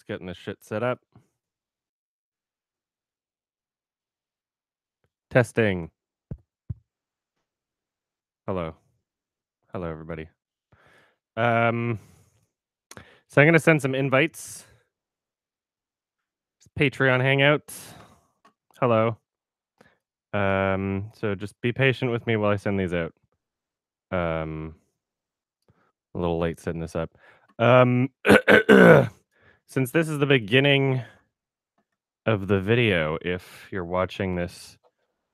Just getting this shit set up. Testing. Hello. Hello, everybody. So I'm gonna send some invites. Patreon Hangout. Hello. So just be patient with me while I send these out. A little late setting this up. Since this is the beginning of the video, if you're watching this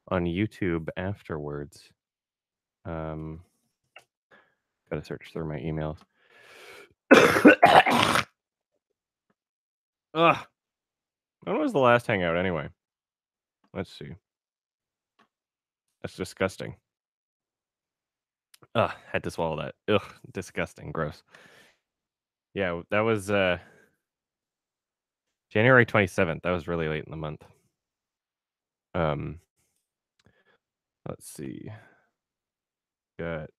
on YouTube afterwards, gotta search through my emails. Ugh. When was the last Hangout anyway? Let's see. That's disgusting. Ugh, had to swallow that. Ugh, disgusting, gross. Yeah, that was January 27th. That was really late in the month. Let's see. Got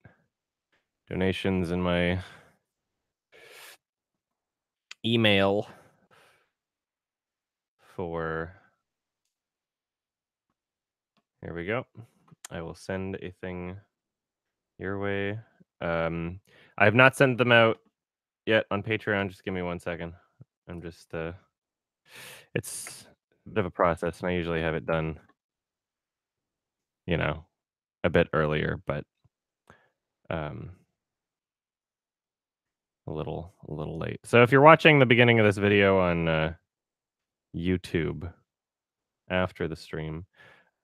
donations in my email for. Here we go. I will send a thing your way. I have not sent them out yet on Patreon. Just give me 1 second. I'm just it's a bit of a process, and I usually have it done, you know, a bit earlier, but a little late. So if you're watching the beginning of this video on YouTube after the stream,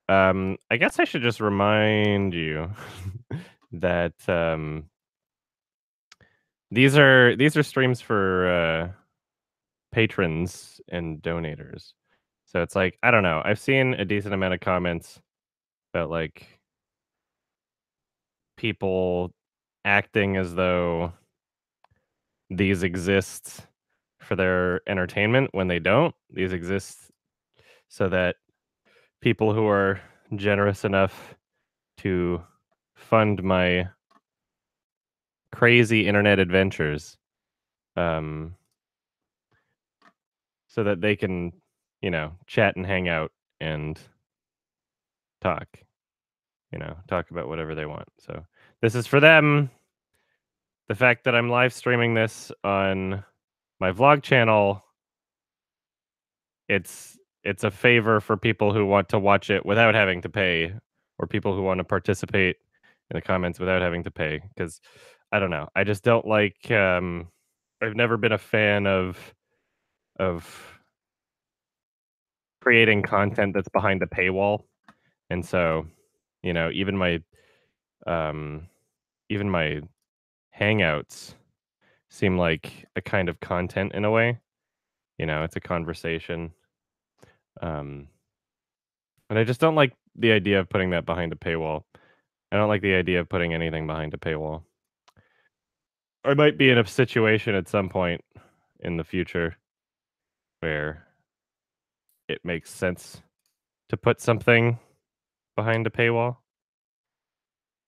I guess I should just remind you that these are streams for patrons and donators. So it's like, I don't know. I've seen a decent amount of comments about like people acting as though these exist for their entertainment when they don't. These exist so that people who are generous enough to fund my crazy internet adventures, so that they can, chat and hang out and talk, talk about whatever they want. So this is for them. The fact that I'm live streaming this on my vlog channel, it's a favor for people who want to watch it without having to pay, or people who want to participate in the comments without having to pay. Because I don't know, I just don't like. I've never been a fan of creating content that's behind a paywall, and so even my hangouts seem like a kind of content in a way. It's a conversation. And I just don't like the idea of putting that behind a paywall. I don't like the idea of putting anything behind a paywall. I might be in a situation at some point in the future where it makes sense to put something behind a paywall.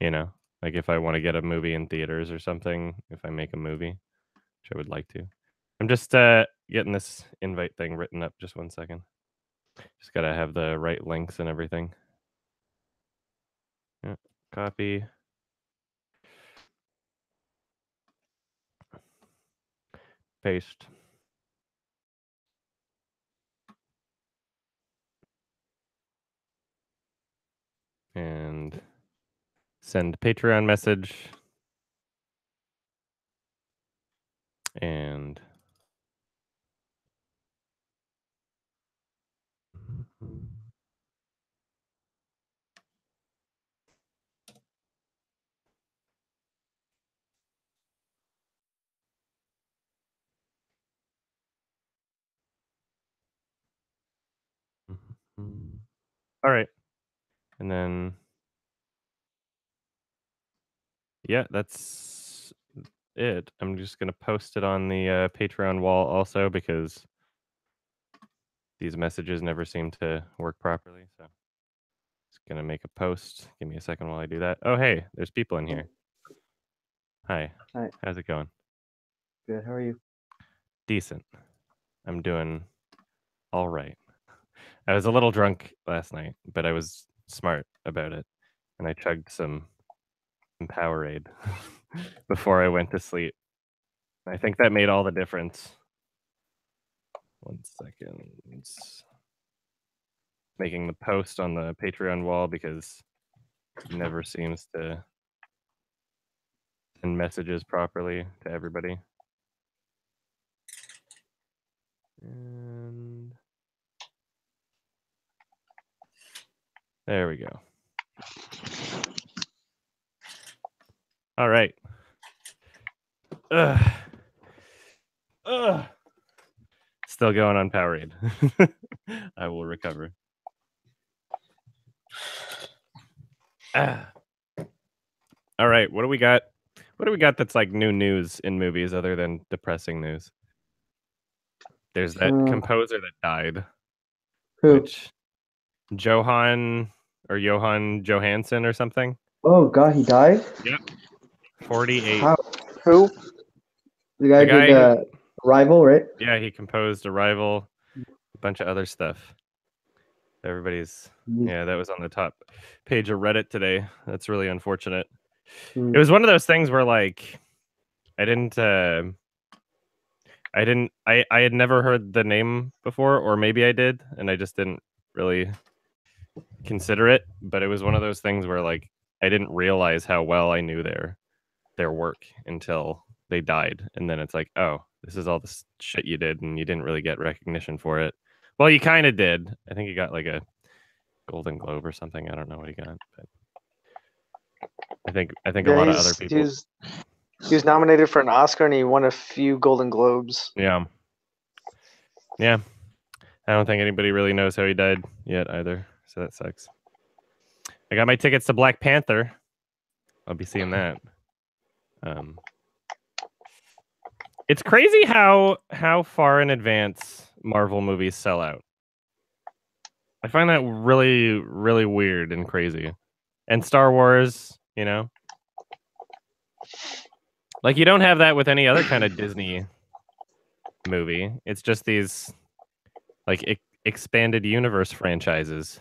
Like if I want to get a movie in theaters or something, if I make a movie, which I would like to. I'm just getting this invite thing written up. Just 1 second. Just gotta have the right links and everything. Yeah, copy. Paste. And send Patreon message. And all right. And then yeah, that's it. I'm just gonna post it on the Patreon wall also, because these messages never seem to work properly. So just gonna make a post. Give me a second while I do that. Oh hey, there's people in here. Hi. Hi. How's it going? Good. How are you? Decent. I'm doing all right. I was a little drunk last night, but I was smart about it, and I chugged some Powerade before I went to sleep. I think that made all the difference. 1 second. Making the post on the Patreon wall because it never seems to send messages properly to everybody. And there we go. All right. Still going on Powerade. I will recover. All right. What do we got? What do we got that's like new news in movies other than depressing news? There's that composer that died. Who? Which Johan Johansson or something. Oh God, he died. Yep. 48. How? Who? The guy did Arrival, right? Yeah, he composed Arrival, a bunch of other stuff. Everybody's yeah, that was on the top page of Reddit today. That's really unfortunate. It was one of those things where like I had never heard the name before, or maybe I did, and I just didn't really consider it. But it was one of those things where like I didn't realize how well I knew their work until they died, and then it's like, oh, this is all the shit you did, and you didn't really get recognition for it. Well, you kind of did. I think he got like a Golden Globe or something. I don't know what he got, but I think a lot of other people. He was nominated for an Oscar and he won a few Golden Globes. Yeah. I don't think anybody really knows how he died yet either, so that sucks. I got my tickets to Black Panther. I'll be seeing that. It's crazy how far in advance Marvel movies sell out. I find that really, really weird and crazy. And Star Wars, you know? Like, you don't have that with any other kind of Disney movie. It's just these, like, expanded universe franchises.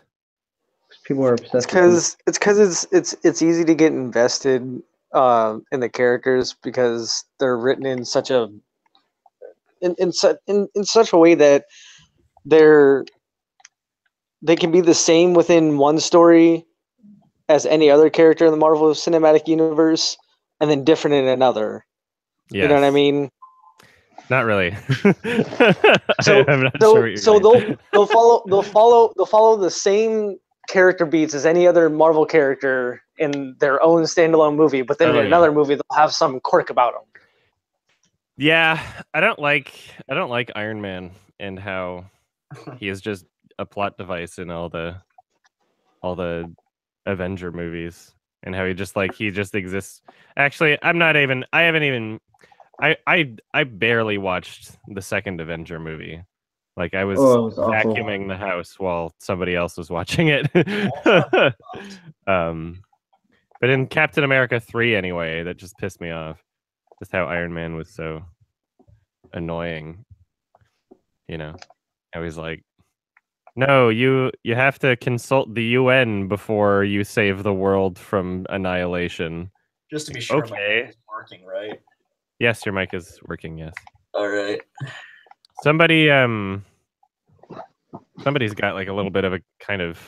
People are obsessed. It's because it's easy to get invested in the characters because they're written in such a in such a way that they can be the same within one story as any other character in the Marvel Cinematic Universe, and then different in another. Yes. You know what I mean? Not really. So, I'm not sure they'll follow the same character beats as any other Marvel character in their own standalone movie, but then in another movie they'll have some quirk about them. Yeah, I don't like Iron Man and how he is just a plot device in all the Avenger movies, and how he just exists. Actually, I barely watched the second Avenger movie. Like I was vacuuming the house while somebody else was watching it. But in Captain America 3 anyway, that just pissed me off. Just how Iron Man was so annoying. You know, I was like, no, you have to consult the UN before you save the world from annihilation. Just to be sure my mic is working, right? Yes, your mic is working, yes. All right. Somebody's got like a little bit of a kind of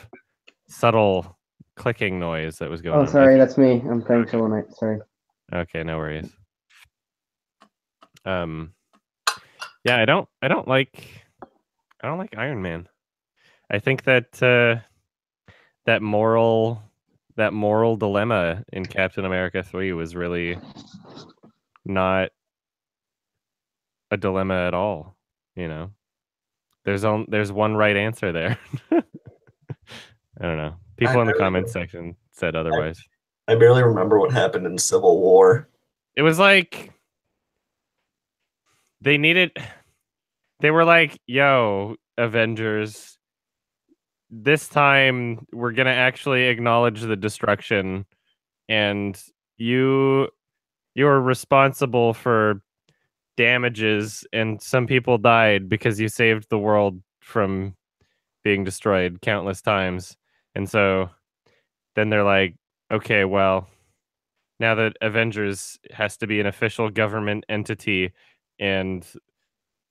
subtle clicking noise that was going on. Oh, sorry, that's me. I'm playing Shovel Knight. Sorry. Okay, no worries. Yeah, I don't like Iron Man. I think that that moral dilemma in Captain America 3 was really not a dilemma at all. You know, there's one right answer there. I don't know. People in the comments section said otherwise. I barely remember what happened in Civil War. It was like they were like, yo, Avengers, this time we're going to actually acknowledge the destruction, and you are responsible for damages and some people died because you saved the world from being destroyed countless times. And so then they're like, okay, well, now that Avengers has to be an official government entity, and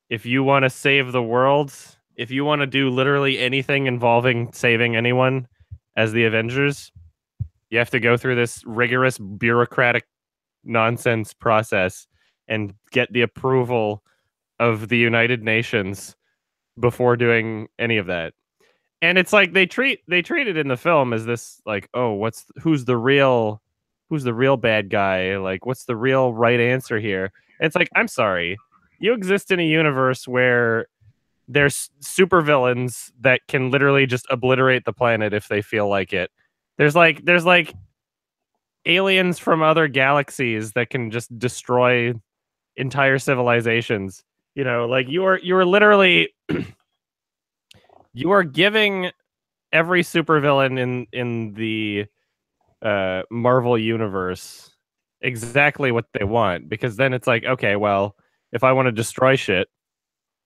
if you want to save the world, if you want to do literally anything involving saving anyone as the Avengers, you have to go through this rigorous bureaucratic nonsense process and get the approval of the United Nations before doing any of that. And it's like they treat it in the film as this like, oh, who's the real bad guy? Like, what's the real right answer here? And it's like, I'm sorry, you exist in a universe where there's supervillains that can literally just obliterate the planet if they feel like it. There's like aliens from other galaxies that can just destroy entire civilizations. You know, like you are literally you are giving every supervillain in the Marvel universe exactly what they want, because then it's like, okay, well, if I want to destroy shit,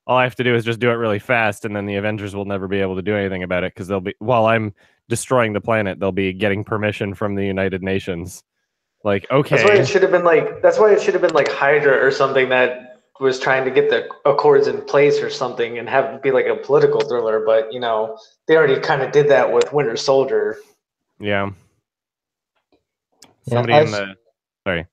all I have to do is just do it really fast, and then the Avengers will never be able to do anything about it, because they'll be, while I'm destroying the planet, they'll be getting permission from the United Nations. Like, okay, that's why it should have been like Hydra or something that was trying to get the accords in place or something, and have it be like a political thriller. But you know, they already kind of did that with Winter Soldier. Yeah. Sorry,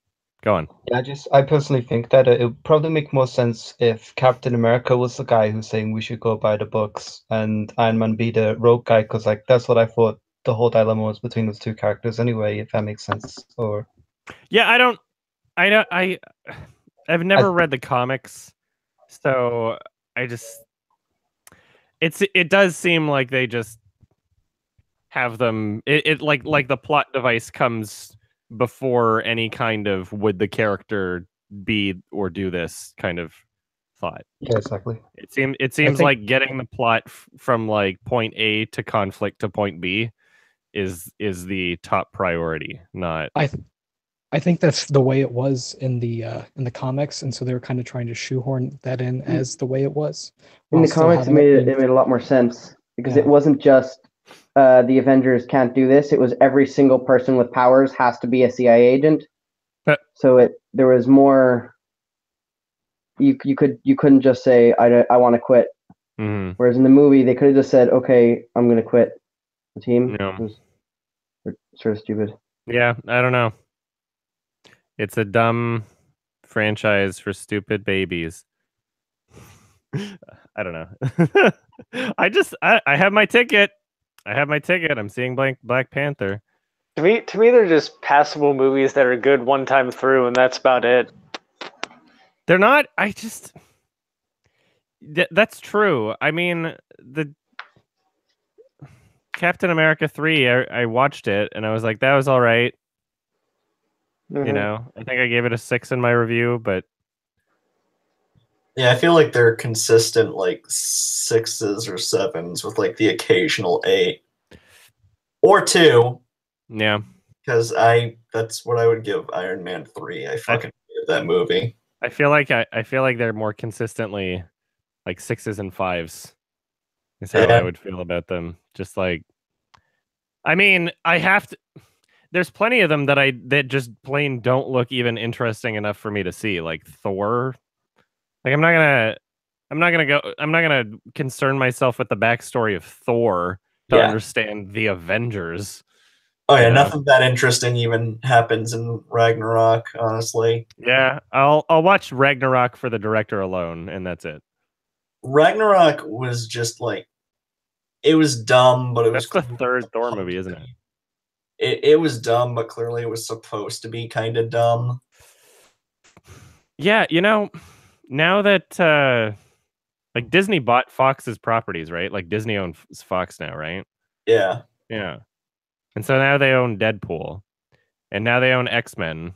go on. Yeah, I personally think that it would probably make more sense if Captain America was the guy who's saying we should go by the books, and Iron Man be the rogue guy, because like that's what I thought the whole dilemma was between those two characters anyway, if that makes sense. Or yeah, I've never read the comics, so it does seem like they just have them. It like the plot device comes before any kind of would the character be or do this kind of thought. Yeah, exactly. It seems like getting the plot from like point A to conflict to point B is the top priority. Not. I think that's the way it was in the comics, and so they were kind of trying to shoehorn that in as the way it was. In the comics, it made a lot more sense, because it wasn't just the Avengers can't do this. It was every single person with powers has to be a CIA agent. So there was more. You couldn't just say I want to quit. Mm-hmm. Whereas in the movie, they could have just said, okay, I'm going to quit the team. Yeah. It was sort of stupid. Yeah, I don't know. It's a dumb franchise for stupid babies. I don't know. I have my ticket. I'm seeing Black Panther. To me, they're just passable movies that are good one time through, and that's about it. They're not. That's true. I mean, the Captain America 3, I watched it, and I was like, that was all right. Mm-hmm. You know, I think I gave it a 6 in my review, but yeah, I feel like they're consistent like 6s or 7s with like the occasional 8 or 2. Yeah, because that's what I would give Iron Man 3. I fucking hated that movie. I feel like they're more consistently like 6s and 5s. Is how I would feel about them. Just like, I mean, I have to. There's plenty of them that just plain don't look even interesting enough for me to see, like Thor. Like I'm not gonna concern myself with the backstory of Thor to understand the Avengers. Oh yeah, nothing that interesting even happens in Ragnarok, honestly. Yeah, I'll watch Ragnarok for the director alone, and that's it. Ragnarok was just like, it was dumb, but that's the third Thor movie, isn't it? It was dumb, but clearly it was supposed to be kind of dumb. Yeah, you know, now that like Disney bought Fox's properties, right? Like Disney owns Fox now, right? Yeah. Yeah. And so now they own Deadpool. And now they own X-Men.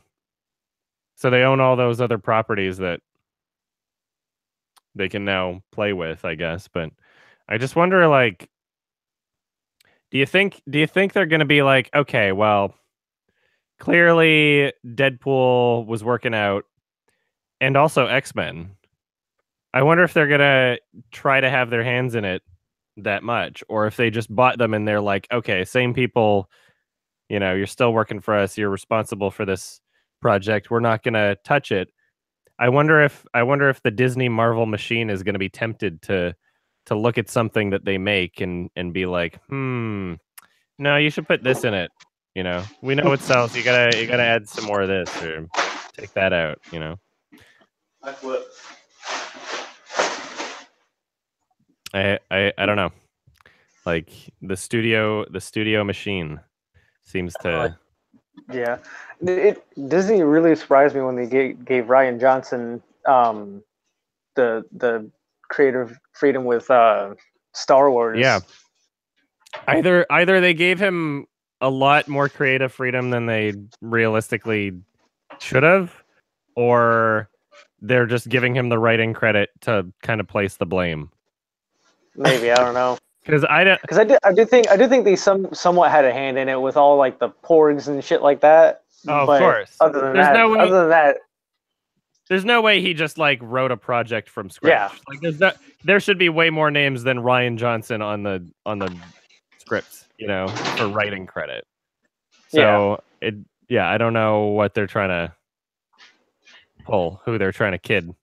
So they own all those other properties that they can now play with, I guess. But I just wonder, like, do you think they're going to be like, okay, well, clearly Deadpool was working out, and also X-Men. I wonder if they're gonna try to have their hands in it that much, or if they just bought them and they're like, okay, same people, you know, you're still working for us, you're responsible for this project, we're not gonna touch it. I wonder if the Disney Marvel machine is gonna be tempted to look at something that they make and be like, no, you should put this in it. You know, we know it sells. You gotta add some more of this or take that out. You know. I don't know. Like the studio machine seems to. Yeah, Disney really surprised me when they gave Ryan Johnson the creative freedom with Star Wars. Yeah. Either they gave him a lot more creative freedom than they realistically should have, or they're just giving him the writing credit to kind of place the blame. Maybe, I don't know. Because I do think they somewhat had a hand in it with all like the porgs and shit like that. Oh, of course. Other than that, there's no way he just like wrote a project from scratch. Yeah. Like there should be way more names than Ryan Johnson on the scripts, you know, for writing credit. So I don't know what they're trying to pull, who they're trying to kid.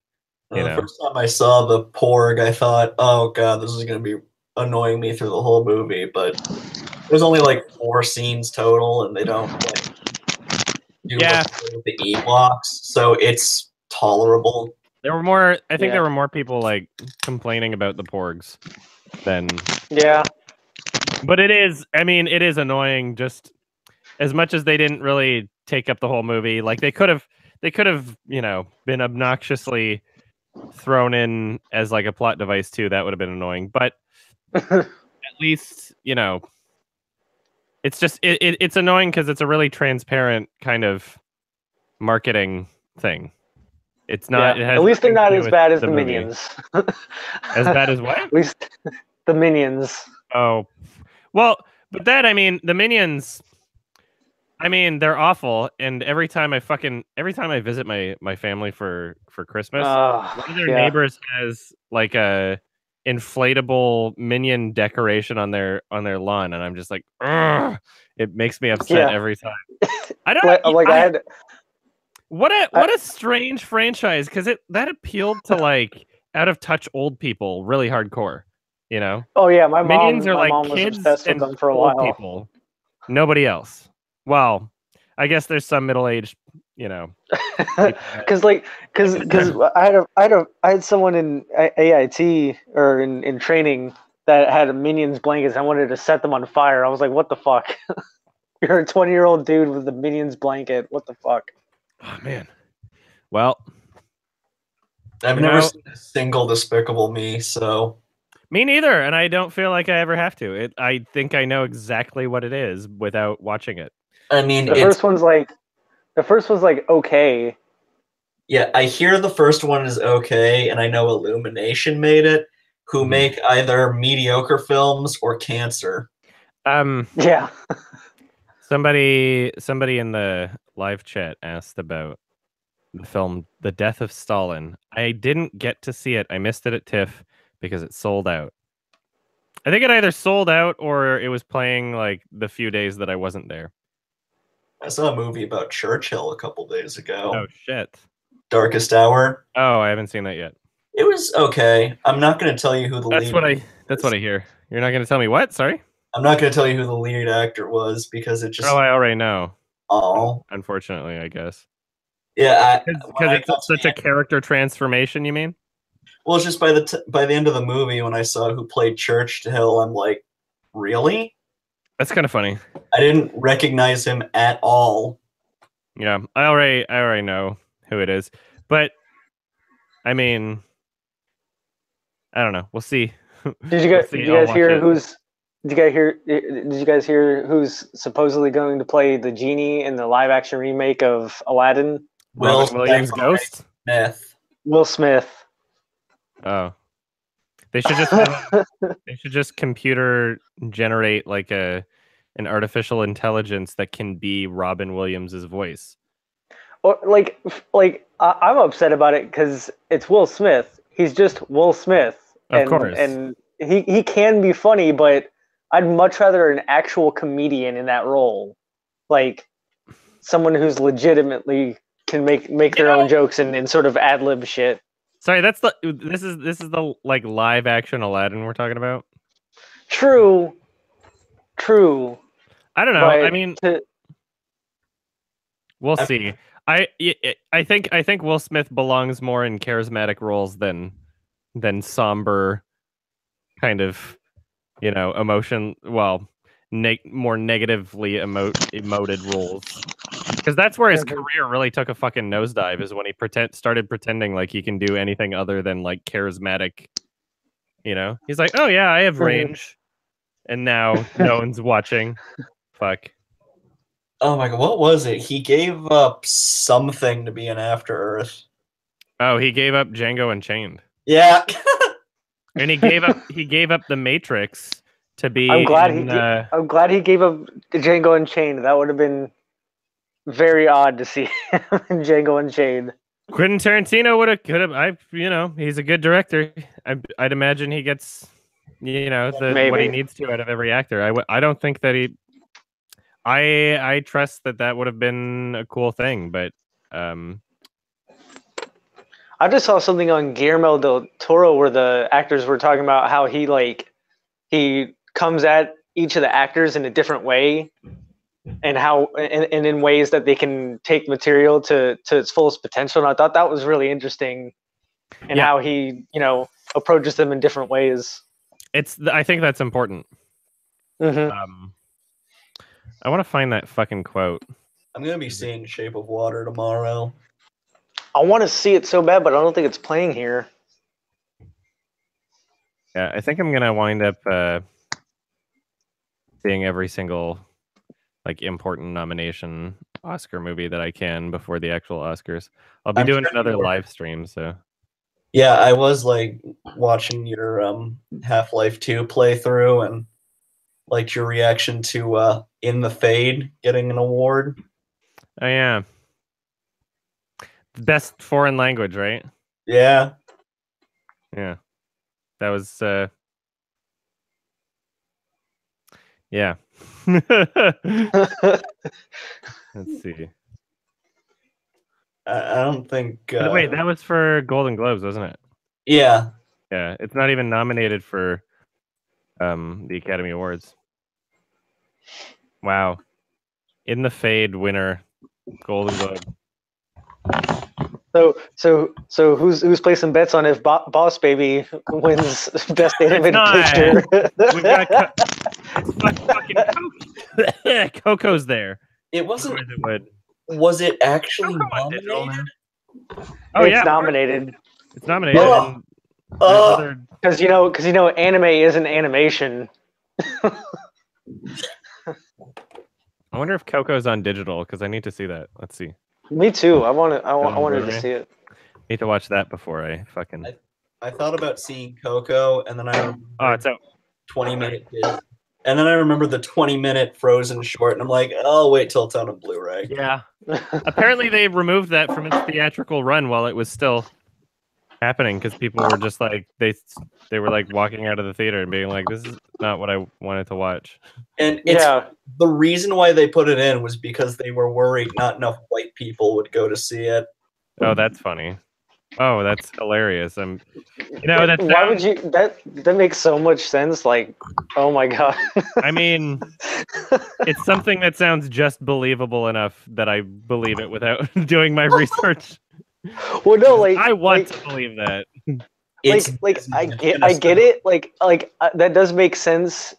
The first time I saw the porg, I thought, oh god, this is going to be annoying me through the whole movie, but there's only like 4 scenes total, and they don't like do the E-blocks, so it's tolerable. There were more. I think there were more people like complaining about the porgs than. Yeah. But it is. I mean, it is annoying. Just as much as they didn't really take up the whole movie, like they could have, you know, been obnoxiously thrown in as like a plot device too. That would have been annoying. But at least, you know, it's just it's annoying because it's a really transparent kind of marketing thing. It's not. Yeah. At least they're not as bad as the Minions. As bad as what? At least the Minions. Oh, well, but that, I mean, the Minions, I mean, they're awful. And every time I visit my family for Christmas, one of their neighbors has like a inflatable Minion decoration on their lawn, and I'm just like, ugh, it makes me upset every time. I don't know. What a strange franchise, because that appealed to like out of touch old people really hardcore, you know. Oh yeah, my Minions are my like mom was kids obsessed with and them for a old while. people. Nobody else. Well, I guess there's some middle-aged, you know. Because I had someone in AIT or in training that had a Minions blankets. I wanted to set them on fire. I was like, what the fuck? You're a 20-year-old dude with a Minions blanket. What the fuck? Oh man. Well, I've never seen a single Despicable Me, so. Me neither, and I don't feel like I ever have to. I think I know exactly what it is without watching it. I mean, the first one's like okay. Yeah, I hear the first one is okay, and I know Illumination made it, who make either mediocre films or cancer. Yeah. Somebody in the live chat asked about the film The Death of Stalin. I didn't get to see it. I missed it at TIFF because it sold out. I think it either sold out or it was playing like the few days that I wasn't there. I saw a movie about Churchill a couple days ago. Oh shit. Darkest Hour. Oh, I haven't seen that yet. It was okay. I'm not going to tell you who the lead. That's what I hear. You're not going to tell me what? Sorry. I'm not going to tell you who the lead actor was because it just. Oh, I already know. Oh. Unfortunately, I guess. Yeah, because it's such a character transformation. You mean? Well, it's just by the end of the movie when I saw who played Churchill, I'm like, really? That's kind of funny. I didn't recognize him at all. Yeah, I already know who it is, but I mean, I don't know. We'll see. Did you guys hear who's supposedly going to play the genie in the live-action remake of Aladdin? Will Williams' ghost? Will Smith. Oh, they should just computer generate like an artificial intelligence that can be Robin Williams' voice. Or like I'm upset about it because it's Will Smith. He's just Will Smith. Of course. And he can be funny, but I'd much rather an actual comedian in that role. Like someone who's legitimately can make their own jokes and sort of ad-lib shit. Sorry, this is the like live action Aladdin we're talking about? True. I don't know. I mean, we'll see. I think Will Smith belongs more in charismatic roles than somber kind of, emotion. Well, more negatively emoted roles, because that's where his career really took a fucking nosedive. Is when he started pretending like he can do anything other than like charismatic. He's like, oh yeah, I have range, and now no one's watching. Fuck. Oh my god, what was it? He gave up something to be in After Earth. Oh, he gave up Django Unchained. Yeah. And he gave up The Matrix to be. I'm glad he gave up Django Unchained. That would have been very odd to see him in Django Unchained. Quentin Tarantino could have. He's a good director. I'd imagine he gets, what he needs to out of every actor. I don't think that he. I trust that would have been a cool thing, but I just saw something on Guillermo del Toro where the actors were talking about how he comes at each of the actors in a different way, and how and in ways that they can take material to its fullest potential. And I thought that was really interesting, and how he approaches them in different ways. I think that's important. Mm-hmm. I want to find that fucking quote. I'm going to be seeing Shape of Water tomorrow. I want to see it so bad, but I don't think it's playing here. Yeah, I think I'm going to wind up seeing every single like important nomination Oscar movie that I can before the actual Oscars. I'll be doing another live stream, so. Yeah, I was like watching your Half-Life 2 playthrough and liked your reaction to In the Fade getting an award. Oh yeah. Best foreign language, right? Yeah. Yeah. That was yeah. Let's see. I don't think wait, that was for Golden Globes, wasn't it? Yeah. Yeah, it's not even nominated for the Academy Awards. Wow. In the Fade winner, Golden Globe. So who's placing bets on if Boss Baby wins Best Animated Picture? We've got it's fucking Coco's there. It wasn't. Was it actually nominated? Oh it's nominated. It's nominated. Because anime isn't animation. I wonder if Coco's on digital, because I need to see that. Let's see. Me too. I wanted to see it. Need to watch that before I fucking. I thought about seeing Coco, and then it's out. 20-minute bid. And then I remember the 20-minute Frozen short, and I'm like, I'll wait till it's on a Blu-ray. Yeah. Apparently they removed that from its theatrical run while it was still happening, because people were just like they were like walking out of the theater and being like, this is not what I wanted to watch. And the reason why they put it in was because they were worried not enough white people would go to see it. Oh, that's funny. Oh, that's hilarious. Why would you? That makes so much sense. Like, oh my god. I mean, it's something that sounds just believable enough that I believe it without doing my research. Well, no, I want to believe that. I get it. That does make sense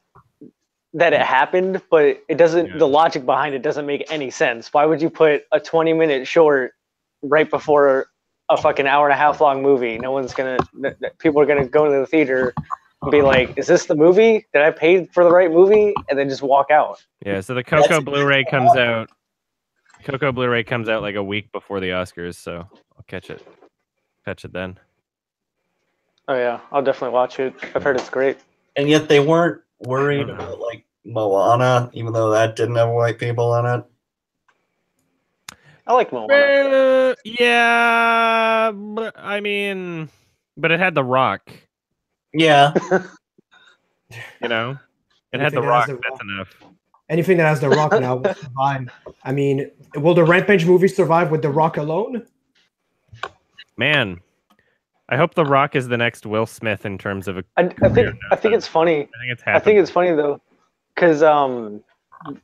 that it happened, but it doesn't. Yeah. The logic behind it doesn't make any sense. Why would you put a 20-minute short right before a fucking hour and a half long movie? People are gonna go to the theater and be like, "Is this the movie? Did I pay for the right movie?" And then just walk out. Yeah. So the Coco Blu-ray comes out. Coco Blu-ray comes out like a week before the Oscars, so I'll catch it then. Oh yeah, I'll definitely watch it. I've heard it's great. And yet they weren't worried about like Moana, even though that didn't have white people in it. I like Moana. Yeah, I mean, but it had The Rock. Yeah. You know, it had Anything The that Rock. has The That's Rock. enough. Anything that has The Rock now will survive. I mean, will the Rampage movie survive with The Rock alone? Man, I hope The Rock is the next Will Smith in terms of a. I think it's funny. I think it's I happening. think it's funny though, because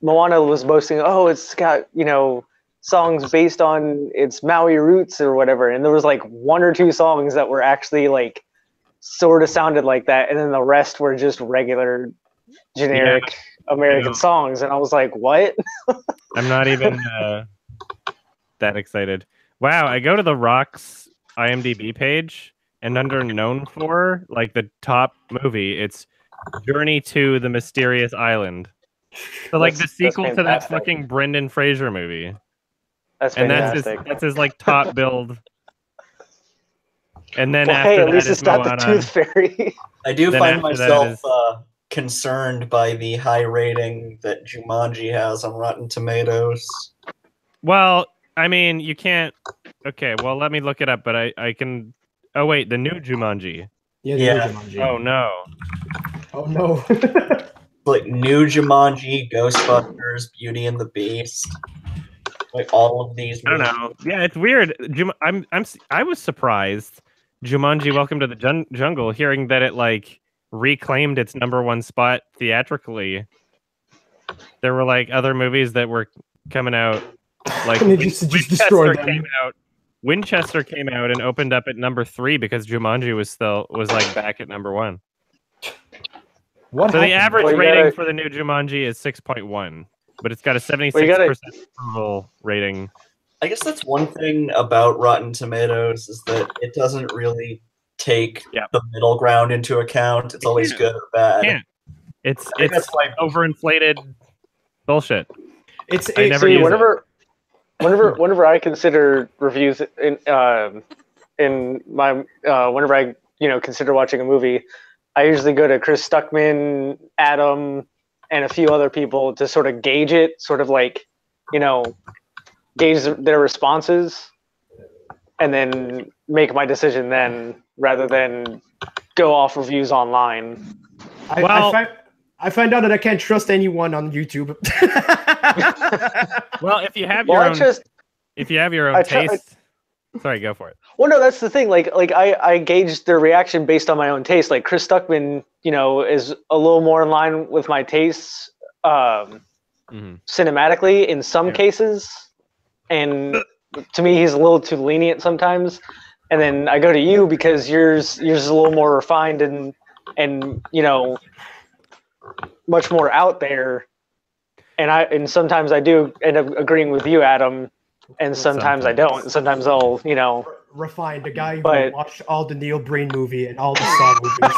Moana was boasting, oh, it's got songs based on its Maui roots or whatever, and there was like 1 or 2 songs that were actually like sort of sounded like that, and then the rest were just regular generic American songs, and I was like, what? I'm not even that excited. Wow, I go to The Rock's IMDb page, and under known for, like the top movie, it's Journey to the Mysterious Island. So like the sequel to that fucking Brendan Fraser movie. That's and fantastic. that's his like top build. And then well, after hey, at that least is it's not Moana. the Tooth Fairy. I do Then find after myself that concerned by the high rating that Jumanji has on Rotten Tomatoes. Well, I mean, you can't. Okay, well, let me look it up, but I can. Oh wait, the new Jumanji. Yeah, the new Jumanji. Oh no. Oh no. Like new Jumanji, Ghostbusters, Beauty and the Beast. Like all of these movies. I don't know. Yeah, it's weird. I was surprised. Jumanji: Welcome to the Jungle, hearing that it like reclaimed its #1 spot theatrically. There were like other movies that were coming out, like just destroyed them. Winchester came out and opened up at #3 because Jumanji was like back at #1. What so happened? the average rating for the new Jumanji is 6.1, but it's got a 76% approval rating. I guess that's one thing about Rotten Tomatoes is that it doesn't really take the middle ground into account. It's always good or bad. It's like overinflated bullshit. Whenever I consider reviews in my whenever I consider watching a movie, I usually go to Chris Stuckman, Adam, and a few other people to sort of gauge it, sort of like gauge their responses, and then make my decision then, rather than go off reviews online. I find out that I can't trust anyone on YouTube. Well, if you have your own taste, sorry, go for it. Well, no, that's the thing. Like I gauge their reaction based on my own taste. Like Chris Stuckman, is a little more in line with my tastes, cinematically in some cases, and to me, he's a little too lenient sometimes. And then I go to you because yours is a little more refined and much more out there. And sometimes I do end up agreeing with you, Adam, and sometimes I don't. Sometimes I'll, refined, the guy who watched all the Neil Breen movie and all the Saw movies.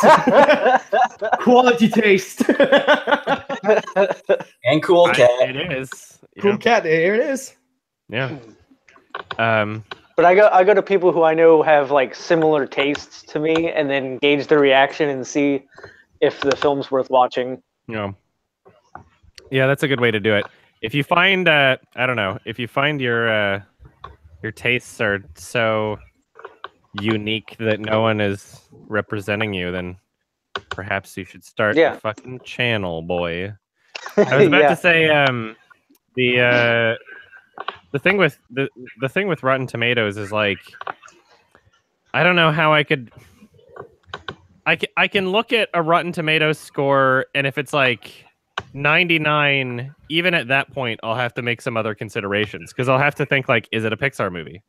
Quality taste. And cool cat. It is. Cool cat. Here it is. Yeah. But I go to people who I know have like similar tastes to me, and then gauge their reaction and see if the film's worth watching. Yeah, that's a good way to do it. If you find, I don't know, if you find your tastes are so unique that no one is representing you, then perhaps you should start a fucking channel, boy. I was about to say, the thing with Rotten Tomatoes is like, I don't know how I could. I can look at a Rotten Tomatoes score, and if it's like 99, even at that point, I'll have to make some other considerations because I'll have to think like, is it a Pixar movie?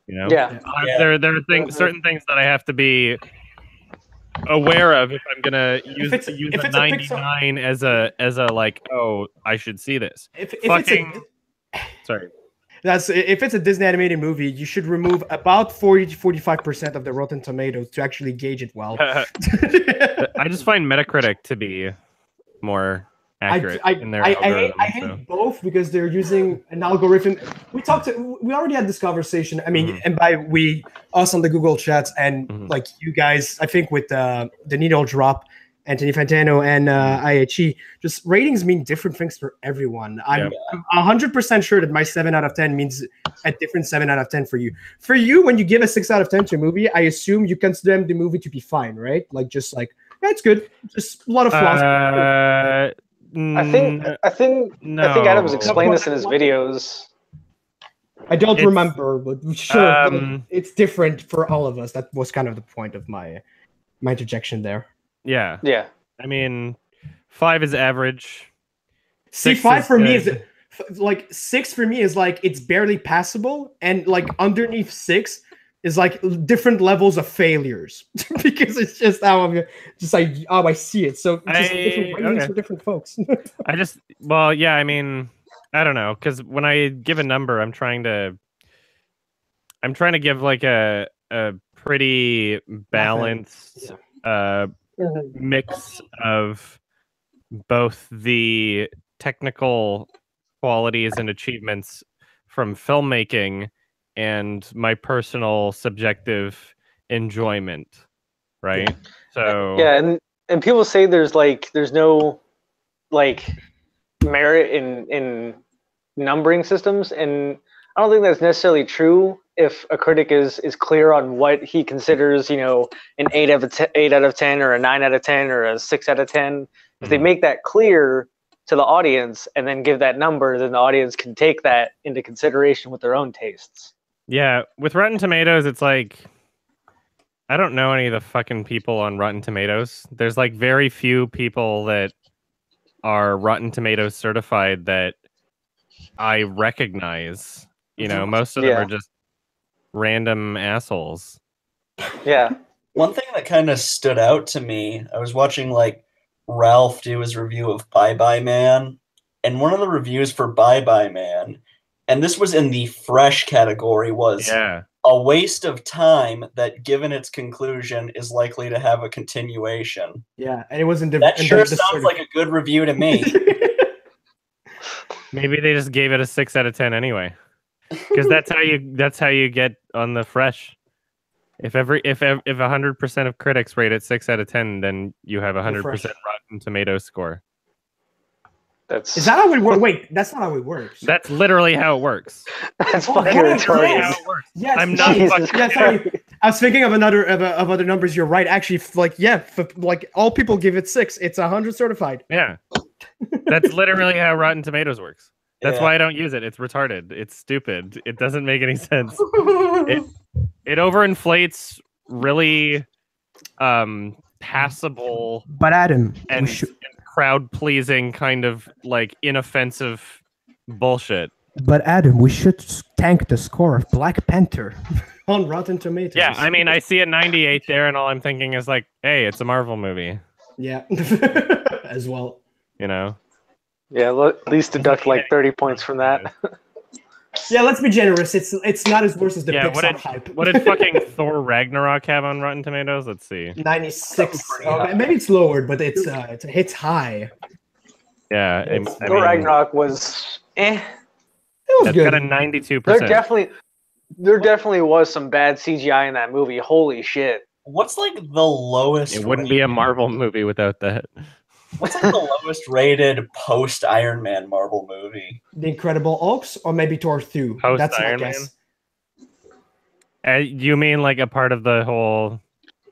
There are certain things that I have to be aware of if I'm gonna use a 99 as a like, oh, I should see this. Sorry. If it's a Disney animated movie, you should remove about 40 to 45% of the Rotten Tomatoes to actually gauge it well. I just find Metacritic to be more accurate in their algorithm. I hate both because they're using an algorithm. We already had this conversation. I mean, and by we, us on the Google chats, and like you guys, I think with the needle drop, Anthony Fantano and IHE, just ratings mean different things for everyone. I'm 100% sure that my 7 out of 10 means a different 7 out of 10 for you. For you, when you give a 6 out of 10 to a movie, I assume you consider the movie to be fine, right? Like, just like, yeah, it's good. Just a lot of flaws. I think Adam's explained this in his videos. I don't remember, but sure, it's different for all of us. That was kind of the point of my interjection there. Yeah. Yeah. I mean, 5 is average. See, 5 for me is like 6 for me is like it's barely passable, and like underneath 6 is like different levels of failures because it's just how I'm just like I see it. So just different ratings for different folks. I mean, I don't know, because when I give a number, I'm trying to give like a pretty balanced mix of both the technical qualities and achievements from filmmaking and my personal subjective enjoyment, right? So yeah, and people say there's no like merit in numbering systems, and I don't think that's necessarily true if a critic is clear on what he considers, you know, an 8 out of 10 or a 9 out of 10 or a 6 out of 10. If they make that clear to the audience and then give that number, then the audience can take that into consideration with their own tastes. Yeah, with Rotten Tomatoes, it's like, I don't know any of the fucking people on Rotten Tomatoes. There's like very few people that are Rotten Tomatoes certified that I recognize. You know, most of them are just random assholes. Yeah. One thing that kind of stood out to me, I was watching like Ralph do his review of Bye Bye Man, and one of the reviews for Bye Bye Man, and this was in the fresh category, was a waste of time that, given its conclusion, is likely to have a continuation. Yeah, and it wasn't. That sure sounds like a good review to me. Maybe they just gave it a 6 out of 10 anyway, because that's how you get on the fresh. If 100% of critics rate it 6 out of 10, then you have 100% Rotten Tomatoes score. Is that how it works? Wait, that's not how it works. That's literally how it works. That's fucking retarded. How it works. Yes, I'm not fucking. Sorry. I was thinking of other numbers. You're right. Actually, like all people give it 6. It's 100 certified. Yeah, that's literally how Rotten Tomatoes works. That's why I don't use it. It's retarded. It's stupid. It doesn't make any sense. It overinflates really passable, but Adam, and crowd-pleasing kind of like inoffensive bullshit. But Adam, we should thank the score of Black Panther on Rotten Tomatoes. Yeah, I mean, I see a 98 there, and all I'm thinking is like, hey, it's a Marvel movie. Yeah, as well. You know? Yeah, at least deduct like 30 points from that. Yeah, let's be generous. It's not as worse as the Pixar hype. What did fucking Thor Ragnarok have on Rotten Tomatoes? Let's see. 96. Maybe it's lowered, but it's high. Yeah, Thor Ragnarok was It was good. Got a 92%. There definitely was some bad CGI in that movie. Holy shit! What's like the lowest? It wouldn't be a Marvel movie without that. What's like the lowest rated post Iron Man Marvel movie? The Incredible Hulks, or maybe Thor 2. That's my guess. You mean like a part of the whole?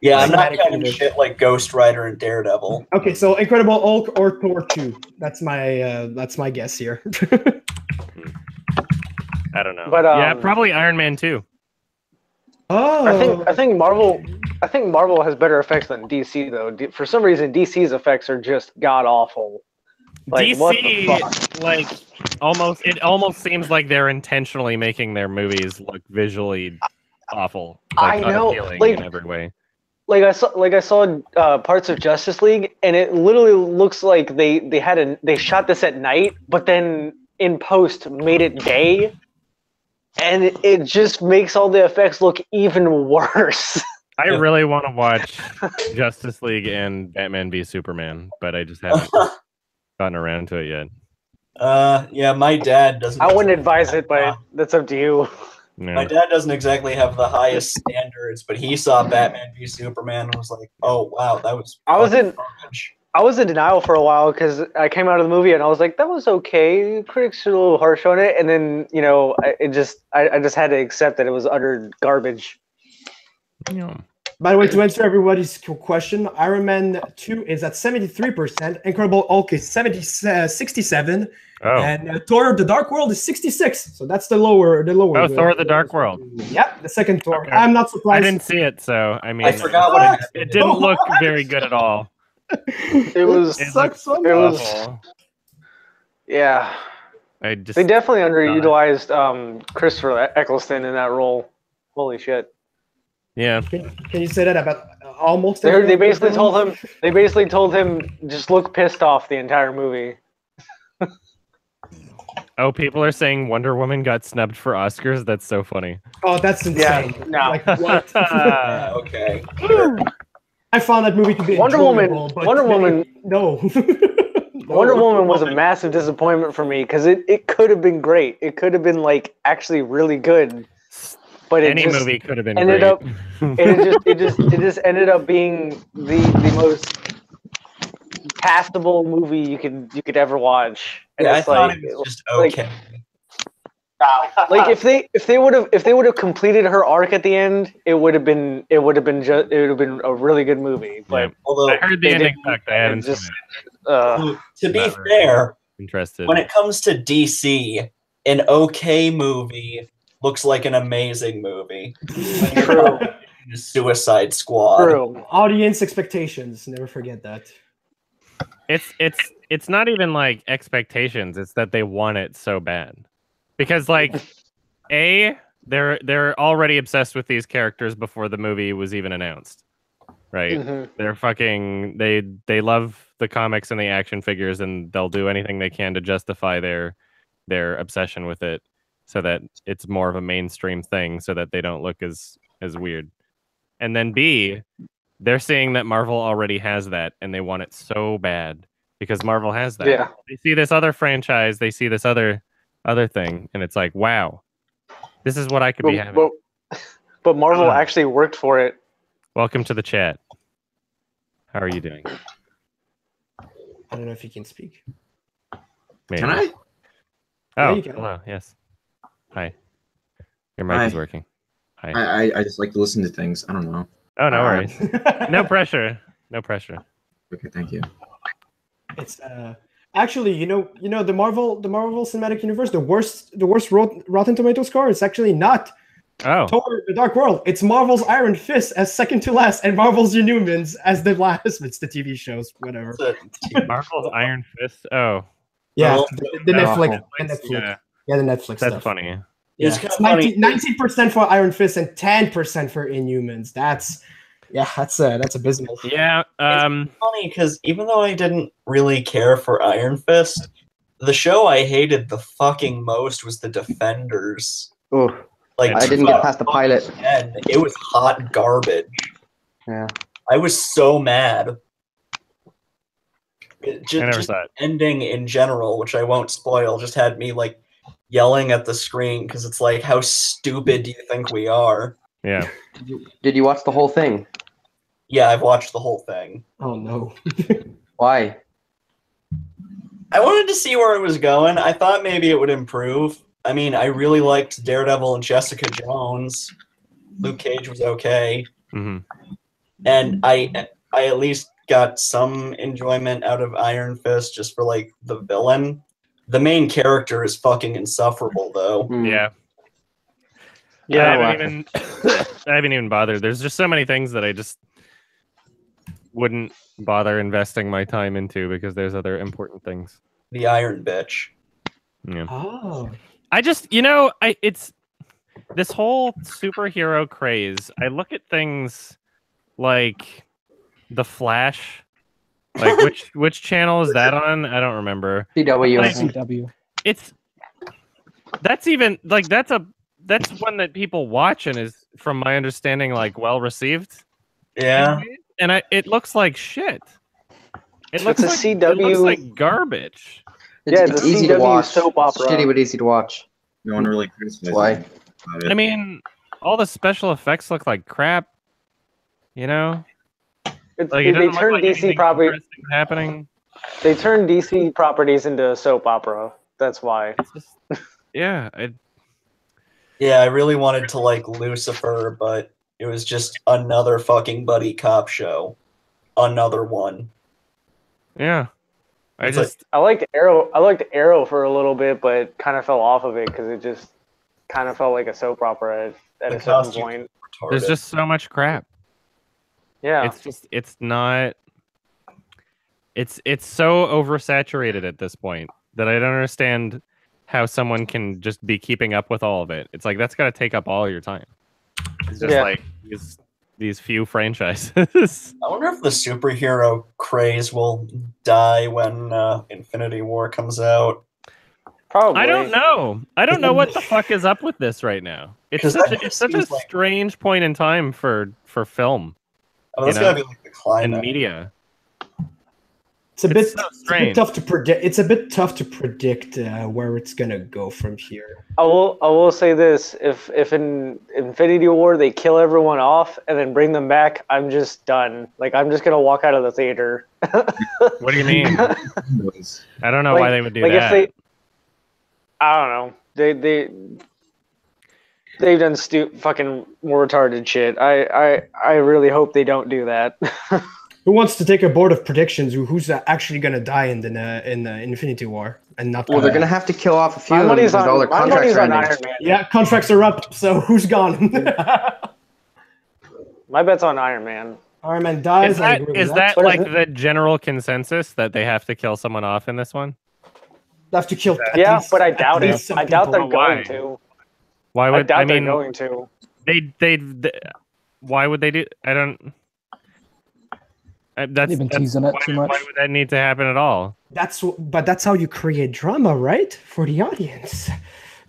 Yeah, I'm not counting shit like Ghost Rider and Daredevil. Okay, so Incredible Hulk or Thor 2. That's my guess here. I don't know. But yeah, probably Iron Man 2. Oh, I think Marvel has better effects than DC though. For some reason, DC's effects are just god awful. Like, DC, what the fuck? like it almost seems like they're intentionally making their movies look visually awful. Like, I know, like in every way. Like I saw parts of Justice League, and it literally looks like they shot this at night, but then in post made it day. And it just makes all the effects look even worse. I really want to watch Justice League and Batman v Superman, but I just haven't gotten around to it yet. Yeah, my dad doesn't. I wouldn't advise it, but that's up to you. My dad doesn't exactly have the highest standards, but he saw Batman v Superman and was like, "Oh wow, that was." I was in garbage." denial for a while because I came out of the movie and I was like, that was okay. Critics are a little harsh on it, and then I just had to accept that it was utter garbage. Yeah. By the way, to answer everybody's question, Iron Man 2 is at 73%, Incredible Hulk is 67%, and Thor: The Dark World is 66%. So that's the lower. Oh, Thor: The Dark World. Yep, the second Thor. Okay. I'm not surprised. I didn't see it, so I mean, I forgot what happened. It didn't look very good at all. It was awful. Yeah. They definitely underutilized Christopher Eccleston in that role. Holy shit. Yeah. Can you say that about almost? They basically told him just look pissed off the entire movie. Oh, people are saying Wonder Woman got snubbed for Oscars. That's so funny. Oh, that's insane. Yeah, no. Like, what? Okay. I found that movie to be Wonder Woman no. Wonder Woman was a massive disappointment for me because it could have been great. It could have been like actually really good. But any movie could have been ended great. up it just ended up being the most passable movie you could ever watch. And Yeah, I thought it was just okay. Like if they would have completed her arc at the end, it would have been a really good movie. But although I heard the ending sucked, I haven't seen it. To be fair, interested. When it comes to DC, an okay movie looks like an amazing movie. True. Suicide Squad. True. Audience expectations. Never forget that. It's not even like expectations. It's that they want it so bad. Because like, they're already obsessed with these characters before the movie was even announced, right? Mm-hmm. They're fucking they love the comics and the action figures, and they'll do anything they can to justify their obsession with it, so that it's more of a mainstream thing, so that they don't look as weird. And then B, they're seeing that Marvel already has that, and they want it so bad because Marvel has that. Yeah. They see this other franchise, they see this other thing, and it's like, wow, this is what I could be having. But Marvel actually worked for it. Welcome to the chat. How are you doing? I don't know if you can speak. Maybe. Can I? Oh, you can. hello. Yes. Hi. Your mic is working. Hi. I just like to listen to things. I don't know. Oh, no worries. No pressure. No pressure. Okay, thank you. It's actually, you know the Marvel Cinematic Universe, the worst Rotten Tomato score is actually not Thor: The Dark World. It's Marvel's Iron Fist as second to last, and Marvel's Inhumans as the last. It's the TV shows, whatever. Marvel's Iron Fist. Oh. Yeah, well, the Netflix. Yeah, the Netflix That's stuff. funny. Yeah. It's 19% for Iron Fist and 10% for Inhumans. That's abysmal. Yeah. It's funny because even though I didn't really care for Iron Fist, the show I hated the fucking most was The Defenders. Oh, like I didn't get past the pilot. It was hot garbage. Yeah, I was so mad. Just saw it. Ending in general, which I won't spoil, just had me like yelling at the screen because it's like, how stupid do you think we are? Yeah. Did you watch the whole thing? Yeah, I've watched the whole thing. Oh no. Why? I wanted to see where it was going. I thought maybe it would improve. I mean, I really liked Daredevil and Jessica Jones. Luke Cage was okay. Mm-hmm. And I at least got some enjoyment out of Iron Fist just for like the villain. The main character is fucking insufferable though. Yeah. Yeah, I haven't even bothered. There's just so many things that I just wouldn't bother investing my time into because there's other important things. The Iron Bitch. Yeah. Oh. I just, it's this whole superhero craze. I look at things like The Flash. Like which channel is that on? I don't remember. CW. That's even like that's one that people watch and is, from my understanding, like well received. Yeah. And it looks like shit. It looks like CW. It looks like garbage. It's easy to watch. Soap opera. Shitty but easy to watch. You want to really criticize Why? it. I mean, all the special effects look like crap. You know, like it doesn't look like anything interesting happening. They turned DC properties into a soap opera. That's why. It's just, yeah. Yeah, I really wanted to like Lucifer, but it was just another fucking buddy cop show. Another one. Yeah. I liked Arrow for a little bit, but kind of fell off of it because it just kind of felt like a soap opera at a certain point. There's just so much crap. Yeah. It's not. It's so oversaturated at this point that I don't understand how someone can just be keeping up with all of it. It's like that's got to take up all your time. It's just like these few franchises. I wonder if the superhero craze will die when Infinity War comes out. Probably. I don't know. I don't know what the fuck is up with this right now. It's such a strange point in time for film. Oh, that's gotta be like the climate. In media. It's a bit tough to predict. It's a bit tough to predict where it's gonna go from here. I will say this: if in Infinity War they kill everyone off and then bring them back, I'm just done. Like I'm just gonna walk out of the theater. What do you mean? I don't know why they would do that. If they, I don't know. They've done fucking more retarded shit. I really hope they don't do that. Who wants to take a board of predictions? Who's actually going to die in the Infinity War and not? Well, they're going to have to kill off a few of them because all their contracts are ending. Yeah, contracts are up. So who's gone? My bet's on Iron Man. Iron Man dies. Is that like the general consensus that they have to kill someone off in this one? They have to kill. But I doubt it. I doubt they're going to. Why would they're going to? They why would they do? I don't. They've been teasing it too much. Why would that need to happen at all? But that's how you create drama, right? For the audience,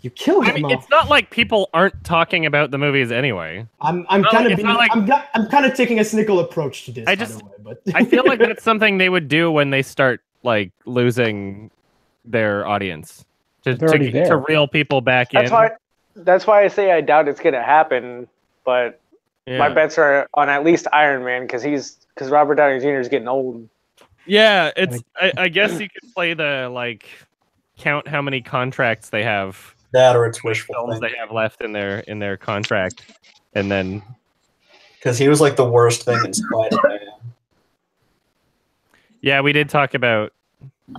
you kill them. It's not like people aren't talking about the movies anyway. I'm kind of taking a cynical approach to this. I feel like that's something they would do when they start like losing their audience to reel people back in. That's why I say I doubt it's gonna happen. But my bets are on at least Iron Man because Robert Downey Jr. is getting old. Yeah, I guess you could play the like count how many contracts they have. That or it's wishful films they have left in their contract, and then because he was like the worst thing in Spider-Man. Yeah, we did talk about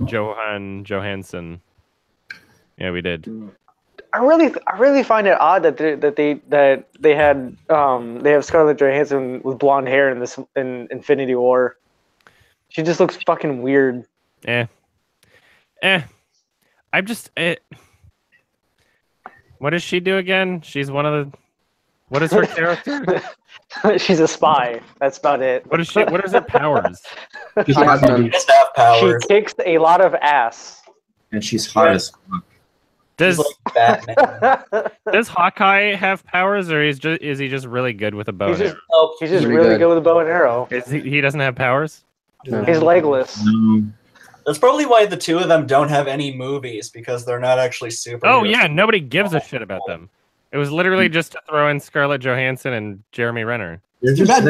Johansson. Yeah, we did. I really find it odd that they have Scarlett Johansson with blonde hair in Infinity War. She just looks fucking weird. I'm just What does she do again? She's one of the. What is her character? She's a spy. That's about it. What is she? What is her powers? She have powers. She kicks a lot of ass. And she's hot as fuck. Does like Batman. Does Hawkeye have powers, or is he just really good with a bow? He's just really good with a bow and arrow. He doesn't have powers? No. He's legless. No. That's probably why the two of them don't have any movies, because they're not actually superheroes. Oh yeah, nobody gives a shit about them. It was literally just to throw in Scarlett Johansson and Jeremy Renner. It's too bad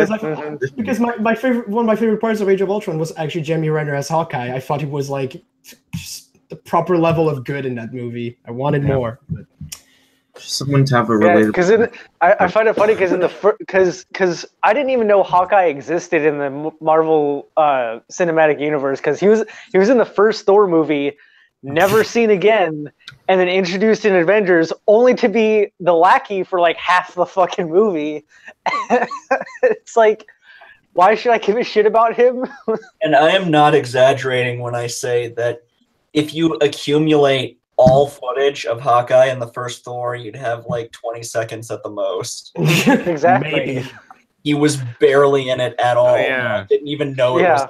because one of my favorite parts of Age of Ultron was actually Jeremy Renner as Hawkeye. I thought he was like the proper level of good in that movie. I wanted more. But... Someone to have a related. Because I find it funny because I didn't even know Hawkeye existed in the Marvel Cinematic Universe because he was in the first Thor movie, never seen again, and then introduced in Avengers only to be the lackey for like half the fucking movie. It's like, why should I give a shit about him? And I am not exaggerating when I say that if you accumulate all footage of Hawkeye in the first Thor, you'd have like 20 seconds at the most. Exactly. Maybe. He was barely in it at all. Oh, yeah. I didn't even know it was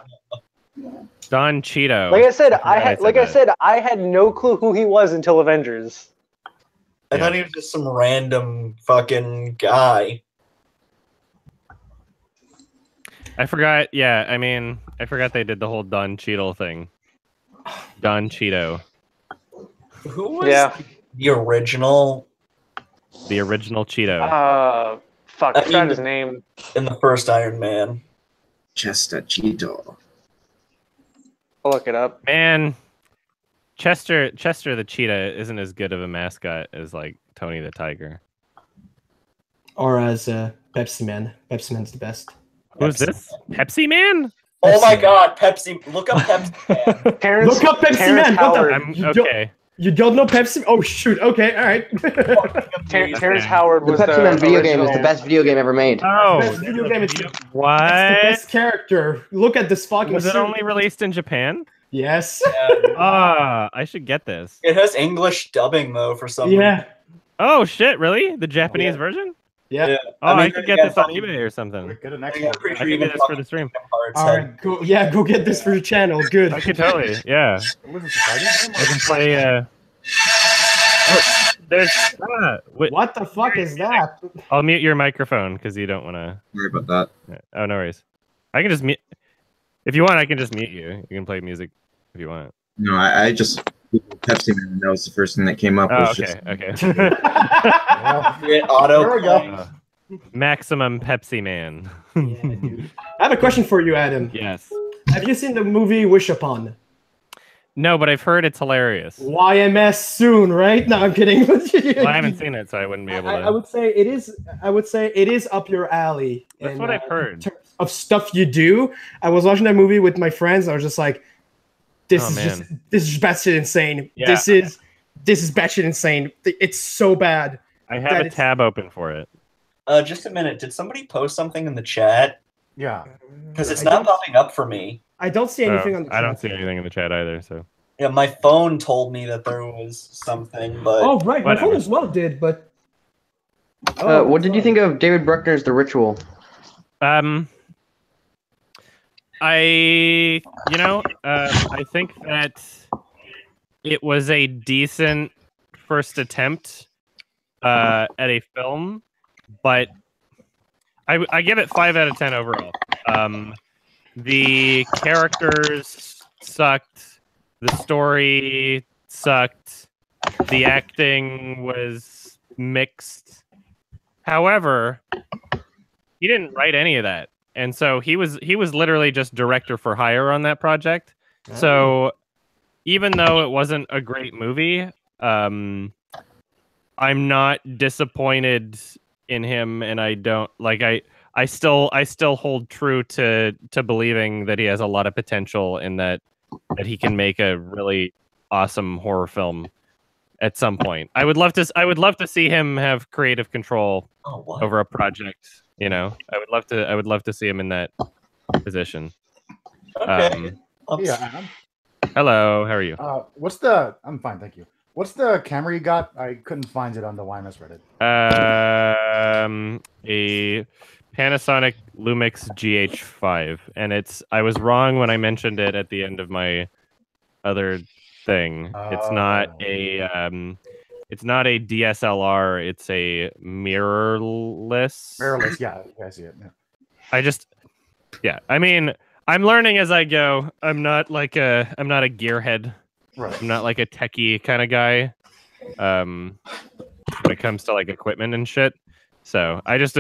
him. Don Cheeto. Like I said, I had no clue who he was until Avengers. I thought he was just some random fucking guy. I forgot. Yeah, I mean, I forgot they did the whole Don Cheadle thing. Don Cheeto. Who was the original The original Cheeto. Fuck, I forgot his name. In the first Iron Man. Chester Cheeto. I'll look it up. Man, Chester the cheetah isn't as good of a mascot as like Tony the tiger. Or as Pepsi Man. Pepsi Man's the best. Who's this? Pepsi Man? Oh my God, Pepsi! Look up Pepsi Man. Terrence, Look up Pepsi Terrence Man. Howard. Okay. You don't know Pepsi? Oh shoot! Okay, all right. Terrence Howard The was Pepsi Man video game is the original- best video game ever made. Oh, Best video game. It's what? the best character. Look at this fucking. Was it suit. only released in Japan? Yes. Ah, I should get this. It has English dubbing though for some reason. Yeah. Oh shit! Really? The Japanese Yeah. version? Yeah. Oh, I mean, could get yeah, this on fucking- eBay or something. Get an I'm export. pretty I sure could you do can this for the stream. All right. Go get this for your channel. Good. I could totally. Yeah. Was it the fighting game? I can play. There's. What the fuck is that? I'll mute your microphone because you don't want to. Sorry about that. Oh, no worries. I can just mute. If you want, I can just mute you. You can play music if you want. No, I just Pepsi Man. That was the first thing that came up. Oh, was okay. just, Okay. Get auto. There we go. Maximum Pepsi Man. Yeah, dude. I have a question for you, Adam. Yes. Have you seen the movie Wish Upon? No, but I've heard it's hilarious. YMS soon, right? No, I'm kidding. Well, I haven't seen it, so I wouldn't be able to. I would say it is. I would say it is up your alley. That's in, what I've heard. in terms of stuff you do. I was watching that movie with my friends. I was just like, "This is man. just this is batshit insane. Yeah. This is batshit insane. It's so bad." I have that a it's- tab open for it. Just a minute. Did somebody post something in the chat? Yeah. Because it's I not don't- popping up for me. I don't see anything Oh, on the. I don't chat. see anything in the chat either. So. Yeah, my phone told me that there was something, but Oh right, my Whatever. phone as well did, but. What did you think of David Bruckner's The Ritual? I think that it was a decent first attempt at a film, but I give it 5 out of 10 overall. The characters sucked, the story sucked, the acting was mixed. However, he didn't write any of that. And so he was literally just director for hire on that project. So even though it wasn't a great movie, I'm not disappointed in him, and I don't like I still hold true to believing that he has a lot of potential and that he can make a really awesome horror film at some point. I would love to see him have creative control over a project. You know, I would love to see him in that position. okay. Yeah, Adam. Hello, how are you? I'm fine, thank you. What's the camera you got? I couldn't find it on the YMS Reddit. A Panasonic Lumix GH5, and I was wrong when I mentioned it at the end of my other thing. It's not a DSLR. It's a mirrorless. Mirrorless, yeah, I see it. Yeah. I mean, I'm learning as I go. I'm not a gearhead. Right. I'm not like a techie kind of guy. When it comes to like equipment and shit. So I just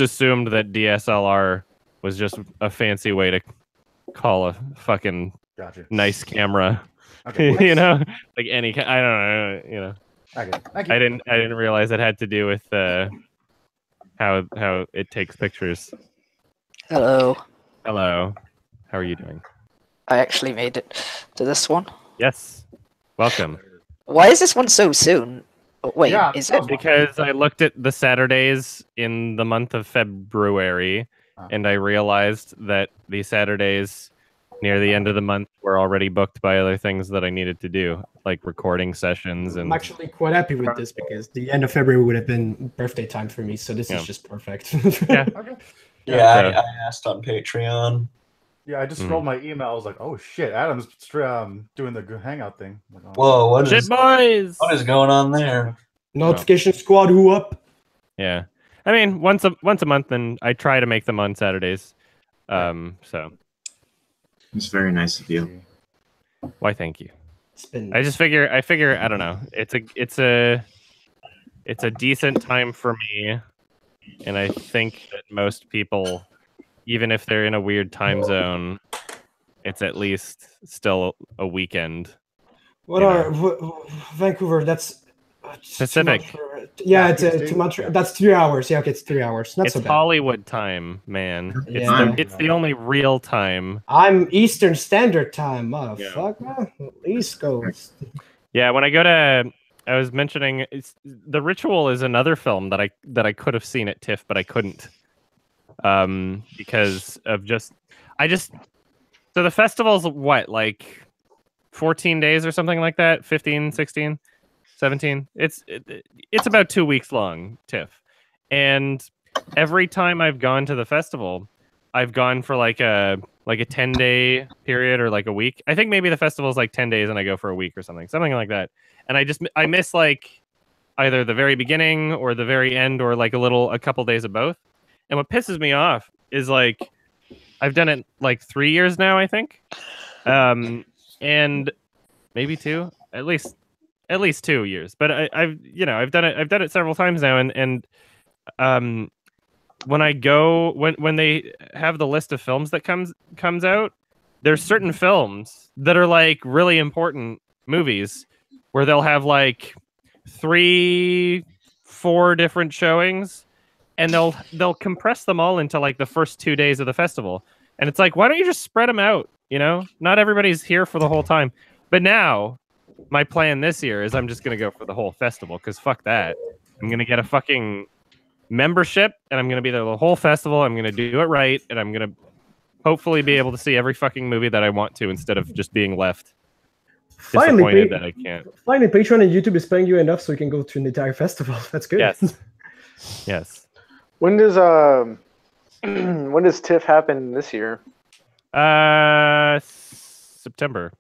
assumed that DSLR was just a fancy way to call a fucking Gotcha. nice camera. Okay. You know, like any. I don't know. You know. I get it. Thank you. I didn't realize it had to do with how it takes pictures. Hello. Hello. How are you doing? I actually made it to this one. Yes. Welcome. Why is this one so soon? Oh, wait, Yeah, is that it? was- Because I looked at the Saturdays in the month of February, and I realized that the Saturdays near the end of the month were already booked by other things that I needed to do, like recording sessions and. I'm actually quite happy with this because the end of February would have been birthday time for me, so this Yeah. is just perfect. Yeah. Okay. Yeah, So- I asked on Patreon. Yeah, I just scrolled my email. I was like, oh shit, Adam's doing the Hangout thing. I'm like, oh. Whoa, what Shit, is boys! going on there? Notification squad, who up? Yeah, I mean once a month, and I try to make them on Saturdays. So It's very nice of you. why? Thank you. It's been I figure I don't know. It's it's a decent time for me, and I think that most people, even if they're in a weird time zone, it's at least still a weekend. What are Vancouver? That's Pacific. Yeah, it's too much. That's 3 hours. Yeah, okay, it's 3 hours. Not it's so bad. Hollywood time, man. Yeah. It's the only real time. I'm Eastern Standard Time, motherfucker. East Coast. Yeah, when I go to, I was mentioning, The Ritual is another film that I could have seen at TIFF, but I couldn't, because of so the festival's what, like 14 days or something like that, 15, 16, 17. It's about 2 weeks long, TIFF, and every time I've gone to the festival, I've gone for like a 10-day period or like a week. I think maybe the festival is like 10 days and I go for a week or something like that. And I miss like either the very beginning or the very end or like a couple days of both. And what pisses me off is like I've done it like 3 years now, I think, and maybe two, at least 2 years. But I've done it several times now, and when I go, when they have the list of films that comes out, there's certain films that are like really important movies where they'll have like 3-4 different showings, and they'll compress them all into like the first 2 days of the festival. And it's like, why don't you just spread them out? You know, not everybody's here for the whole time. But now my plan this year is I'm just going to go for the whole festival, because fuck that. I'm going to get a fucking membership, and I'm going to be there the whole festival. I'm going to do it right, and I'm going to hopefully be able to see every fucking movie that I want to, instead of just being left disappointed that I can't. Finally, Patreon and YouTube is paying you enough so you can go to an entire festival. That's good. Yes. Yes. When does TIFF happen this year? September.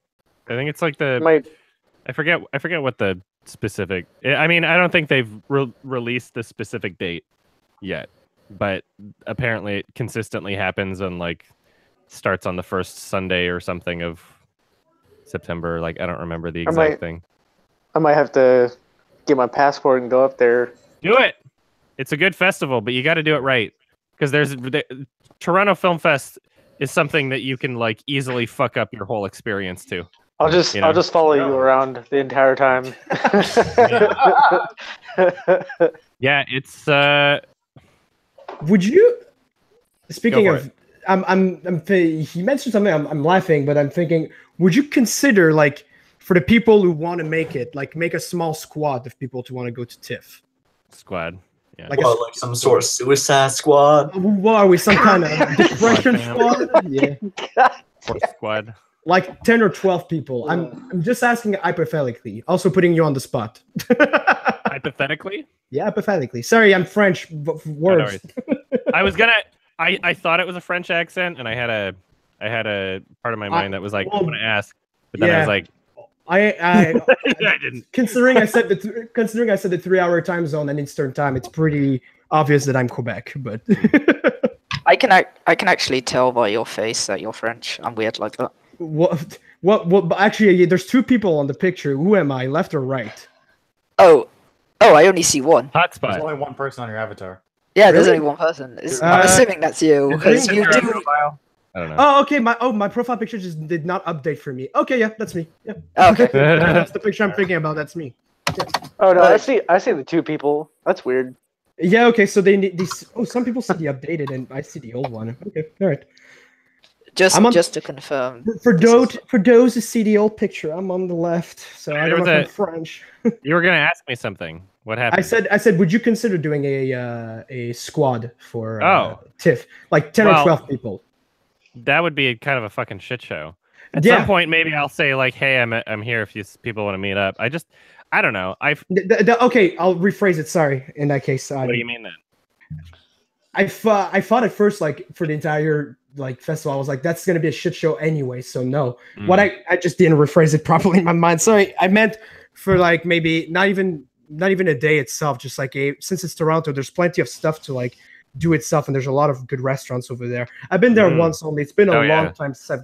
I think it's like I forget what the specific. I mean, I don't think they've released the specific date yet, but apparently it consistently happens and like starts on the first Sunday or something of September. Like, I don't remember the exact thing. I might have to get my passport and go up there. Do it. It's a good festival, but you got to do it right, because Toronto Film Fest is something that you can like easily fuck up your whole experience to. I'll just follow you around the entire time. Yeah, it's. Would you? Speaking of, he mentioned something. I'm laughing, but I'm thinking, would you consider, like, for the people who want to make it, like, make a small squad of people to want to go to TIFF? Squad. Yeah. Like some sort of Suicide Squad? What are we, some kind of depression squad? Yeah. Squad. Like 10 or 12 people. I'm just asking hypothetically. Also putting you on the spot. Hypothetically? Yeah, hypothetically. Sorry, I'm French. Words. I was gonna. I thought it was a French accent, and I had a part of my mind that was like, I'm gonna ask, but then I was like, I didn't. Considering I said the 3 hour time zone and Eastern time, it's pretty obvious that I'm Quebec. But I can actually tell by your face that you're French. I'm weird like that. What? Actually, there's two people on the picture. Who am I, left or right? Oh, I only see one. Hotspot. There's only one person on your avatar. Yeah, there's only one person. I'm assuming that's you, because you do. I don't know. Oh, okay. My profile picture just did not update for me. Okay, yeah, that's me. Yeah. Okay. That's the picture I'm thinking about. That's me. Yeah. Oh no, I see the two people. That's weird. Yeah. Okay. So they need these. Oh, some people see the updated, and I see the old one. Okay. All right. Just to confirm. For those who see the old picture, I'm on the left. So I don't know if I'm French. You were gonna ask me something. What happened? I said, would you consider doing a squad for TIFF, like 10 or 12 people? That would be kind of a fucking shit show. At some point, maybe I'll say like, "Hey, I'm here if people want to meet up." I don't know. Okay, I'll rephrase it. Sorry. In that case, what do you mean then? I thought at first, like, for the entire like festival, I was like, that's gonna be a shit show anyway. So no. What I just didn't rephrase it properly in my mind. Sorry, I meant for like maybe not even a day itself, just like since it's Toronto, there's plenty of stuff to like do itself, and there's a lot of good restaurants over there. I've been there once only. It's been a long time since I've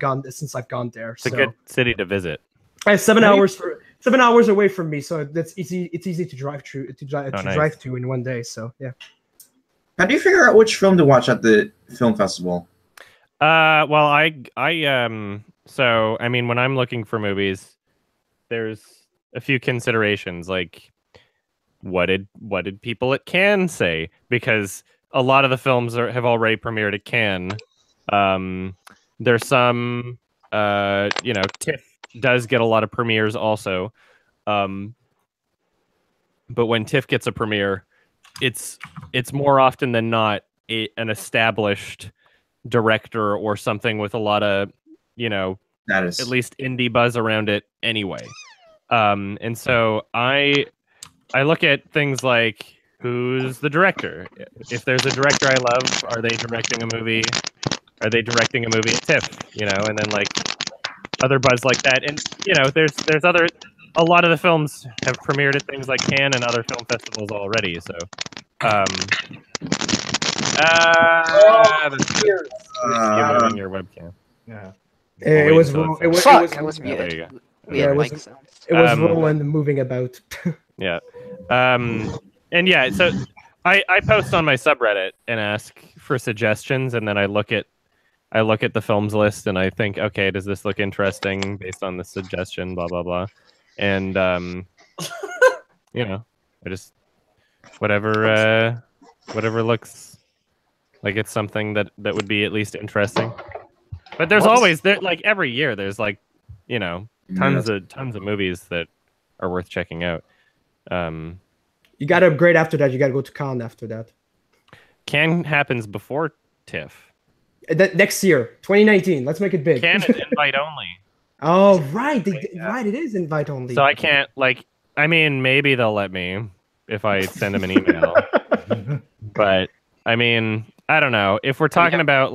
gone there. It's a good city to visit. I have 7 hours 7 hours away from me, so that's easy. It's easy to drive to drive to in one day. So yeah. How do you figure out which film to watch at the film festival? Well, so I mean, when I'm looking for movies, there's a few considerations, like what did people at Cannes say? Because a lot of the films have already premiered at Cannes. There's some, TIFF does get a lot of premieres also. But when TIFF gets a premiere, it's more often than not an established director or something with a lot of, at least indie buzz around it anyway. And so I look at things like, who's the director? If there's a director I love, are they directing a movie? Are they directing a movie at TIFF? And then like other buzz like that. And there's a lot of the films have premiered at things like Cannes and other film festivals already. So on your webcam. Yeah. It was muted. Yeah, it was rolling, moving about. Yeah. And yeah, so I post on my subreddit and ask for suggestions, and then I look at the films list and I think, okay, does this look interesting based on the suggestion, blah blah blah. And I just whatever looks like it's something that would be at least interesting. But there's always like every year there's like, tons of movies that are worth checking out. You got to upgrade after that. You got to go to Cannes after that. Cannes happens before TIFF. Next year, 2019. Let's make it big. Cannes is invite only. Oh, right. Right, it is invite only. So I can't, maybe they'll let me if I send them an email. But, I don't know. If we're talking about,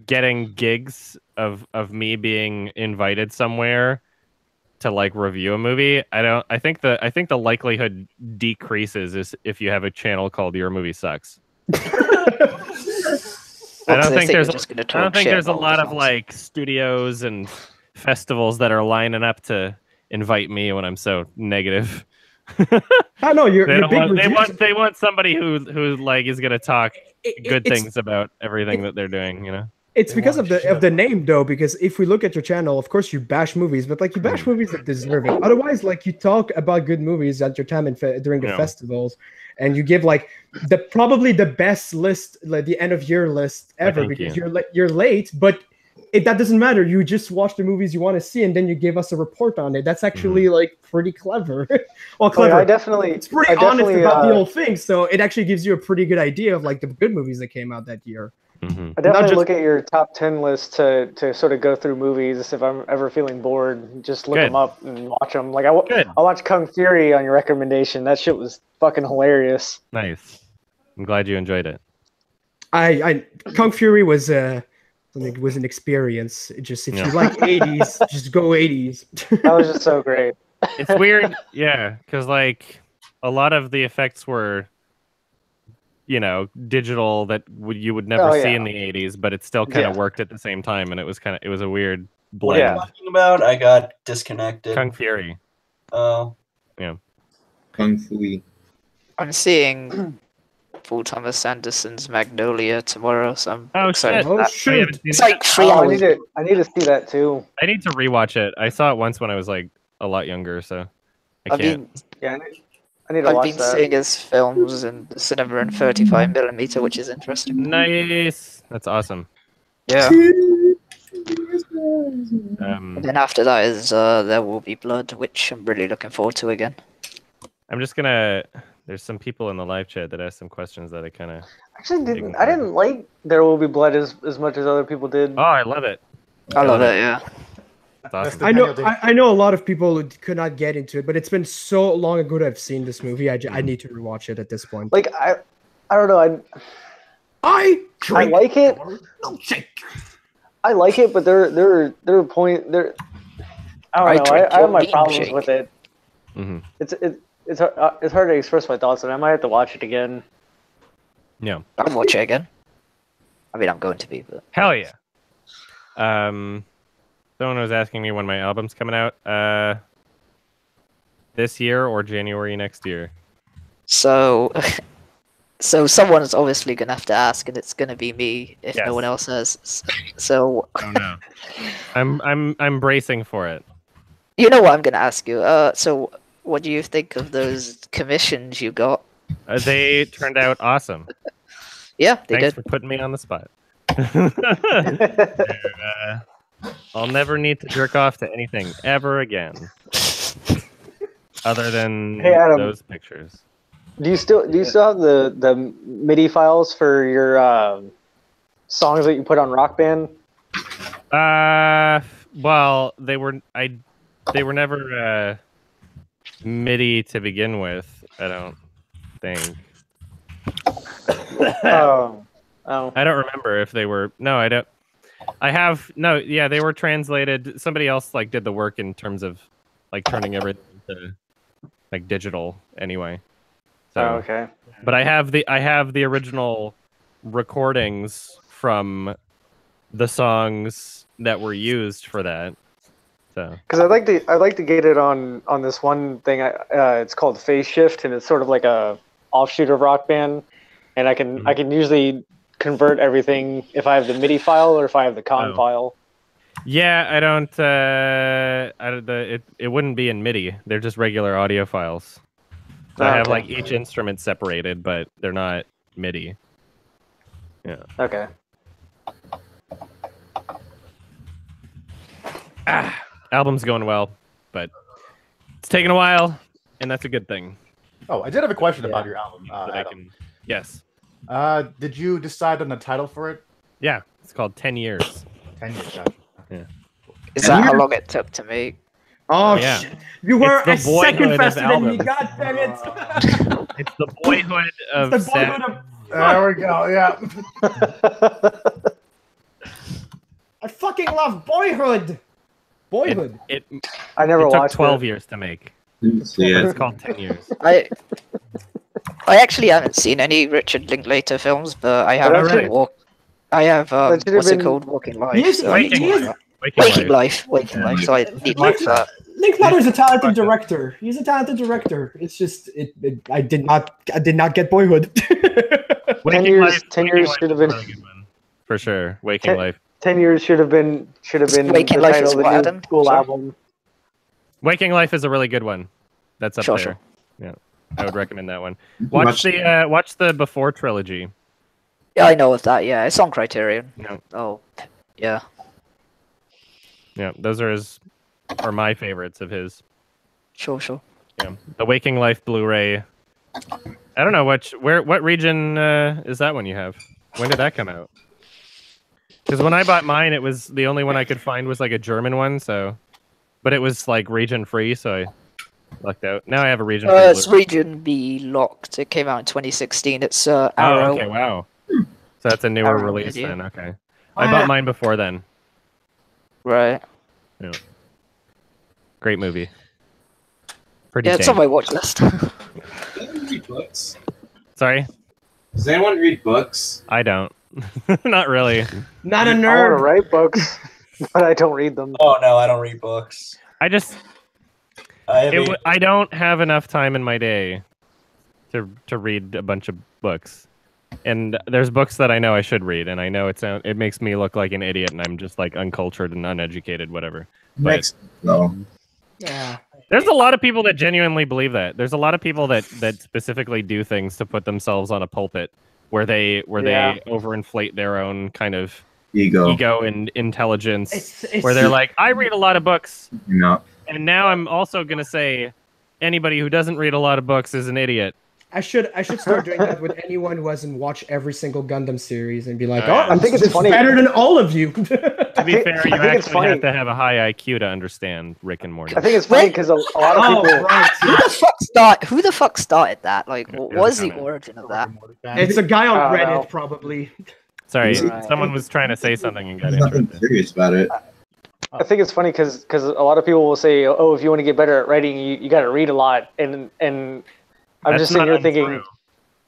getting gigs of me being invited somewhere to review a movie, I think the likelihood decreases if you have a channel called Your Movie Sucks. I don't think there's a lot of studios and festivals that are lining up to invite me when I'm so negative. I know they want somebody who is going to talk good things about everything that they're doing, It's because of the name, though, because if we look at your channel, of course you bash movies, but you bash movies that deserve it. Otherwise, you talk about good movies at your time during the festivals, and you give probably the best list, the end of year list ever, because you're late, but that doesn't matter. You just watch the movies you want to see, and then you give us a report on it. That's actually pretty clever. Well, clever. It's pretty honest about the whole thing, so it actually gives you a pretty good idea of the good movies that came out that year. Mm-hmm. I definitely look at your top 10 list to sort of go through movies if I'm ever feeling bored. Just look them up and watch them. I watched Kung Fury on your recommendation. That shit was fucking hilarious. Nice. I'm glad you enjoyed it. Kung Fury was an experience. If you like 80s, just go 80s. That was just so great. It's weird, yeah, because a lot of the effects were digital that you would never see in the 80s, but it still kind of worked at the same time, and it was a weird blend. What are you talking about? I got disconnected. Kung Fury. Oh. Yeah. Kung Fury. I'm seeing Paul Thomas Anderson's Magnolia tomorrow, so I'm excited. Oh, shit. It's 3 hours. I need to see that too. I need to rewatch it. I saw it once when I was a lot younger, so I can't. I've been seeing his films in the cinema in 35mm, which is interesting. Nice. That's awesome. Yeah. And then after that is There Will Be Blood, which I'm really looking forward to again. I'm just gonna. There's some people in the live chat that asked some questions that I kind of. Actually, I didn't like There Will Be Blood as much as other people did. Oh, I love it. I love it. Yeah. Awesome. I know a lot of people who could not get into it, but it's been so long ago that I've seen this movie. I need to rewatch it at this point. I don't know. I like it. I like it, but there are points there. I don't know. I have my problems with it. Mm-hmm. It's hard to express my thoughts, and I might have to watch it again. Yeah, I'll watch it again. I mean, I'm going to be, but hell yeah. Someone was asking me when my album's coming out. this year or January next year. So, so someone's obviously gonna have to ask, and it's gonna be me if Yes. no one else has. So. Oh no. I'm bracing for it. You know what I'm gonna ask you. So what do you think of those commissions you got? They turned out awesome. Yeah, they Thanks did. for putting me on the spot. I'll never need to jerk off to anything ever again, other than Hey, Adam. those pictures. Do you still have the MIDI files for your songs that you put on Rock Band? Well, they were never MIDI to begin with. I don't think. Oh. I don't remember if they were. No, I don't. I have no. Yeah, they were translated. Somebody else like did the work in terms of like turning everything to like digital anyway. So, okay. But I have the original recordings from the songs that were used for that. So because I'd like to get it on this one thing. It's called Phase Shift, and it's sort of like a offshoot of Rock Band, and I can usually convert everything if I have the MIDI file or if I have the COM file. Yeah, I don't. It wouldn't be in MIDI. They're just regular audio files. So I have like each instrument separated, but they're not MIDI. Yeah. Okay. Album's going well, but it's taking a while, and that's a good thing. Oh, I did have a question about your album. Yes. Did you decide on the title for it? Yeah, it's called 10 Years. 10 Years, gotcha. Yeah. Is that how long it took to make? Oh, yeah. shit. You were a It's the second boyhood faster of than me. albums. God damn it. It's the boyhood of It's the boyhood of... There we go, yeah. I fucking love Boyhood. Boyhood. I never it watched took 12 it. years to make. Yeah. It's called 10 Years. I actually haven't seen any Richard Linklater films, but I have I have what's it called? Walking Life. Waking Life. So I need to watch that. Linklater's a talented director. He's a talented director. It's just I did not get Boyhood. 10 years should have been for sure. Waking Life. 10 years should have been Waking the Life title is of the what, new Adam? school Sorry? album. Waking Life is a really good one. That's up there. Sure. Yeah, I would recommend that one. Watch the Before trilogy. Yeah, I know of that. Yeah, it's on Criterion. No. Oh, yeah. Yeah, those are my favorites of his. Sure. Yeah, the Waking Life Blu-ray. I don't know what region is that one you have? When did that come out? Because when I bought mine, it was the only one I could find was like a German one. So, but it was like region free, so I lucked out. Now I have a region. It's region B locked. It came out in 2016. It's Arrow. Oh, okay, wow. So that's a newer release then. Okay, I bought mine before then. Right. Yeah. Great movie. Yeah, it's on my watch list. Does anyone read books? Sorry? Does anyone read books? I don't. Not really. Not a I want nerd. to write books, but I don't read them. Oh no, I don't read books. I don't have enough time in my day to read a bunch of books. And there's books that I know I should read, and I know it makes me look like an idiot, and I'm just like uncultured and uneducated, whatever. But Yeah. there's a lot of people that genuinely believe that. There's a lot of people that specifically do things to put themselves on a pulpit where they overinflate their own kind of ego and intelligence. Where they're like, I read a lot of books. No. And now I'm also gonna say anybody who doesn't read a lot of books is an idiot. I should start doing that with anyone who hasn't watched every single Gundam series and be like, I think it's funny. better than all of you. To be fair, you actually have to have a high IQ to understand Rick and Morty. I think it's funny because a lot of people. Who the fuck started that? Like, what was the origin of that? It's a guy on Reddit, probably. Sorry, someone was trying to say something and got interrupted. Serious about it. I think it's funny because a lot of people will say, "Oh, if you want to get better at writing, you got to read a lot," and I'm just sitting here thinking,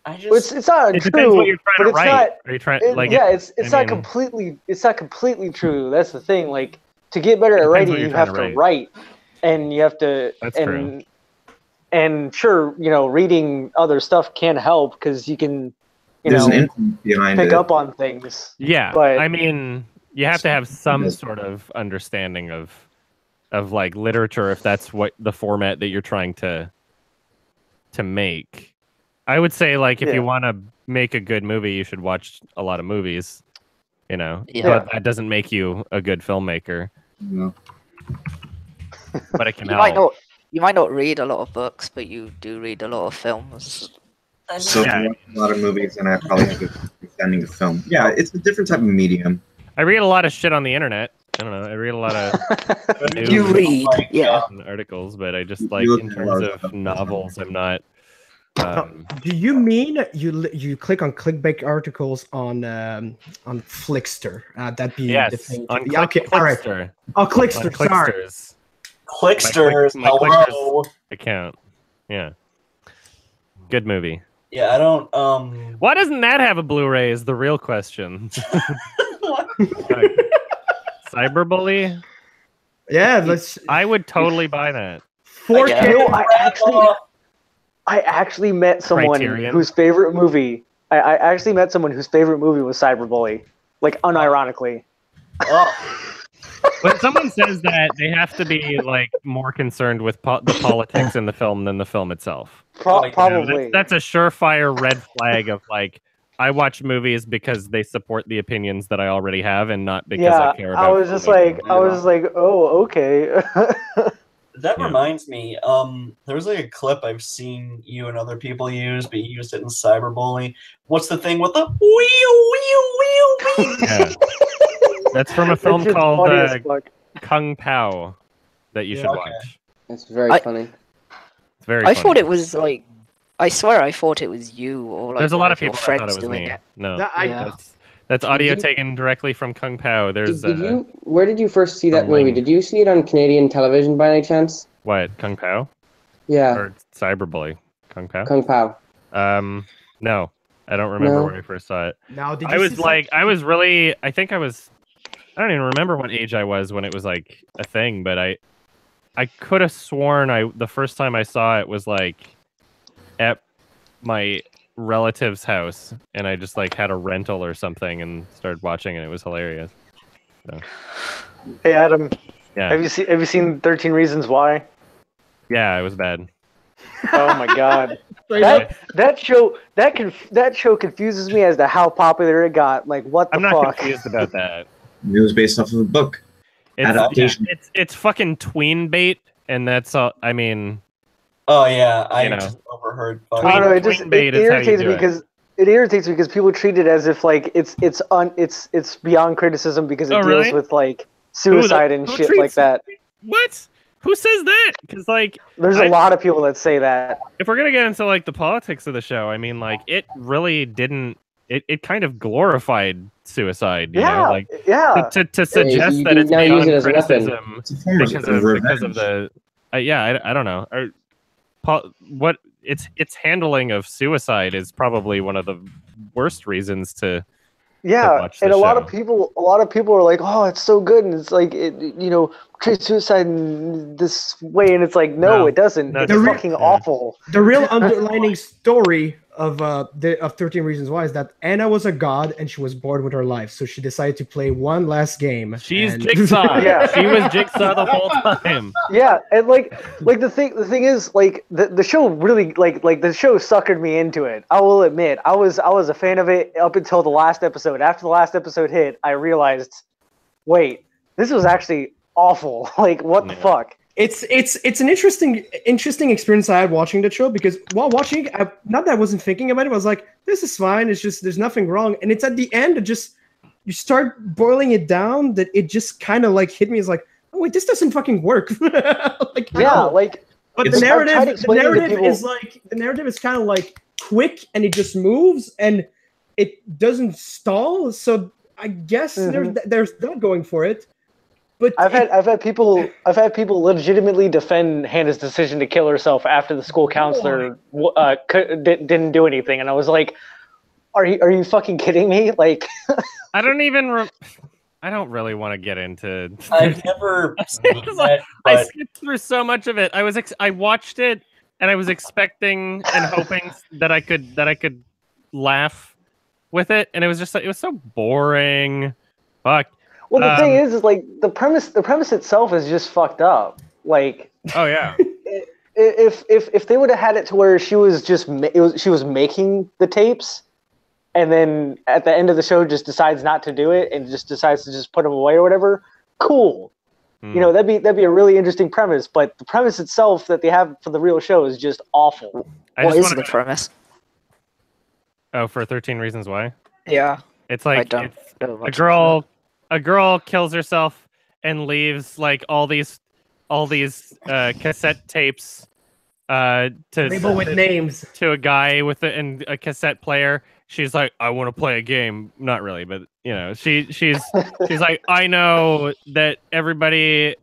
it's not It untrue, depends what you're trying but to it's write. not. Are you trying, It's not completely true. That's the thing. Like to get better at writing, you have to write, and you have to. That's true. And sure, reading other stuff can help because you can, There's an influence behind pick it. up on things. Yeah, but I mean, you have to have some sort of understanding of like literature if that's what the format that you're trying to make. I would say like if you want to make a good movie, you should watch a lot of movies. But that doesn't make you a good filmmaker. No. But it can help. You might not read a lot of books, but you do read a lot of films. So I watch a lot of movies, and I probably have a good understanding of film. Yeah, it's a different type of medium. I read a lot of shit on the internet. I don't know. I read a lot of news You read, and articles, but I just like in terms of novels, I'm not. Do you mean you click on clickbait articles on Flickster? That'd be the thing. On okay, all right. Oh, Clickster. Sorry. Clicksters. My Hello. Account. Yeah. Good movie. Yeah, I don't. Why doesn't that have a Blu-ray? Is the real question. Cyberbully. Yeah, I would totally buy that. 4K. I actually met someone whose favorite movie. I actually met someone whose favorite movie was Cyberbully, like unironically. When someone says that, they have to be like more concerned with the politics in the film than the film itself. Probably. That's a surefire red flag of like, I watch movies because they support the opinions that I already have, and not because I care about. I was just like, oh, okay. That reminds me, there was like a clip I've seen you and other people use, but you used it in Cyberbully. What's the thing with the wheel? Yeah. That's from a film called Kung Pao that you should watch. It's very funny. It's very I funny. thought it was like, I swear I thought it was you or like there's a lot of your people that friends thought it was doing me. it. No, Yeah. that's audio taken directly from Kung Pao. There's where did you first see that movie? Did you see it on Canadian television by any chance? What, Kung Pao? Yeah. Or Cyberbully? Kung Pao? Kung Pao. No. I don't remember where I first saw it. Now, did you I don't even remember what age I was when it was like a thing, but I could have sworn the first time I saw it was like at my relative's house, and I just like had a rental or something and started watching, and it was hilarious. So. Hey Adam, yeah. Have you seen 13 Reasons Why? Yeah, it was bad. Oh my god. that show confuses me as to how popular it got. Like, what the fuck? I'm not confused about that. It was based off of a book. Adaptation. It's fucking tween bait, and that's all. I mean. Oh yeah, I just overheard. I don't know. It irritates me because people treat it as if like it's beyond criticism because it deals with like suicide and shit like that. What? Who says that? Because like, there's a lot of people that say that. If we're gonna get into like the politics of the show, I mean, like, it really didn't. It kind of glorified suicide. You know? Like, to suggest that it's beyond criticism because of the. I don't know. What its handling of suicide is probably one of the worst reasons to. Yeah, watch the and a show. lot of people are like, "Oh, it's so good," and it's like, treat suicide in this way, and it's like, no, it doesn't. It's fucking awful. The real underlining story of 13 Reasons Why is that Anna was a god and she was bored with her life, so she decided to play one last game. She's Jigsaw. Yeah, she was Jigsaw the whole time. Yeah, and like the thing is, like the show really like the show suckered me into it. I will admit, I was a fan of it up until the last episode. After the last episode hit, I realized, wait, this was actually awful. Like, what the fuck? It's an interesting experience I had watching the show, because while watching it, not that I wasn't thinking about it, I was like, this is fine. It's just there's nothing wrong. And it's at the end, you start boiling it down, that it just kind of like hit me as like, oh wait, this doesn't fucking work. But the narrative is kind of like quick, and it just moves and it doesn't stall. So I guess there's that going for it. But I've had people legitimately defend Hannah's decision to kill herself after the school counselor didn't do anything, and I was like, "Are you fucking kidding me?" Like, I don't really want to get into. I've never seen that, I skipped through so much of it. I watched it, and I was expecting and hoping that I could laugh with it, and it was just like, it was so boring. Fuck. Well, the thing is like the premise itself is just fucked up. Like, oh yeah. If they would have had it to where she was just she was making the tapes, and then at the end of the show just decides not to do it and just decides to just put them away or whatever, cool. You know, that'd be a really interesting premise. But the premise itself that they have for the real show is just awful. What is the premise? Oh, for 13 Reasons Why? Yeah. It's like a girl kills herself and leaves like all these cassette tapes to label with names to a guy with a cassette player. She's like, I want to play a game. Not really, but you know, she's like, I know that everybody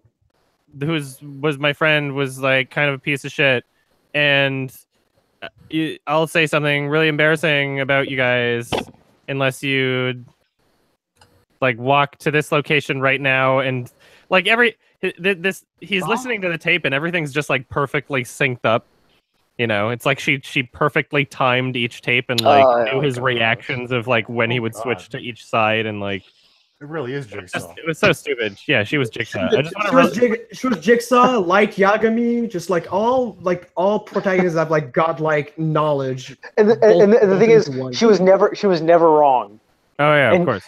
was my friend was like kind of a piece of shit, and I'll say something really embarrassing about you guys unless you like walk to this location right now, and like he's listening to the tape and everything's just like perfectly synced up. You know, it's like she perfectly timed each tape and like knew his reactions of like when he would switch to each side, and like it really is Jigsaw. It was so stupid. Yeah, she was Jigsaw. She was Jigsaw, like Yagami, just like all protagonists have like godlike knowledge. And the thing is, she was never wrong. Oh yeah, and of course.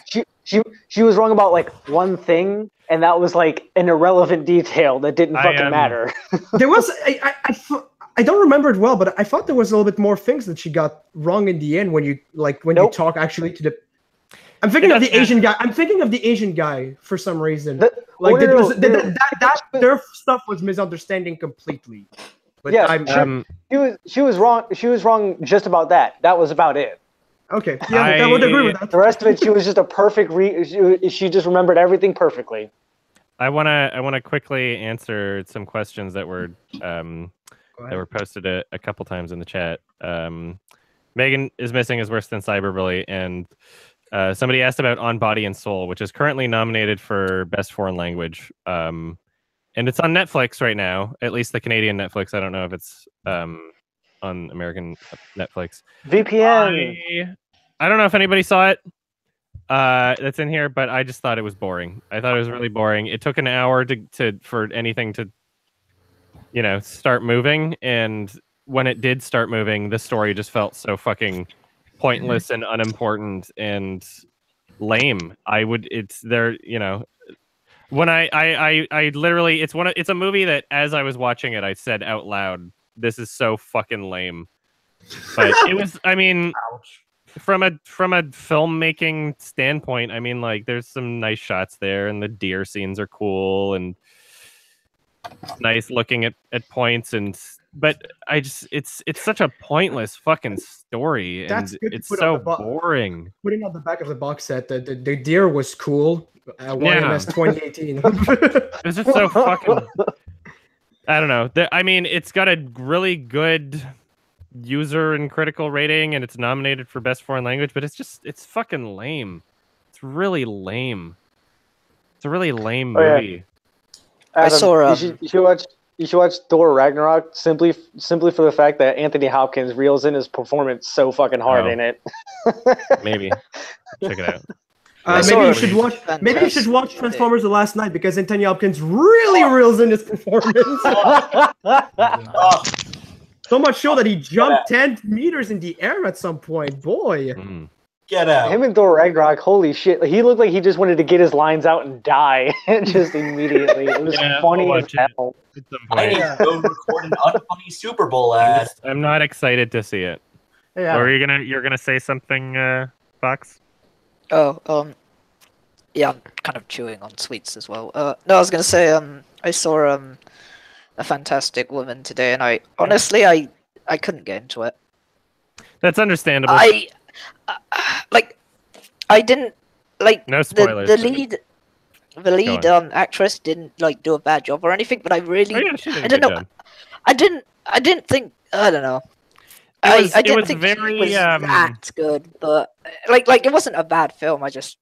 She was wrong about like one thing, and that was like an irrelevant detail that didn't fucking matter. There was I don't remember it well, but I thought there was a little bit more things that she got wrong in the end when you you talk actually to the. I'm thinking of the Asian guy. I'm thinking of the Asian guy for some reason. Their stuff was misunderstanding completely. But yeah, she was wrong. She was wrong just about that. That was about it. Okay, yeah, I would agree with that. The rest of it, she was just a perfect. She just remembered everything perfectly. I wanna quickly answer some questions that were posted a couple times in the chat. Megan is Missing is worse than Cyberbully, and somebody asked about On Body and Soul, which is currently nominated for Best Foreign Language, and it's on Netflix right now, at least the Canadian Netflix. I don't know if it's on American Netflix. VPN. I don't know if anybody saw it that's in here, but I just thought it was boring. I thought it was really boring. It took an hour for anything to start moving, and when it did start moving, the story just felt so fucking pointless and unimportant and lame. When I literally, it's a movie that as I was watching it, I said out loud, "This is so fucking lame." But it was, I mean, from a filmmaking standpoint, I mean, like, there's some nice shots there, and the deer scenes are cool and nice looking at points, but it's such a pointless fucking story, and it's so boring. Putting on the back of the box set that the deer was cool. YMS 2018. It was just so fucking. I don't know. I mean, it's got a really good user and critical rating, and it's nominated for Best Foreign Language, but it's fucking lame. It's really lame. It's a really lame movie. Yeah. Adam, I saw. You should watch Thor Ragnarok simply for the fact that Anthony Hopkins reels in his performance so fucking hard in it. Maybe check it out. Maybe you should watch Transformers: The Last Night, because Anthony Hopkins really reels in his performance. So much so that he jumped 10 meters in the air at some point. Boy. Get out. Him and Thor Ragnarok, holy shit. He looked like he just wanted to get his lines out and die just immediately. It was funny as hell. I need to go record an unfunny Super Bowl ad. I'm not excited to see it. Yeah. Or you're gonna say something, Fox? Oh, yeah, I'm kind of chewing on sweets as well. No, I was gonna say, I saw A Fantastic Woman today, and I couldn't get into it. That's understandable. I didn't like no spoilers. The lead actress didn't like do a bad job or anything, but I really I don't know. Job. I didn't think, I don't know. I didn't think it was that good, but like it wasn't a bad film. I just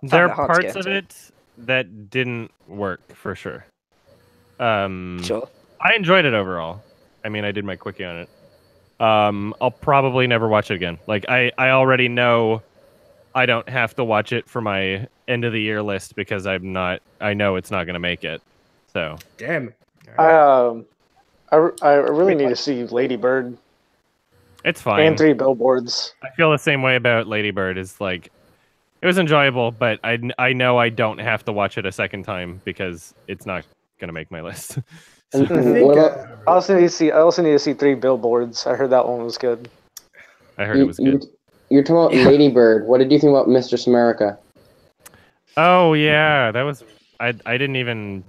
there are parts of it that didn't work for sure. Sure. I enjoyed it overall. I mean, I did my quickie on it. I'll probably never watch it again. Like, I already know I don't have to watch it for my end of the year list because I know it's not going to make it. So damn. I really need to see Lady Bird. It's fine. And 3 Billboards. I feel the same way about Lady Bird. Is like, it was enjoyable, but I know I don't have to watch it a second time because it's not going to make my list. I also need to see 3 Billboards. I heard that one was good. I heard it was good. You're talking about Lady Bird. What did you think about Mistress America? Oh yeah, that was. I didn't even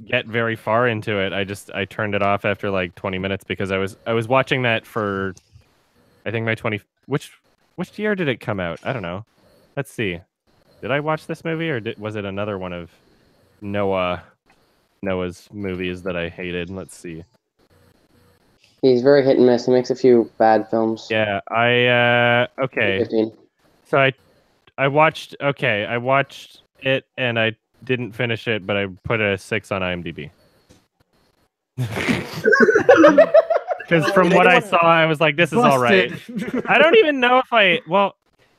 get very far into it. I turned it off after like 20 minutes because I was watching that for, I think my 20. Which year did it come out? I don't know. Let's see. Did I watch this movie or was it another one of Noah's movies that I hated? Let's see. He's very hit and miss. He makes a few bad films. Yeah, okay. 15. So I watched it and I didn't finish it, but I put a 6 on IMDb. Because from what I saw, I was like, this is all right. I don't even know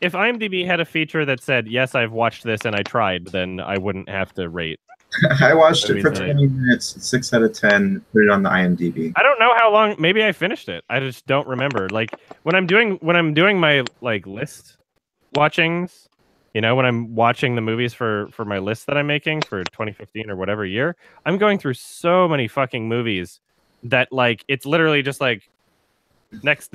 if IMDb had a feature that said, yes, I've watched this and I tried, then I wouldn't have to rate. I watched it for 20 minutes, 6 out of 10, put it on the IMDb. I don't know how long, maybe I finished it. I just don't remember. Like, when I'm doing my, like, list watchings, you know, when I'm watching the movies for my list that I'm making for 2015 or whatever year, I'm going through so many fucking movies that, like, it's literally just like, next.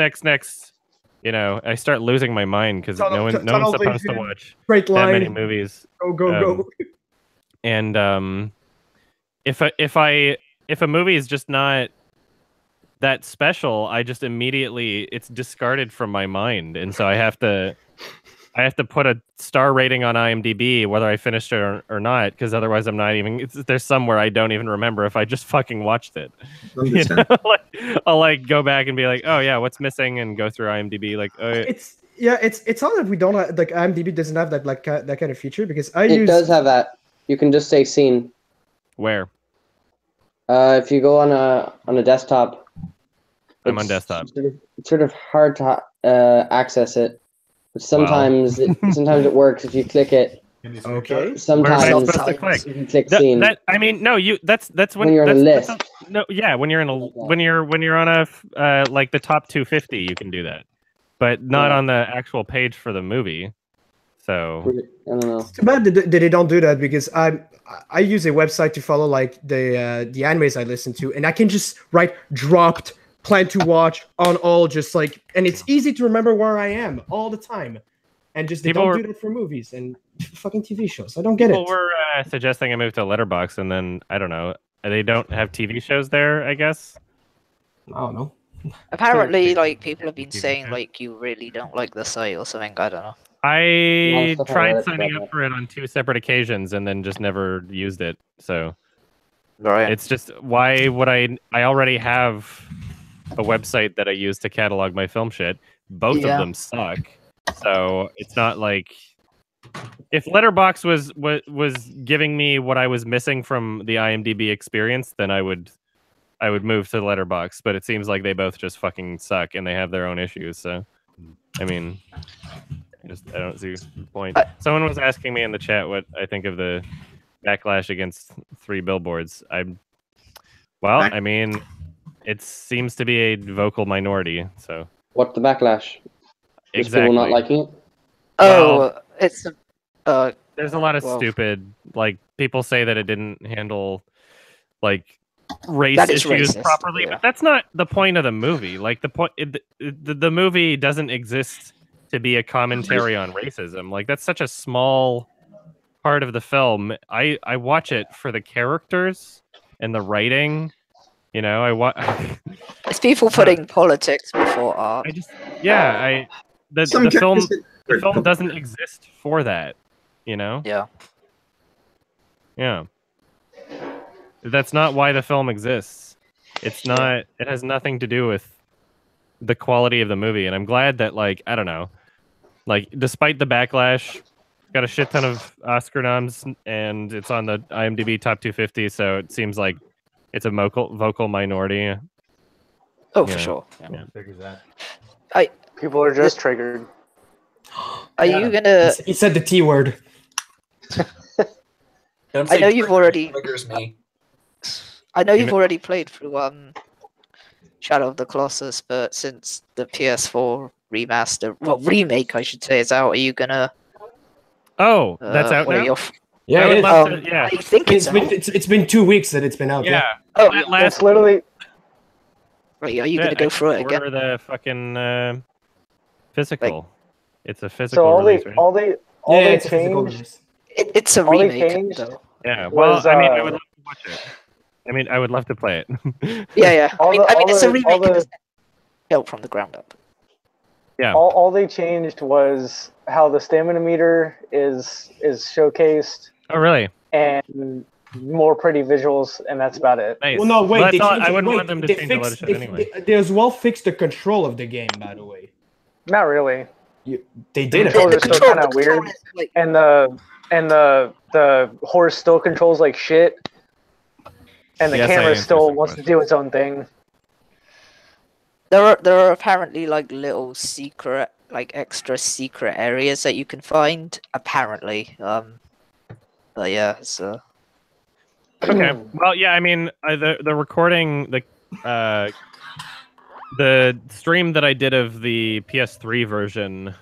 You know, I start losing my mind because no one's supposed to watch that many movies. Go. And if a movie is just not that special, I just immediately it's discarded from my mind, and so I have to put a star rating on IMDb whether I finished it or not, because otherwise I'm not even. There's somewhere I don't even remember if I just fucking watched it. You know? I'll like go back and be like, oh yeah, what's missing, and go through IMDb like. It's all that we don't have, like IMDb doesn't have that that kind of feature because it does have that. You can just say scene. Where? If you go on a desktop. I'm on desktop. It's sort of hard to access it. But sometimes sometimes it works if you click it. Okay. Sometimes you can click scene. That's when you're on a list. When you're on a like the top 250, you can do that, but not on the actual page for the movie. So I don't know. It's too bad that they don't do that because I use a website to follow like the animes I listen to, and I can just write dropped, plan to watch on all, just like, and it's easy to remember where I am all the time, and just they don't do that for movies and fucking TV shows. I don't get it. People were suggesting I move to Letterboxd, and then I don't know. They don't have TV shows there, I guess. I don't know. Apparently, like people have been saying like you really don't like the site or something. I don't know. I tried signing up for it on 2 separate occasions and then just never used it. So it's just, why would I already have a website that I use to catalog my film shit. Both of them suck. So it's not like, if Letterboxd was giving me what I was missing from the IMDb experience, then I would move to Letterboxd, but it seems like they both just fucking suck and they have their own issues. So I mean, I don't see the point. Someone was asking me in the chat what I think of the backlash against 3 Billboards. I mean, it seems to be a vocal minority. So what's the backlash? Exactly. People not liking it? It's there's a lot of stupid, like, people say that it didn't handle like race issues properly, but that's not the point of the movie. Like, the movie doesn't exist to be a commentary on racism. Like, that's such a small part of the film. I watch it for the characters and the writing. You know, it's people putting politics before art. The film doesn't exist for that. You know. Yeah. That's not why the film exists. It's not. It has nothing to do with the quality of the movie. And I'm glad that, like, I don't know, like, despite the backlash, got a shit ton of Oscar noms, and it's on the IMDb top 250. So it seems like it's a vocal minority. Oh, for sure. Yeah. Figures that. People are just triggered. Are you gonna? He said the T word. I know you've already. Triggers me. I know you've already played through Shadow of the Colossus, but since the PS4 remake, I should say, is out, are you gonna? Oh, that's out now. Yeah, I think it's been 2 weeks that it's been out. Yeah. Oh, that's literally. Wait, are you gonna go through it again? Order the fucking physical. It's a physical So release, right? all they changed. It's a remake, though. Yeah. Well, I mean, I would love to watch it. I mean, I would love to play it. Yeah. I mean, it's a remake. It's built from the ground up. Yeah. All they changed was how the stamina meter is showcased. Oh, really? And more pretty visuals, and that's about it. Nice. Well, no, wait. I wouldn't want them to change a lot of shit anyway. They as well fixed the control of the game, by the way. Not really. They did. The controls are still kind of weird, and the horse still controls like shit, and the camera still wants to do its own thing. There are apparently like little secret, like extra secret areas that you can find. Apparently, but yeah, so. Okay. Well, yeah. I mean, the recording, the stream that I did of the PS3 version,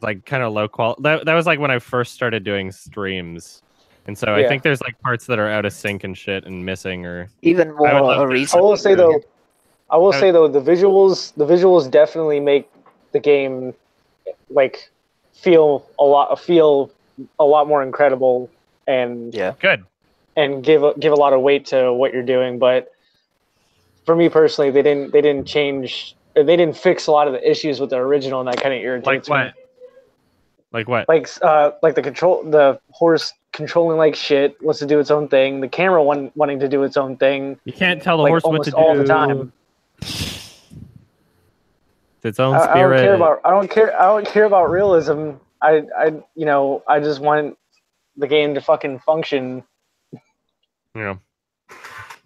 like kind of low quality. That was like when I first started doing streams, and so I think there's like parts that are out of sync and shit and missing, or even more a reason. I will say though, the visuals definitely make the game like feel a lot more incredible and good, and give a lot of weight to what you're doing. But for me personally, they didn't fix a lot of the issues with the original, and that kind of irritates me. Like what? Like the horse controlling like shit, wants to do its own thing. The camera wanting to do its own thing. You can't tell the horse what to do all the time. It's its own spirit. I don't care about realism. I just want the game to fucking function. Yeah.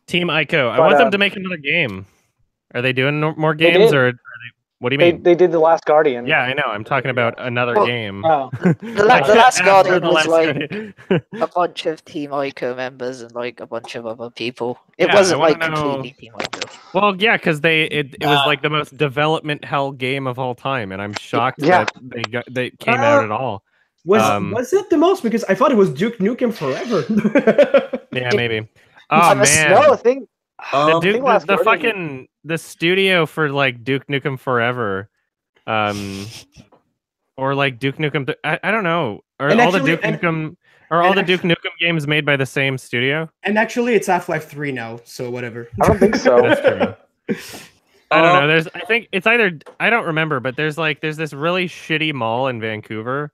Team Ico. I want them to make another game. Are they doing more games, or what do you mean? They did The Last Guardian. Yeah, I know. I'm talking about another game. Oh. The Last Guardian was like a bunch of Team Ico members and like a bunch of other people. It wasn't like completely Team Ico. Well, yeah, because it was like the most development hell game of all time, and I'm shocked that they came out at all. Was it the most? Because I thought it was Duke Nukem Forever. Yeah, maybe. Oh man. No, thing. The studio for like Duke Nukem Forever, or like Duke Nukem. I don't know. Are all the Duke Nukem games made by the same studio? And actually, it's Half-Life 3 now, so whatever. I don't think so. That's true. I don't know. I think it's either. I don't remember, but there's this really shitty mall in Vancouver.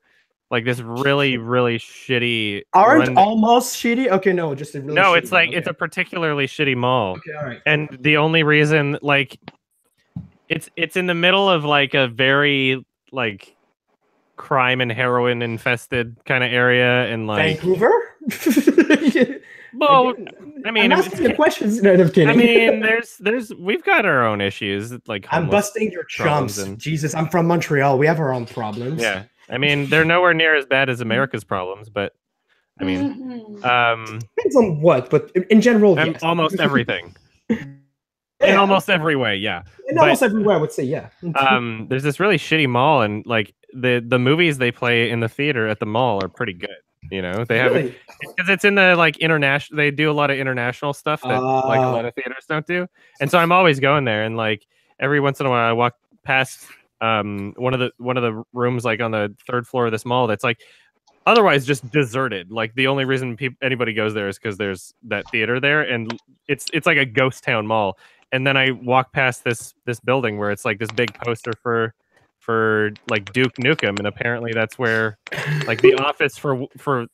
Like this really, really shitty. Aren't almost shitty? Okay, no, just a really. No, it's like it's a particularly shitty mall. Okay, all right. And the only reason, like, it's in the middle of like a very like crime and heroin infested kind of area, and like Vancouver. Well, I mean, I'm asking the questions. No, I'm kidding. I mean, we've got our own issues. Like I'm busting your chumps. Jesus, I'm from Montreal. We have our own problems. Yeah. I mean, they're nowhere near as bad as America's problems, but I mean, depends on what, but in general, yes. Almost everything. In almost every way, yeah. In almost every way, I would say, yeah. There's this really shitty mall, and like the movies they play in the theater at the mall are pretty good. You know, they have because it's in the like international. They do a lot of international stuff that like a lot of theaters don't do, and so I'm always going there, and like every once in a while I walk past one of the rooms like on the third floor of this mall that's like otherwise just deserted. Like the only reason anybody goes there is because there's that theater there, and it's like a ghost town mall. And then I walk past this building where it's like this big poster for like Duke Nukem, and apparently that's where like the office for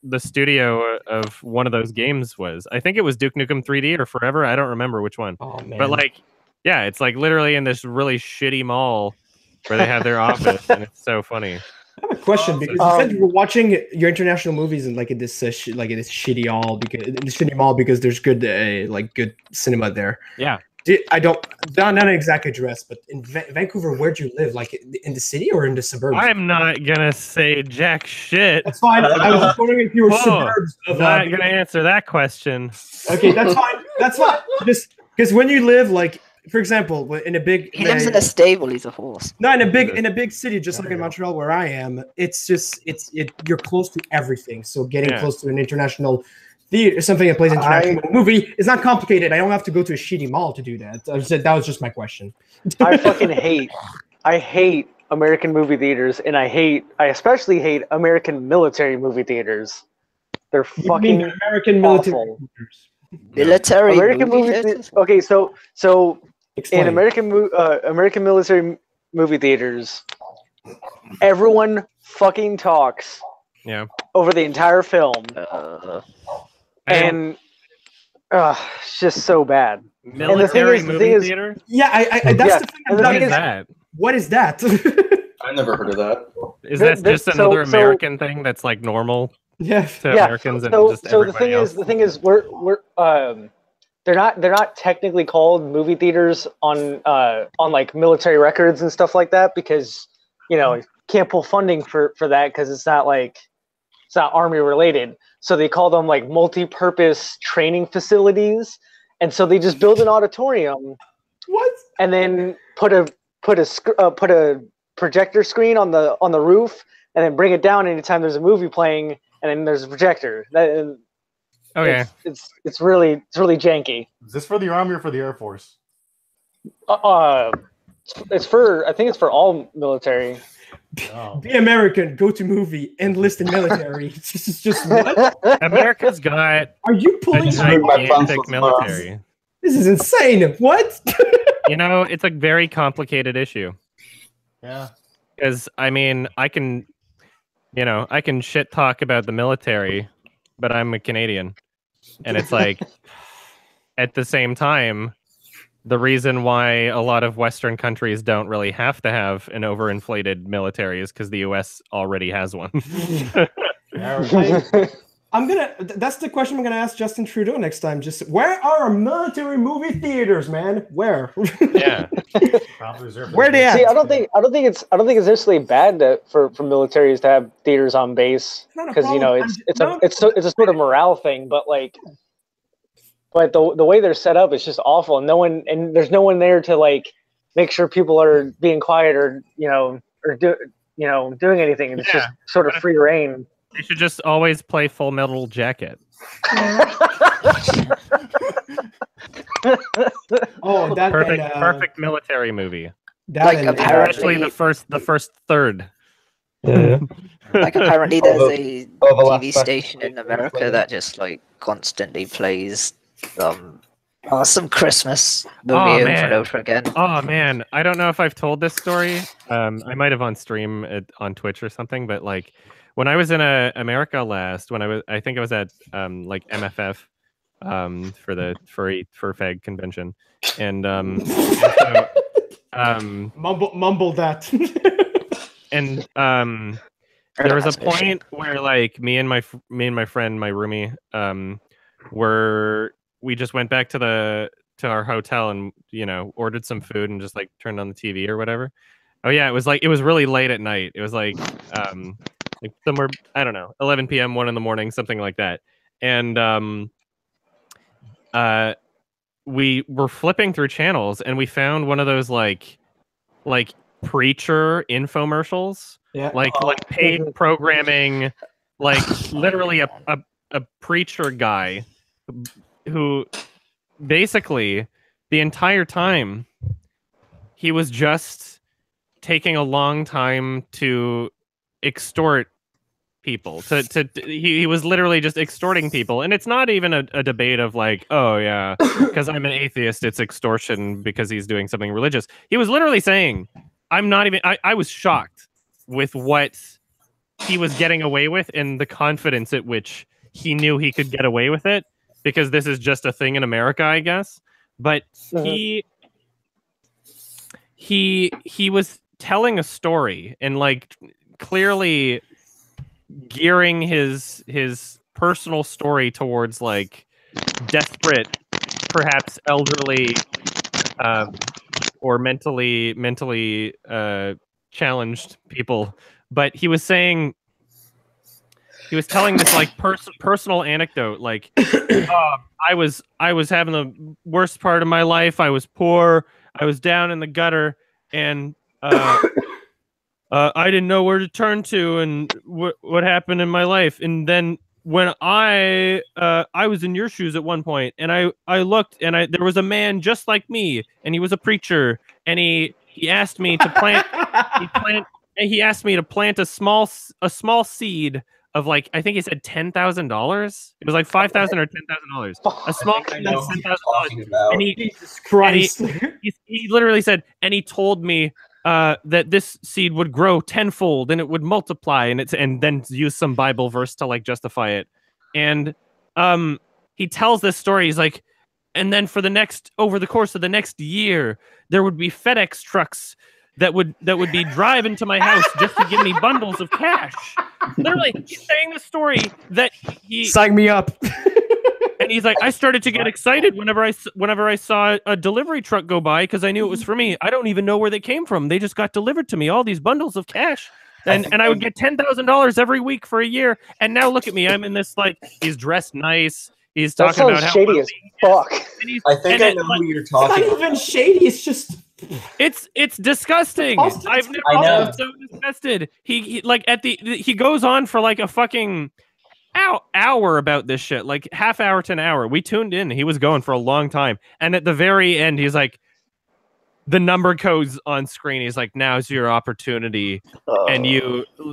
the studio of one of those games was. I think it was Duke Nukem 3D or Forever. I don't remember which one. Oh man! But like, yeah, it's like literally in this really shitty mall where they have their office, and it's so funny. I have a question because you said you were watching your international movies in in this shitty mall because there's good like good cinema there. Yeah. I don't not an exact address, but in Vancouver, where'd you live? Like in the city or in the suburbs? I'm not gonna say jack shit. That's fine. I was just wondering if you were suburbs. Not gonna answer that question. Okay, that's fine. That's fine. Just because when you live for example, in a big he lives in a stable. He's a horse. No, in a big city, just like in Montreal, where I am, you're close to everything. So getting close to an international theater, something that plays international movie, is not complicated. I don't have to go to a shitty mall to do that. That was just my question. I hate American movie theaters, and I especially hate American military movie theaters. They're fucking American military theaters. Military American movie theaters. Okay, so explain. In American military movie theaters, everyone fucking talks. Yeah. Over the entire film. And it's just so bad. Military movie theater? Yeah, that's the thing. What is that? What is that? I never heard of that. Is that just another American thing that's like normal? Yeah. To Americans and just everybody else? The thing is, we're they're not technically called movie theaters on like military records and stuff like that because you can't pull funding for that because it's not army related. So they call them like multi-purpose training facilities, and so they just build an auditorium. What? And then put a projector screen on the roof, and then bring it down anytime there's a movie playing, and then there's a projector. Okay. It's really janky. Is this for the Army or for the Air Force? I think it's for all military. Oh. Be American, go to movie, enlist in military. It's just what? America's got Are you pulling a gigantic military. This is insane. What? It's a very complicated issue. Yeah. Because I can shit talk about the military, but I'm a Canadian. And it's like at the same time, the reason why a lot of Western countries don't really have to have an overinflated military is because the US already has one. That's the question I'm gonna ask Justin Trudeau next time. Just where are our military movie theaters, man? Where? Yeah. Where they at? See, I don't think it's necessarily bad for militaries to have theaters on base because it's a sort of morale thing, but the way they're set up is just awful, and there's no one there to make sure people are being quiet or doing anything. It's just sort of free reign. They should just always play Full Metal Jacket. Oh, that perfect military movie. Apparently the first third. Yeah. Apparently there's a TV station in America that just constantly plays some Christmas movie over and over again. Oh man, I don't know if I've told this story. I might have on stream on Twitch or something, but when I was in America last, I think I was at MFF for the fur fag convention, and mumble that. And there was a point where me and my friend, my roomie, we just went back to our hotel and ordered some food and just turned on the TV or whatever. Oh yeah, it was really late at night. It was somewhere, I don't know, 11 p.m., 1 in the morning, something like that. And we were flipping through channels and we found one of those preacher infomercials. Yeah. Paid programming, literally a preacher guy who basically the entire time he was just taking a long time to extort people. He was literally just extorting people, and it's not even a debate of oh yeah, because I'm an atheist, it's extortion because he's doing something religious. He was literally saying, I was shocked with what he was getting away with and the confidence at which he knew he could get away with it, because this is just a thing in America, I guess. But he was telling a story and clearly gearing his personal story towards like desperate, perhaps elderly, or mentally challenged people. But he was saying, he was telling this like personal anecdote, like I was having the worst part of my life. I was poor. I was down in the gutter, and I didn't know where to turn to, and what happened in my life. And then when I was in your shoes at one point, and I looked, and there was a man just like me, and he was a preacher, and he asked me to plant he asked me to plant a small seed of, like, I think he said $10,000. It was like $5,000 or $10,000. A small seed of $10,000. And Jesus Christ! He literally said, and he told me that this seed would grow tenfold and it would multiply, and then use some Bible verse to like justify it. And he tells this story. He's like, and then over the course of the next year, there would be FedEx trucks that would be driving to my house just to give me bundles of cash. Literally, he's saying the story that he sign me up. And he's like, I started to get excited whenever I saw a delivery truck go by, because I knew it was for me. I don't even know where they came from. They just got delivered to me, all these bundles of cash. And I would get $10,000 every week for a year. And now look at me. I'm in this, like, he's dressed nice. He's talking about how shady as fuck. I think I know who you're talking about. It's not even shady. It's just... It's disgusting. I've never been so disgusted. He like he goes on for like a fucking hour about this shit, like half hour to an hour. We tuned in. He was going for a long time, and at the very end, he's like, the number code's on screen. He's like, now's your opportunity, and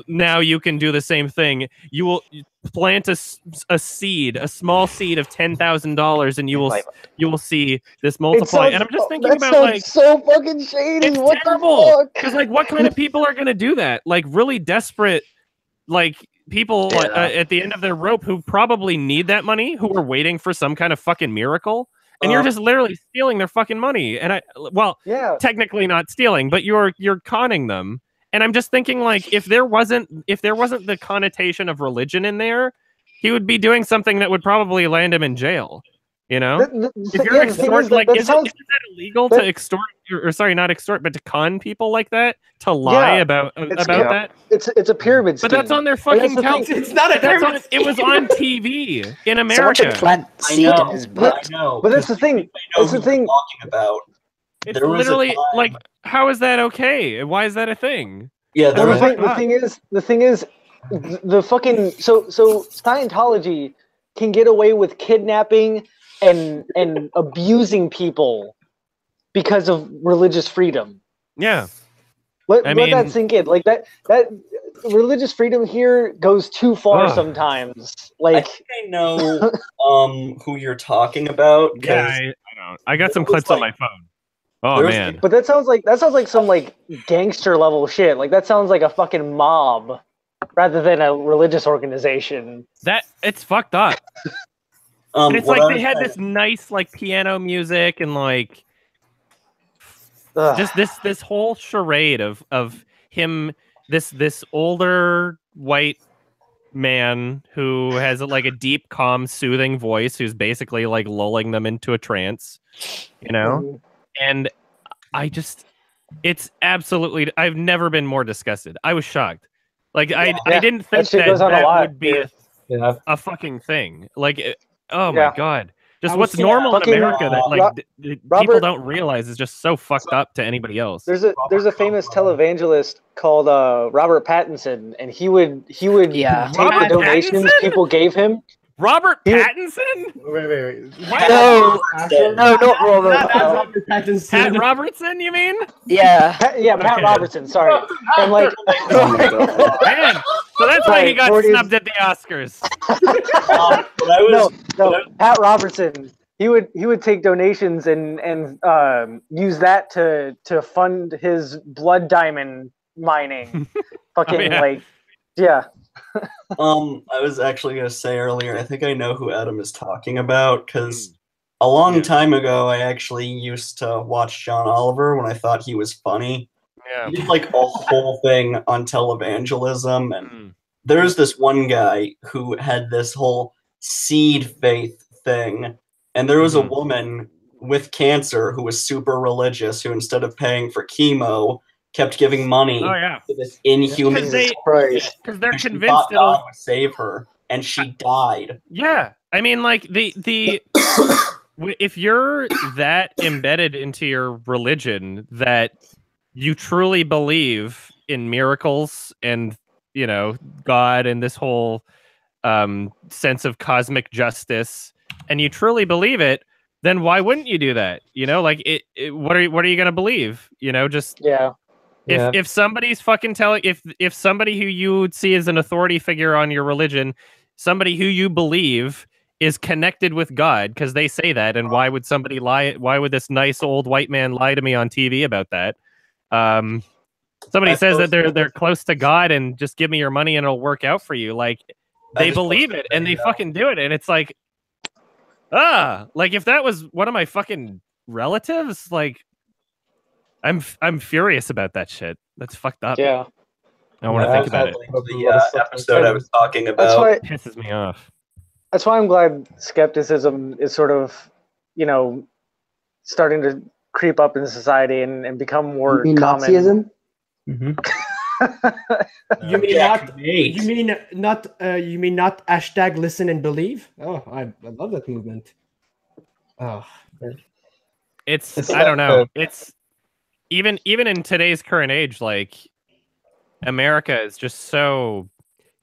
now you can do the same thing. You will plant a seed, a small seed of $10,000, and you will see this multiply. And I'm just thinking about, like, so fucking shady. It's what terrible. the fuck? Because, like, what kind of people are gonna do that? Like, really desperate, like, people at the end of their rope who probably need that money, who are waiting for some kind of fucking miracle. And you're just literally stealing their fucking money. And technically not stealing, but you're conning them. And I'm just thinking, like, if there wasn't the connotation of religion in there, he would be doing something that would probably land him in jail. You know, if you're extorting, like, is that illegal to extort, or sorry, not extort, but to con people like that, to lie about that? It's a pyramid scheme. But that's on their fucking television. It's not a pyramid. It was on TV in America. I know. But that's the thing. That's the thing. Talking about. It's literally like, how is that okay? Why is that a thing? Yeah. The thing is, the fucking so Scientology can get away with kidnapping and abusing people because of religious freedom. Yeah. Let that sink in. Like that religious freedom here goes too far sometimes. Like, I think I know who you're talking about. Yeah, I don't. I got some clips on my phone. Oh man. But that sounds like some like gangster level shit. Like that sounds like a fucking mob rather than a religious organization. It's fucked up. And it's like they had this nice like piano music and like just this whole charade of him, this older white man who has like a deep, calm, soothing voice, who's basically like lulling them into a trance, you know? And it's absolutely, I've never been more disgusted. I was shocked. Like I didn't think that would be a fucking thing. Like, oh my God. Just what's normal in America that like people don't realize is just so fucked up to anybody else. There's a famous televangelist called Robert Pattinson, and he would take the donations people gave him. Robert Pattinson? Wait. No, not Robert. Pattinson. Pat Robertson, you mean? Yeah. Pat Robertson. Sorry. And like, man, so that's why he got snubbed at the Oscars. No, Pat Robertson. He would take donations and use that to fund his blood diamond mining. Fucking I was actually going to say earlier, I think I know who Adam is talking about, because a long time ago, I actually used to watch John Oliver when I thought he was funny. he did like a whole thing on televangelism, and there's this one guy who had this whole seed faith thing, and there was a woman with cancer who was super religious who, instead of paying for chemo, kept giving money to this inhuman because they're convinced God would save her, and she died. Yeah, I mean, like the if you're that embedded into your religion that you truly believe in miracles and God and this whole sense of cosmic justice, and you truly believe it, then why wouldn't you do that? Like what are you gonna believe? If somebody's fucking telling, if somebody who you would see as an authority figure on your religion, somebody who you believe is connected with God, because they say that, and why would somebody lie? Why would this nice old white man lie to me on TV about that? Somebody says that they're close to God and just give me your money and it'll work out for you. Like they believe it and they fucking do it, and it's like, like if that was one of my fucking relatives, like I'm furious about that shit. That's fucked up. Yeah. I want to think about it. The episode I was talking about pisses me off. That's why I'm glad skepticism is sort of, starting to creep up in society and become more common. Nazism? You mean not hashtag listen and believe? Oh, I love that movement. Oh, it's I don't know. It's even in today's current age, like America is just so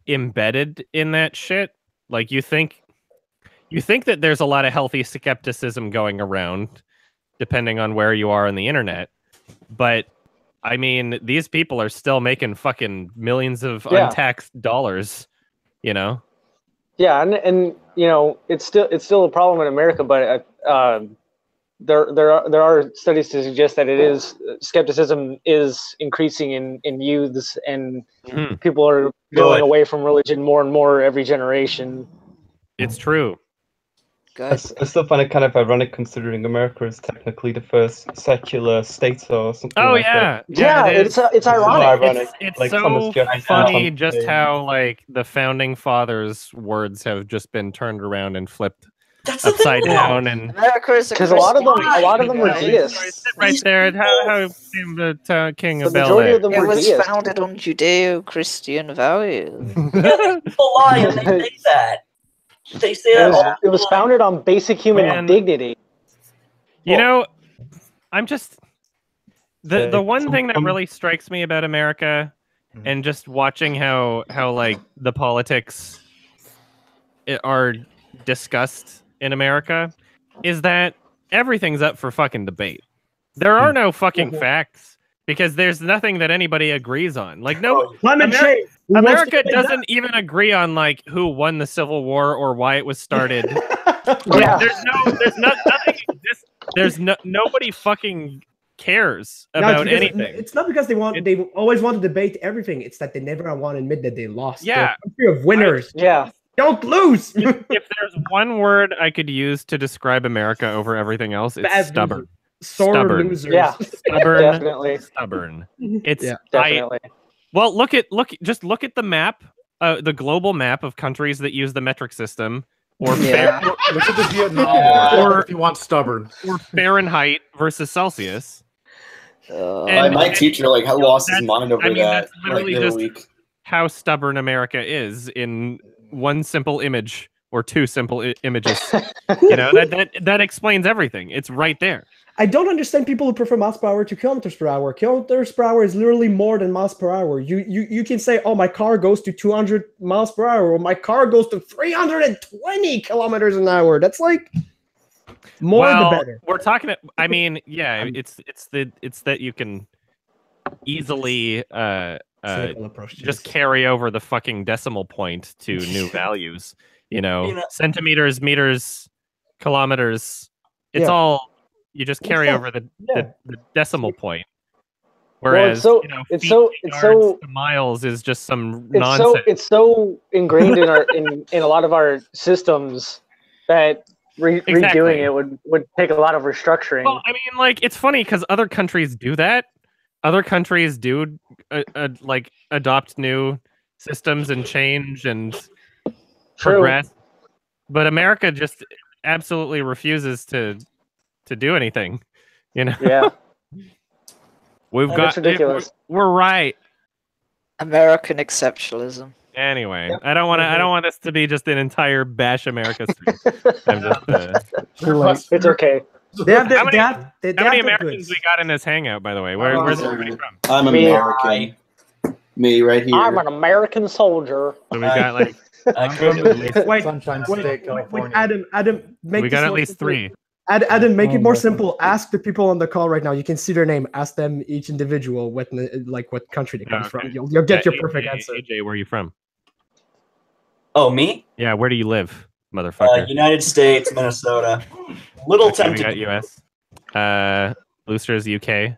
embedded in that shit. Like you think that there's a lot of healthy skepticism going around, depending on where you are on the internet, but I mean, these people are still making fucking millions of untaxed dollars, Yeah, and it's still a problem in America, but there are studies to suggest that skepticism is increasing in youths, and people are going away from religion more and more every generation. It's true. I still find it kind of ironic, considering America is technically the first secular state or something. Oh like yeah, that. It's ironic. It's like so funny just how like the founding fathers' words have just been turned around and flipped upside down, and because a lot of them were deists. Right there, how the king of Bel Air. It was founded on Judeo-Christian values. People lie and they say that. They say it was founded on basic human dignity. I'm just the one thing that really strikes me about America, and just watching how like the politics are discussed in America, is that everything's up for fucking debate. There are no fucking facts, because there's nothing that anybody agrees on. Like America doesn't even agree on like who won the Civil War or why it was started. Nobody fucking cares about anything. It's not because they always want to debate everything. It's that they never want to admit that they lost. Yeah, They're a country of winners. Don't lose. If there's one word I could use to describe America over everything else, it's stubborn. Stubborn. Losers. Yeah, stubborn. Definitely. Stubborn. It's definitely. Well, look at the map, the global map of countries that use the metric system, or look at the Vietnam War, if you want stubborn, or Fahrenheit versus Celsius. My teacher lost his mind over that. That's literally just how stubborn America is in one simple image or two simple images. That explains everything. It's right there. I don't understand people who prefer miles per hour to kilometers per hour. Kilometers per hour is literally more than miles per hour. You can say, oh, my car goes to 200 miles per hour, or my car goes to 320 kilometers an hour. That's like more the better. We're talking. I mean, yeah, it's that you can easily just carry over the fucking decimal point to new values. Centimeters, meters, kilometers. It's all. You just carry over the decimal point. Whereas, the miles is just some nonsense. It's so ingrained in a lot of our systems that redoing it would take a lot of restructuring. Well, I mean, it's funny because other countries do that. other countries do like adopt new systems and change and progress, but America just absolutely refuses to do anything. You know? Yeah. It's ridiculous. We're right. American exceptionalism. Anyway, I don't want this to be just an entire bash America stream. I'm just. It's okay. How many Americans we got in this hangout, by the way? Where's everybody from? I'm American. Me right here. I'm an American soldier. So we got like. Wait, Adam, make we got at least 3. Adam, make it more simple. Ask the people on the call right now. You can see their name. Ask them each individual what country they come from. You'll get your perfect answer. AJ, where are you from? Oh, me? Yeah, where do you live, motherfucker? United States, Minnesota. Little tempted. We got US. Lucer's UK.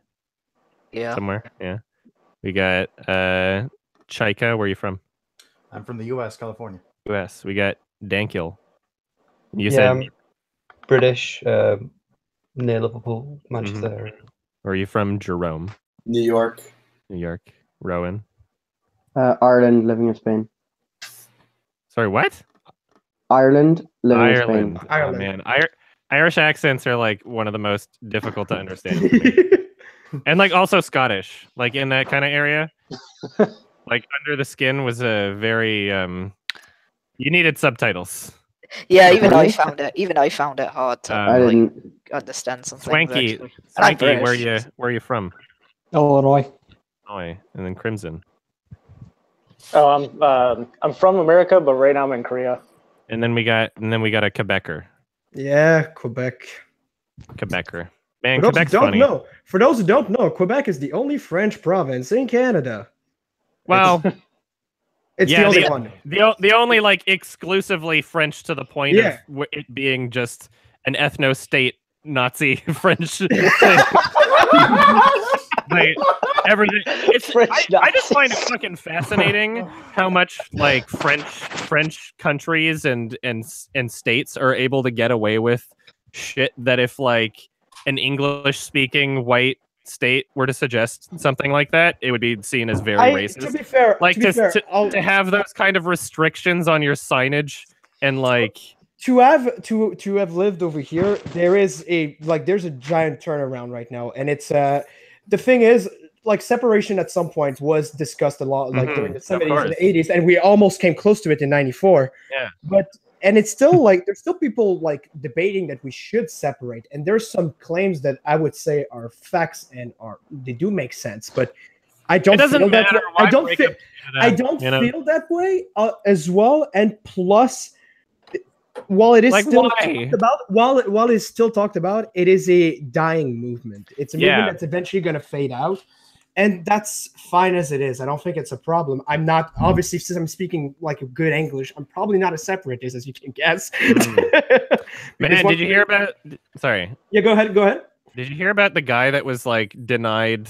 Yeah. Somewhere. Yeah. We got Chaika. Where are you from? I'm from the US, California. US. We got Dankil. You said said British, near Liverpool, Manchester area. Where are you from, Jerome? New York. New York. Rowan? Ireland, living in Spain. Sorry, what? Ireland, living in Spain. Oh, man. Irish accents are like one of the most difficult to understand. And like also Scottish, like in that kind of area. Like Under the Skin was a very you needed subtitles. Yeah, even I found it hard to understand something. Swanky, where are you from? Illinois. Illinois, and then Crimson. Oh, I'm from America, but right now I'm in Korea. And then we got a Quebecer. Yeah, Quebec. Quebecer. Man, For those Quebec's who don't funny. know, for those who don't know, Quebec is the only French province in Canada. Well, it's the only one. The only like exclusively French to the point of it being just an ethno-state Nazi French thing. Like, everything. I just find it fucking fascinating how much like French countries and states are able to get away with shit that if like an English-speaking white state were to suggest something like that, it would be seen as very racist. To be fair, like to have those kind of restrictions on your signage and like to have lived over here, there's a giant turnaround right now, and it's the thing is, like, separation at some point was discussed a lot, like during the 70s and 80s, and we almost came close to it in 94. Yeah. And it's still like there's still people like debating that we should separate, and there's some claims that I would say are facts and they do make sense, but I don't feel that way. I don't feel that way as well. And plus, while it is like still talked about, while it's still talked about, it is a dying movement. It's a movement that's eventually going to fade out, and that's fine as it is. I don't think it's a problem. I'm not, obviously, since I'm speaking like a good English, I'm probably not a separatist, as you can guess. Man, did you hear about? Sorry. Yeah, go ahead. Did you hear about the guy that was like denied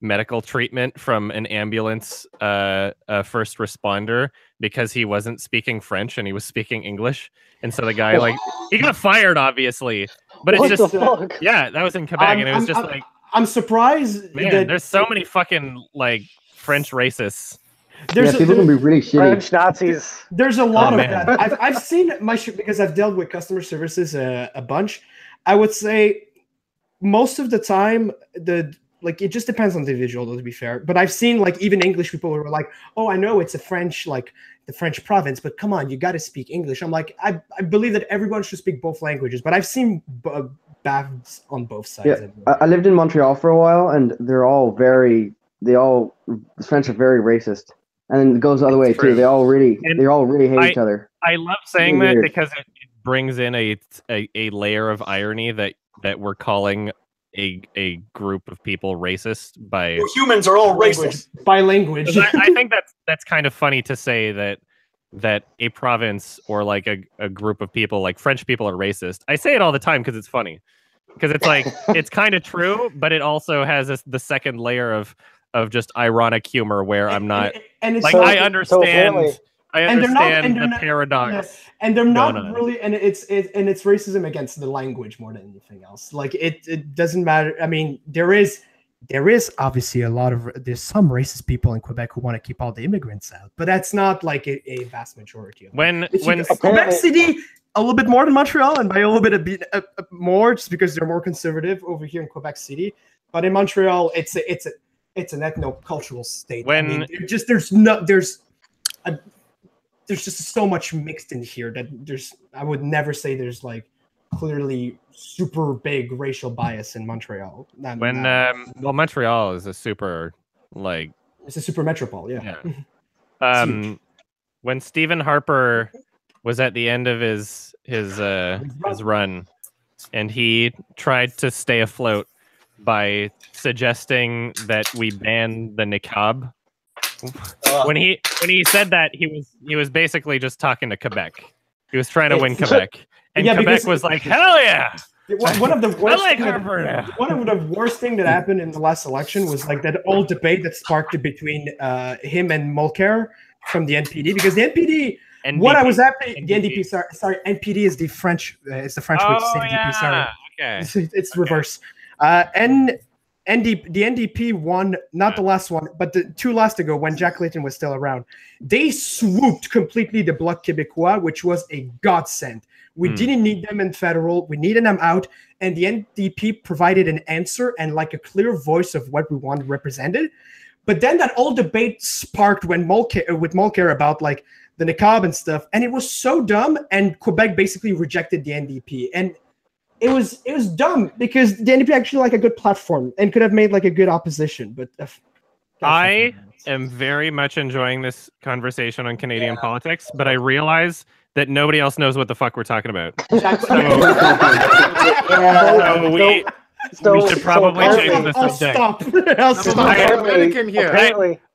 medical treatment from an ambulance first responder because he wasn't speaking French and he was speaking English, and so the guy like he got fired, obviously. But it's just that was in Quebec, and it was just like. I'm surprised. Man, there's so many fucking like French racists. People can be really shitty. French Nazis. There's a lot of that. I've seen because I've dealt with customer services a bunch. I would say most of the time it just depends on the individual, to be fair. But I've seen like even English people who are like, "Oh, I know it's a French the French province, but come on, you got to speak English." I'm like, I believe that everyone should speak both languages, but I've seen bads on both sides. Yeah, I lived in Montreal for a while, and the French are very racist, and it goes the other way too. They all really hate each other. I love saying that because it brings in a layer of irony that we're calling a group of people racist by humans are all racist by language. I think that's kind of funny to say that a province or like a group of people, like French people, are racist. I say it all the time because it's funny, because it's like it's kind of true, but it also has the second layer of just ironic humor where I'm not and it's like so, I understand. So I understand the paradox. And they're not really, and it's racism against the language more than anything else. Like it doesn't matter. I mean, there is there is obviously there's some racist people in Quebec who want to keep all the immigrants out, but that's not like a vast majority of them. When Quebec City, a little bit more than Montreal, and by a little bit more, just because they're more conservative over here in Quebec City. But in Montreal, it's an ethno-cultural state. There's just so much mixed in here that I would never say there's like clearly super big racial bias in Montreal. Montreal is a super it's a super metropole, yeah. When Stephen Harper was at the end of his run, and he tried to stay afloat by suggesting that we ban the niqab. When he said that, he was basically just talking to Quebec. He was trying to win Quebec, and Quebec was like, "Hell yeah!" One of the worst thing that happened in the last election was like that old debate that sparked between him and Mulcair from the NPD, because the NPD. What I was happening, the NDP. Sorry, NPD is the French. It's the French way to say NDP. Sorry, okay. It's reverse. The NDP won, not the last one, but the two last ago when Jack Layton was still around. They swooped completely the Bloc Québécois, which was a godsend. We didn't need them in federal. We needed them out. And the NDP provided an answer and like a clear voice of what we want represented. But then that old debate sparked with Mulcair about like the niqab and stuff. And it was so dumb. And Quebec basically rejected the NDP. And it was dumb because the NDP actually like a good platform and could have made like a good opposition. But I am very much enjoying this conversation on Canadian politics, but I realize that nobody else knows what the fuck we're talking about. So we should probably change the subject. I'll stop.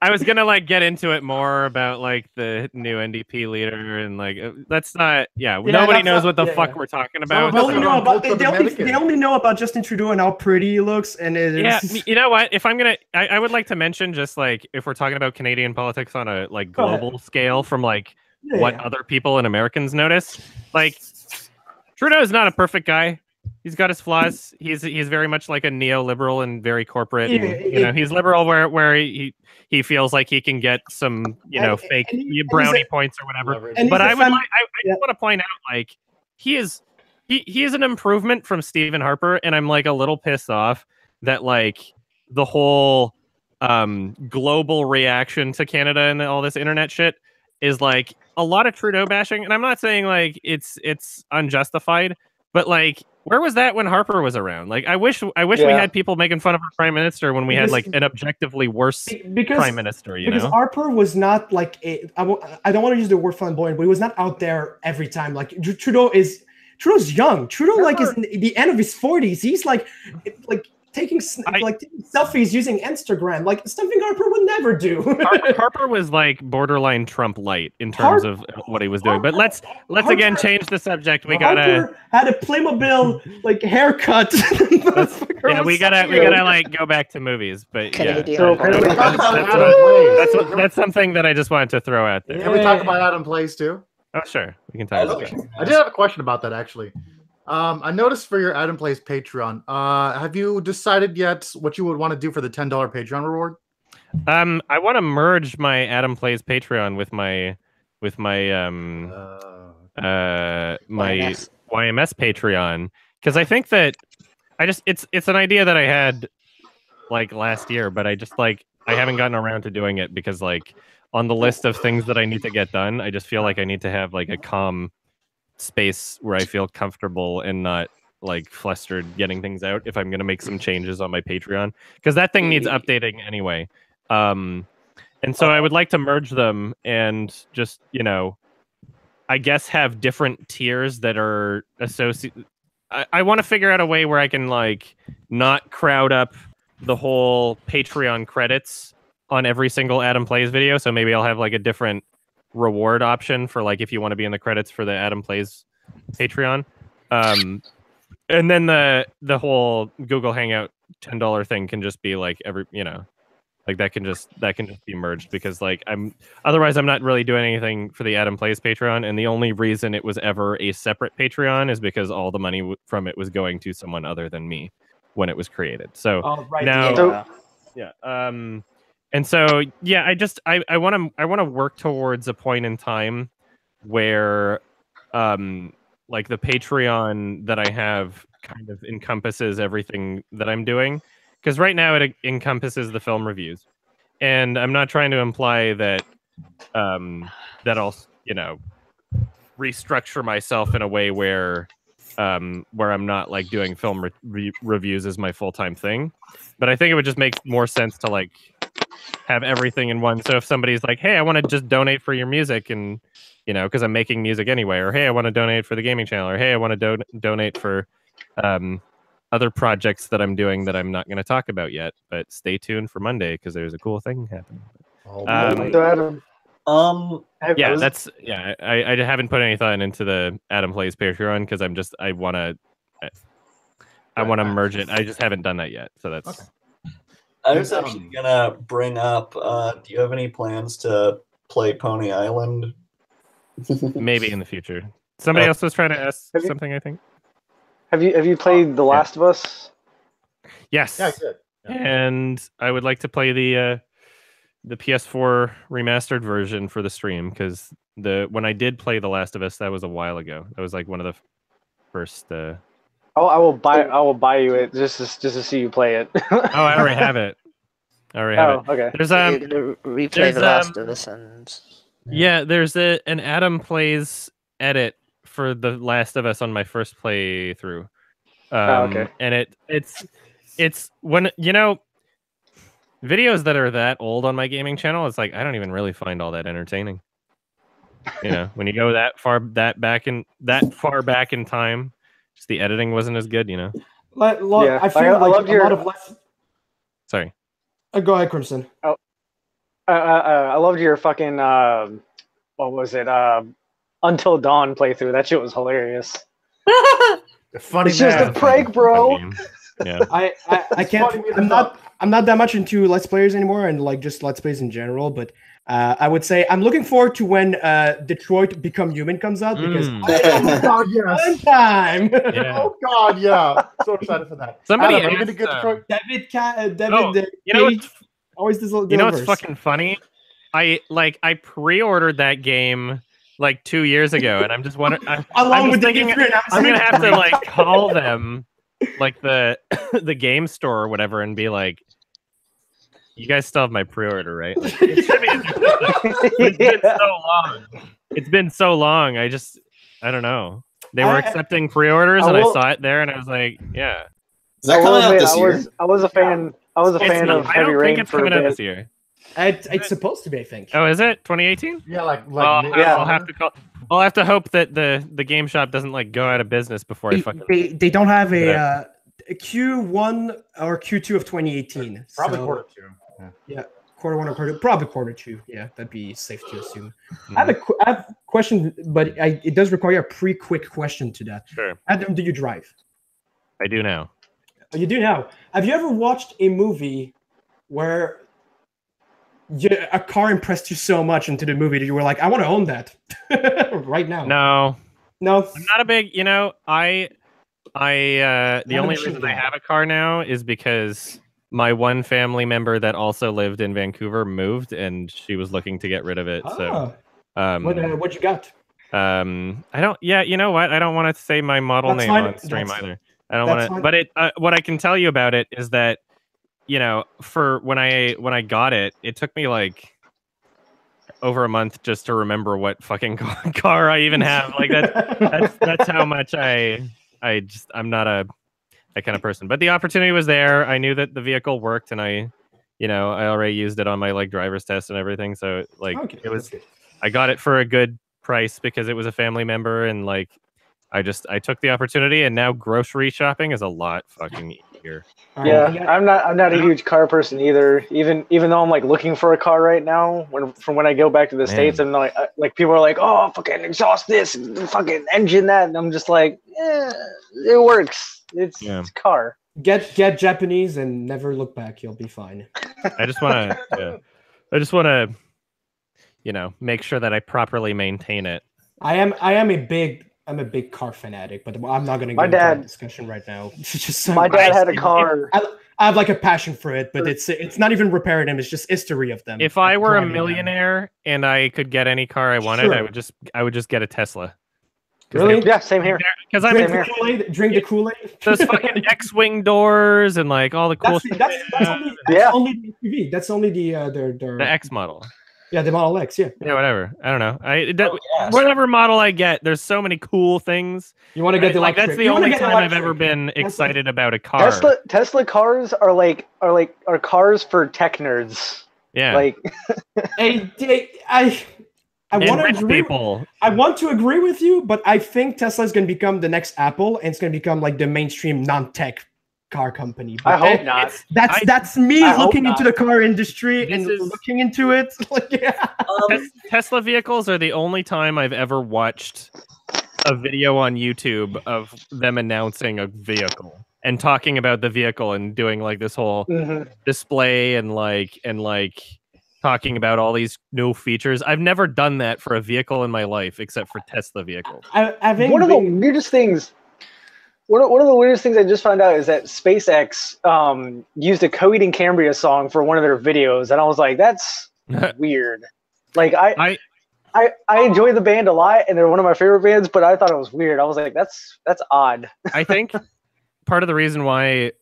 I was gonna like get into it more about like the new NDP leader and like that's not. Nobody knows what the fuck we're talking about. They only know about Justin Trudeau and how pretty he looks. And you know what? If I'm gonna, I would like to mention just like if we're talking about Canadian politics on a like global scale from like what other people and Americans notice. Like Trudeau is not a perfect guy. He's got his flaws. He's very much like a neoliberal and very corporate. And, he's liberal where he feels like he can get some fake brownie points or whatever. But I just want to point out like he is an improvement from Stephen Harper, and I'm like a little pissed off that like the whole global reaction to Canada and all this internet shit is like a lot of Trudeau bashing, and I'm not saying like it's unjustified, but like where was that when Harper was around? Like I wish we had people making fun of our prime minister when we had like an objectively worse prime minister. Because Harper was not like I don't want to use the word flamboyant, but he was not out there every time. Like Trudeau's young. Trudeau like is in the end of his 40s. He's like taking selfies using Instagram, like something Harper would never do. Harper was like borderline Trump light in terms of what he was doing. But let's again change the subject. We Harper had a Playmobil like haircut. we gotta like go back to movies. But that's something that I just wanted to throw out there. Can we talk about Adam Plays too? Oh sure, we can talk about it. I did have a question about that actually. I noticed for your Adam Plays Patreon, have you decided yet what you would want to do for the $10 Patreon reward? I want to merge my Adam Plays Patreon with my YMS Patreon, because I think that it's an idea that I had like last year, but I haven't gotten around to doing it because like on the list of things that I need to get done, I just feel like I need to have like a calm space where I feel comfortable and not like flustered getting things out if I'm going to make some changes on my Patreon, because that thing needs updating anyway. And so I would like to merge them and just, I guess have different tiers that are associated. I want to figure out a way where I can like not crowd up the whole Patreon credits on every single Adam Plays video. So maybe I'll have like a different reward option for like if you want to be in the credits for the Adam Plays Patreon, and then the whole Google Hangout $10 thing can just be like every like that can just be merged, because like otherwise I'm not really doing anything for the Adam Plays Patreon, and the only reason it was ever a separate Patreon is because all the money from it was going to someone other than me. when it was created. So right, now, and so I want to work towards a point in time where like the Patreon that I have kind of encompasses everything that I'm doing, because right now it encompasses the film reviews, and I'm not trying to imply that that I'll restructure myself in a way where I'm not like doing film reviews as my full-time thing, but I think it would just make more sense to like have everything in one. So if somebody's like, hey, I want to just donate for your music, and because I'm making music anyway, or hey, I want to donate for the gaming channel, or hey, I want to donate for other projects that I'm doing that I'm not going to talk about yet, but stay tuned for Monday because there's a cool thing happening. I haven't put any thought into the Adam Plays Patreon because I want to merge it. I just haven't done that yet, so that's. Okay. I was actually gonna bring up. Do you have any plans to play Pony Island? Maybe in the future. Somebody else was trying to ask something. I think. Have you played The Last of Us? Yes. Yeah, good. Yeah. And I would like to play the PS4 remastered version for the stream, because when I did play The Last of Us, that was a while ago. That was like one of the first. I will buy you it just to see you play it. I already have it. Okay. There's replay The Last of Us and. Yeah, there's an Adam Plays edit for The Last of Us on my first playthrough. Okay. And it's when videos that are that old on my gaming channel, it's like I don't even really find all that entertaining. When you go that far back in time, just the editing wasn't as good. I feel like a lot of less. Sorry. Go ahead, Crimson. Oh, I loved your fucking what was it? Until Dawn playthrough. That shit was hilarious. Funny. It's just a prank, bro. Yeah. I can't. I'm not that much into Let's Players anymore, and like just Let's Plays in general. But I would say I'm looking forward to when Detroit Become Human comes out, because oh god, yes, time. Yeah. Oh god, yeah, so excited for that. Somebody Adam, are you gonna get Detroit? David. Always this little. What's fucking funny? I pre-ordered that game like 2 years ago, and I'm just wondering. I'm just thinking I'm gonna have to like call them, like the game store or whatever, and be like, "You guys still have my pre-order, right?" Like, it should be. It's been so long. It's been so long. I don't know. They were accepting pre-orders, and I saw it there, and I was like, "Yeah." Is that coming out this year? I was a fan. I was a fan of Heavy Rain for a bit. This year. It's supposed to be, I think. Oh, is it 2018? Yeah, I'll have to call. I'll have to hope that the game shop doesn't like go out of business before I fucking. They don't have a Q1 or Q2 of 2018. Probably so, quarter 2. Yeah, quarter 1 or probably quarter 2. Yeah, that'd be safe to assume. I have a question, but it does require a quick question to that. Sure. Adam, do you drive? I do now. Oh, you do now. Have you ever watched a movie where a car impressed you so much into the movie that you were like, I want to own that right now? No. I'm not a big, the Not only a reason I have a car now is because my one family member that also lived in Vancouver moved, and she was looking to get rid of it. So, what you got? I don't. Yeah, you know what? I don't want to say my model name on stream either. I don't want to. But what I can tell you about it is that, for when I got it, it took me like over a month just to remember what fucking car I even have. Like that's how much I'm not that kind of person. But the opportunity was there. I knew that the vehicle worked, and I already used it on my like driver's test and everything. So like it was, I got it for a good price because it was a family member, and like I took the opportunity, and now grocery shopping is a lot fucking easier. Yeah, I'm not a huge car person either. Even though I'm like looking for a car right now, when I go back to the States, and like people are like, oh, fucking exhaust this, fucking engine that, and I'm just like, yeah, it works. It's a car. Get Japanese and never look back. You'll be fine. I just want to, make sure that I properly maintain it. I am a big I'm a big car fanatic, but I'm not going to get into that discussion right now. It's just my dad had a car. I have like a passion for it, but it's not even repairing them. It's just history of them. If I were a millionaire and I could get any car I wanted, I would just get a Tesla. Really? Yeah, same here. Because drink the Kool-Aid. Those fucking X-wing doors and like all the cool stuff. That's only the SUV. That's only the X model. Yeah, the Model X. Yeah. Yeah, whatever. I don't know. Whatever model I get, there's so many cool things. You want to get the electric. That's the only time I've ever been excited about a car. Tesla cars are cars for tech nerds. Yeah. Like, I want to agree. I want to agree with you, but I think Tesla is going to become the next Apple, and it's going to become like the mainstream non-tech car company. But I hope not. That's me looking into the car industry and looking into it. Like, yeah. Tesla vehicles are the only time I've ever watched a video on YouTube of them announcing a vehicle and talking about the vehicle and doing like this whole display and like talking about all these new features. I've never done that for a vehicle in my life except for Tesla vehicles. One of the weirdest things I just found out is that SpaceX used a Coheed and Cambria song for one of their videos, and I was like, that's weird. Like I enjoy the band a lot, and they're one of my favorite bands, but I thought it was weird. I was like, that's odd. I think part of the reason why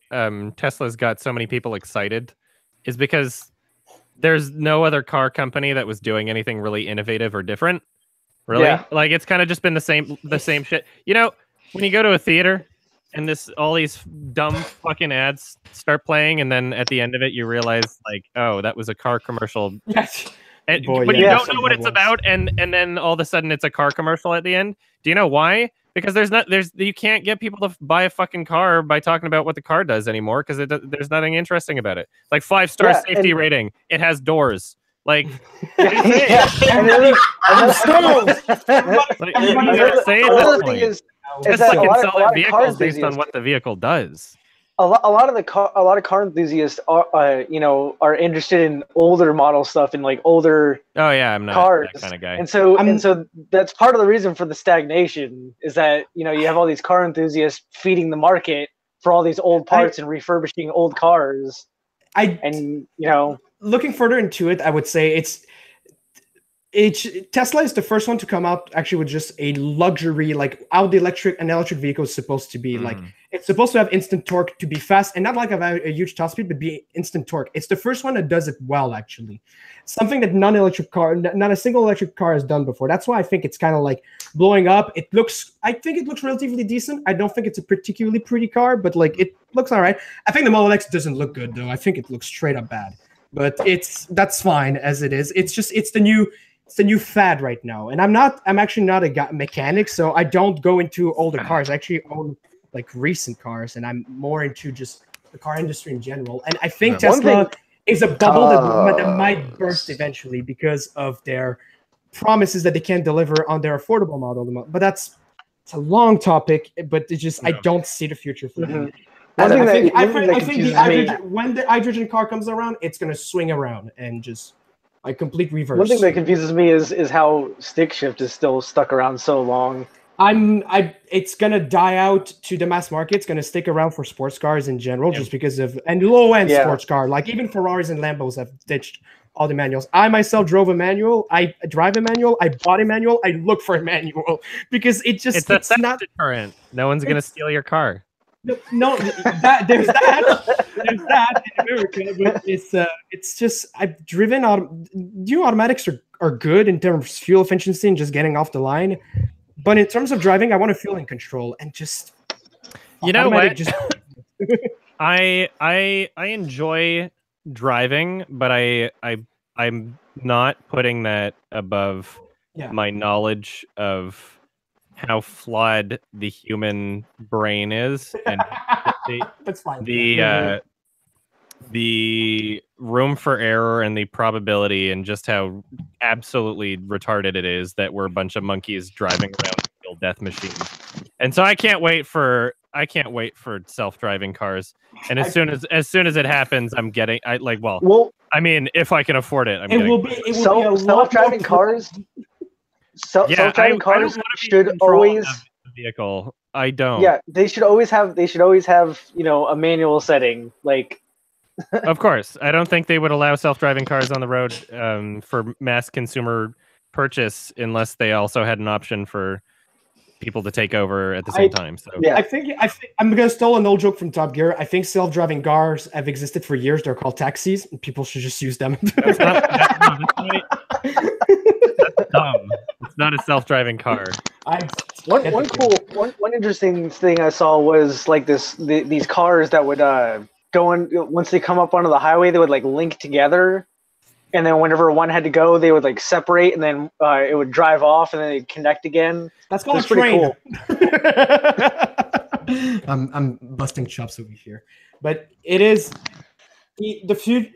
Tesla's got so many people excited is because there's no other car company that was doing anything really innovative or different. Really? Yeah. Like it's kind of just been the same shit. You know, when you go to a theater and all these dumb fucking ads start playing, and then at the end of it you realize like, oh, that was a car commercial. Yes. But you don't know what it's about, and then all of a sudden it's a car commercial at the end. Do you know why? Because you can't get people to buy a fucking car by talking about what the car does anymore, because there's nothing interesting about it. Like 5-star safety rating, it has doors. Like, Another thing is that a lot of vehicles based on what the vehicle does. A lot of car enthusiasts are interested in older model stuff and like older I'm not cars. That kind of guy. And so that's part of the reason for the stagnation is that you have all these car enthusiasts feeding the market for all these old parts and refurbishing old cars. Looking further into it, I would say Tesla is the first one to come out actually with just a luxury, like how an electric vehicle is supposed to be. Like it's supposed to have instant torque to be fast, and not like a huge top speed, but be instant torque. It's the first one that does it well, actually. Something that not a single electric car has done before. That's why I think it's kind of like blowing up. I think it looks relatively decent. I don't think it's a particularly pretty car, but like it looks all right. I think the Model X doesn't look good though. I think it looks straight up bad. But that's fine as it is. It's the new fad right now. And I'm actually not a mechanic, so I don't go into older cars. I actually own like recent cars, and I'm more into just the car industry in general. And I think Tesla is a bubble that might burst eventually because of their promises that they can't deliver on their affordable model. But it's a long topic, but I don't see the future for them. I think when the hydrogen car comes around, it's going to swing around and just like complete reverse. One thing that confuses me is how stick shift is still stuck around so long. It's gonna die out to the mass market. It's gonna stick around for sports cars in general, just because of low end sports car. Like even Ferraris and Lambos have ditched all the manuals. I myself drove a manual. I drive a manual. I bought a manual. I look for a manual because it's not deterrent. No one's gonna steal your car. No, there's that in America, but it's just I've driven new automatics are good in terms of fuel efficiency and just getting off the line, but in terms of driving, I want to feel in control and just what? I enjoy driving, but I'm not putting that above my knowledge of how flawed the human brain is, and that's fine. The room for error and the probability, and just how absolutely retarded it is that we're a bunch of monkeys driving around real death machines. And so I can't wait for self-driving cars. And as soon as it happens, I'm getting I mean, if I can afford it, it will be self-driving cars. Self-driving cars should always vehicle. I don't. Yeah, they should always have a manual setting. Like, of course, I don't think they would allow self-driving cars on the road for mass consumer purchase unless they also had an option for people to take over at the same time. So yeah, I think I'm gonna steal an old joke from Top Gear. I think self-driving cars have existed for years. They're called taxis, and people should just use them. That's dumb. It's not a self-driving car. One interesting thing I saw was like these cars that would go in once they come up onto the highway, they would like link together, and then whenever one had to go, they would like separate, and then it would drive off, and then they'd connect again. That's called a train. Pretty cool. I'm busting chops over here, but it is the future.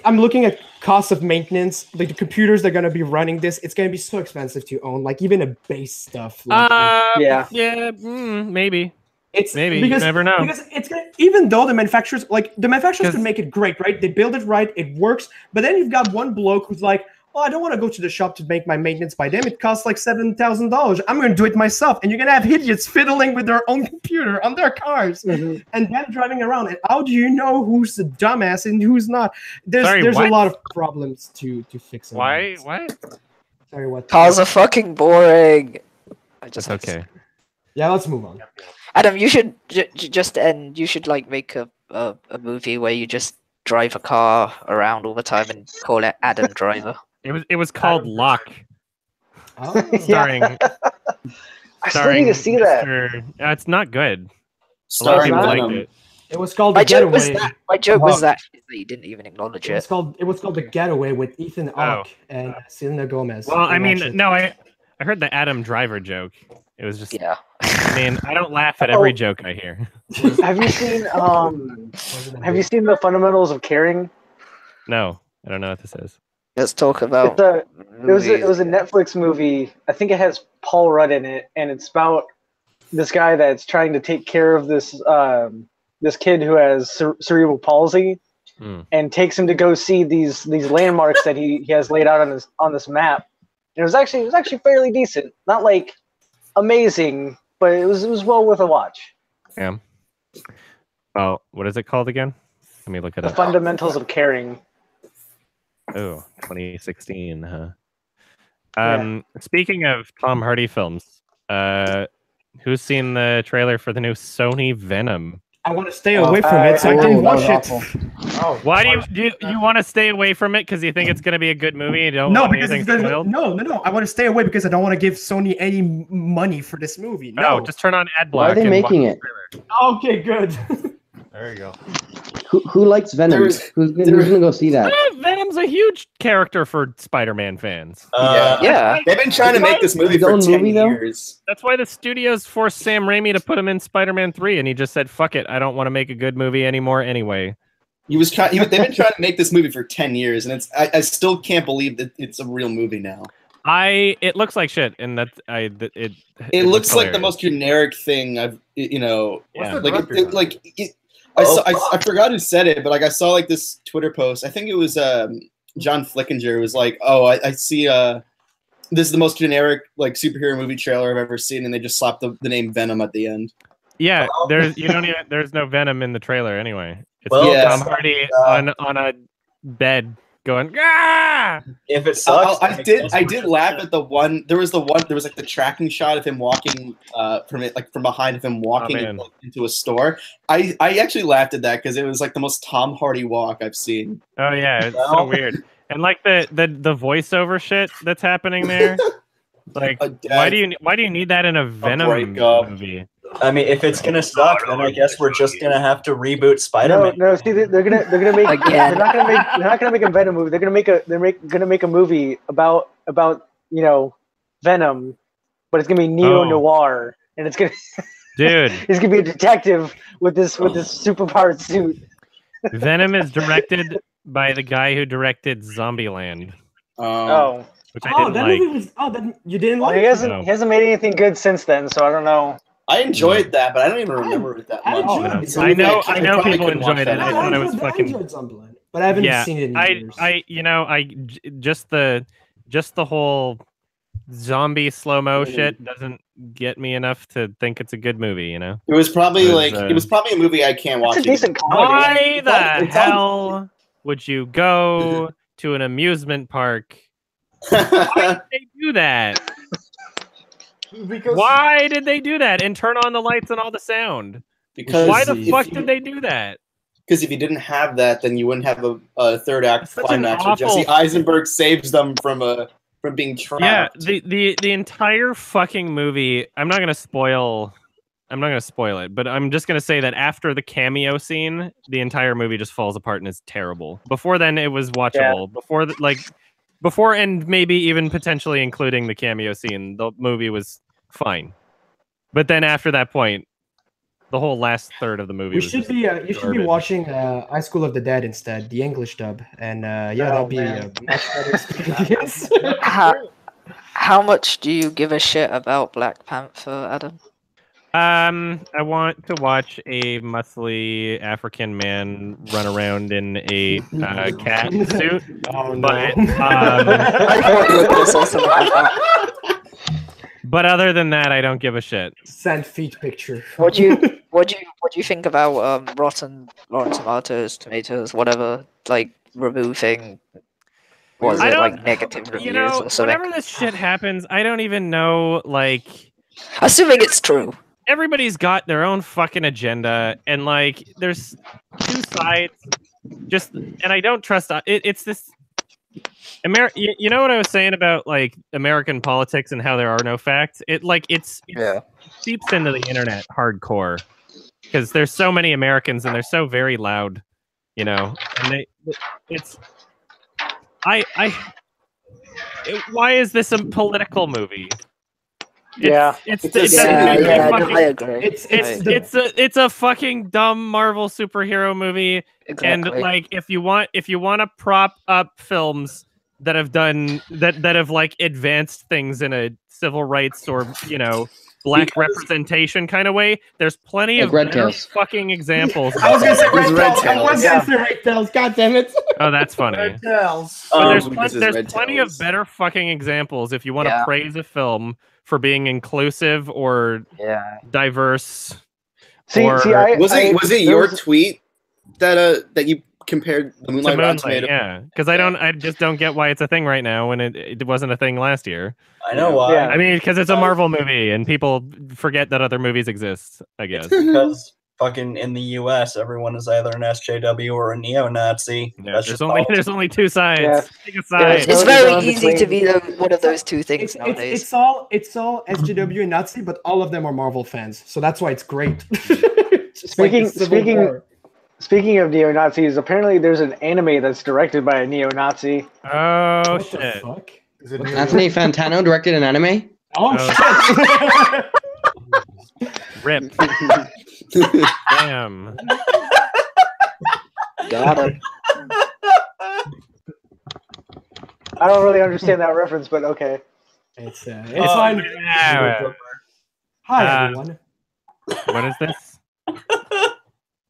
I'm looking at cost of maintenance. Like the computers that are going to be running this, it's going to be so expensive to own. Like even a base stuff. Like, maybe. It's maybe because, you never know. Because it's gonna, even though the manufacturers can make it great, right? They build it right, it works. But then you've got one bloke who's like, "Oh, I don't want to go to the shop to make my maintenance by them. It costs like $7,000. I'm going to do it myself." And you're gonna have idiots fiddling with their own computer on their cars, and then driving around. And how do you know who's the dumbass and who's not? There's a lot of problems to fix. Why? What? Sorry, what? Cars are fucking boring. Okay. Yeah, let's move on. Adam, you should you should like make a movie where you just drive a car around all the time and call it Adam Driver. It was called Lock. Oh. Starring. I still need to see that. It's not good. Starring a lot of people liked it. It was called The Getaway. My joke was that you didn't even acknowledge it. It was called The Getaway with Ethan Hawke and Selena Gomez. Well, I mean, no, I heard the Adam Driver joke. It was just I mean, I don't laugh at every joke I hear. Have you seen The Fundamentals of Caring? No, I don't know what this is. Let's talk about it was a Netflix movie. I think it has Paul Rudd in it, and it's about this guy that's trying to take care of this kid who has cerebral palsy, and takes him to go see these landmarks that he has laid out on this map. And it was actually fairly decent. Not like amazing, but it was well worth a watch. Yeah. Well, what is it called again? Let me look it up. The Fundamentals of Caring. Oh, 2016, huh? Speaking of Tom Hardy films, who's seen the trailer for the new Sony Venom? I want to stay away from it, so I didn't watch it. Oh, why do you want to stay away from it? Because you think it's going to be a good movie? You don't want anything spoiled? No. I want to stay away because I don't want to give Sony any money for this movie. No, just turn on ad block. Why are they making it? Okay, good. There you go. Who likes Venom? Who's gonna go see that? Venom's a huge character for Spider-Man fans. Yeah. They've been trying to make this movie for 10 years. That's why the studios forced Sam Raimi to put him in Spider-Man 3, and he just said, "Fuck it, I don't want to make a good movie anymore anyway." They've been trying to make this movie for 10 years, and I still can't believe that it's a real movie now. It looks like shit, and it looks like the most generic thing I've I forgot who said it, but like I saw like this Twitter post. I think it was John Flickinger was like, "Oh, I see. This is the most generic like superhero movie trailer I've ever seen," and they just slapped the name Venom at the end. Yeah, there's no Venom in the trailer anyway. It's Tom Hardy on a bed going, "Ah!" If it sucks, I did laugh at the one. There was like the tracking shot of him walking from behind of him walking into a store. I actually laughed at that because it was like the most Tom Hardy walk I've seen. Oh yeah, it's so weird. And like the voiceover shit that's happening there. Like why do you need that in a Venom movie? I mean, if it's gonna suck, then I guess we're just gonna have to reboot Spider-Man. No. See, they're gonna make. They're not gonna make a Venom movie. They're gonna make a movie about Venom, but it's gonna be neo-noir, and it's gonna. Dude, he's gonna be a detective with this superpowered suit. Venom is directed by the guy who directed Zombieland. Which I didn't like. Movie was, you didn't like? He hasn't made anything good since then, so I don't know. I enjoyed that, but I don't even remember it that much. I know people enjoyed it. I thought it was fucking. I enjoyed Zombieland, but I haven't seen it in years. Just the whole zombie slow-mo shit doesn't get me enough to think it's a good movie, you know? It was probably it was probably a movie I can't watch. It's a decent comedy. Why the hell would you go to an amusement park? Why did they do that? Why did they do that and turn on the lights and all the sound? Because why the fuck did they do that? Because if you didn't have that, then you wouldn't have a third act climax where Jesse Eisenberg saves them from being trapped. Yeah, the entire fucking movie. I'm not gonna spoil it, but I'm just gonna say that after the cameo scene, the entire movie just falls apart and is terrible. Before then, it was watchable. Yeah. Before and maybe even potentially including the cameo scene, the movie was fine. But then after that point, the whole last third of the movie. You should be watching High School of the Dead instead, the English dub, and that'll be a much better experience. How much do you give a shit about Black Panther, Adam? I want to watch a muscly African man run around in a cat suit. Oh no! But, but other than that, I don't give a shit. Send feet picture. What do you think about Rotten Tomatoes, whatever, like removing? Was it like negative reviews or something? Whenever this shit happens, I don't even know. Like, assuming it's true. Everybody's got their own fucking agenda, and like, there's two sides. And I don't trust it's this. You know what I was saying about like American politics and how there are no facts? It seeps into the internet hardcore because there's so many Americans and they're so very loud, you know. And why is this a political movie? I agree. It's a fucking dumb Marvel superhero movie, exactly. And like if you want to prop up films that have done that have like advanced things in a civil rights or black representation kind of way, there's plenty of fucking examples. I was gonna say Red Tails. God damn it! Oh, that's funny. Red Tails. There's plenty of better fucking examples if you want to praise a film for being inclusive or diverse. Was it your tweet that you compared the Moonlight Tomato? Yeah, because I just don't get why it's a thing right now when it wasn't a thing last year. I know why. I mean, because it's a Marvel movie and people forget that other movies exist, I guess. Because fucking in the U.S., everyone is either an SJW or a neo-Nazi. Yeah, there's only two sides. Yeah. Pick a side. It's very easy to be one of those two things nowadays. It's all SJW and Nazi, but all of them are Marvel fans, so that's why it's great. Speaking of neo-Nazis, apparently there's an anime that's directed by a neo-Nazi. Oh, what shit. The fuck? Anthony Fantano directed an anime? Oh shit. Rip. Damn. Got him. I don't really understand that reference, but okay. It's fine. Hi, everyone. What is this?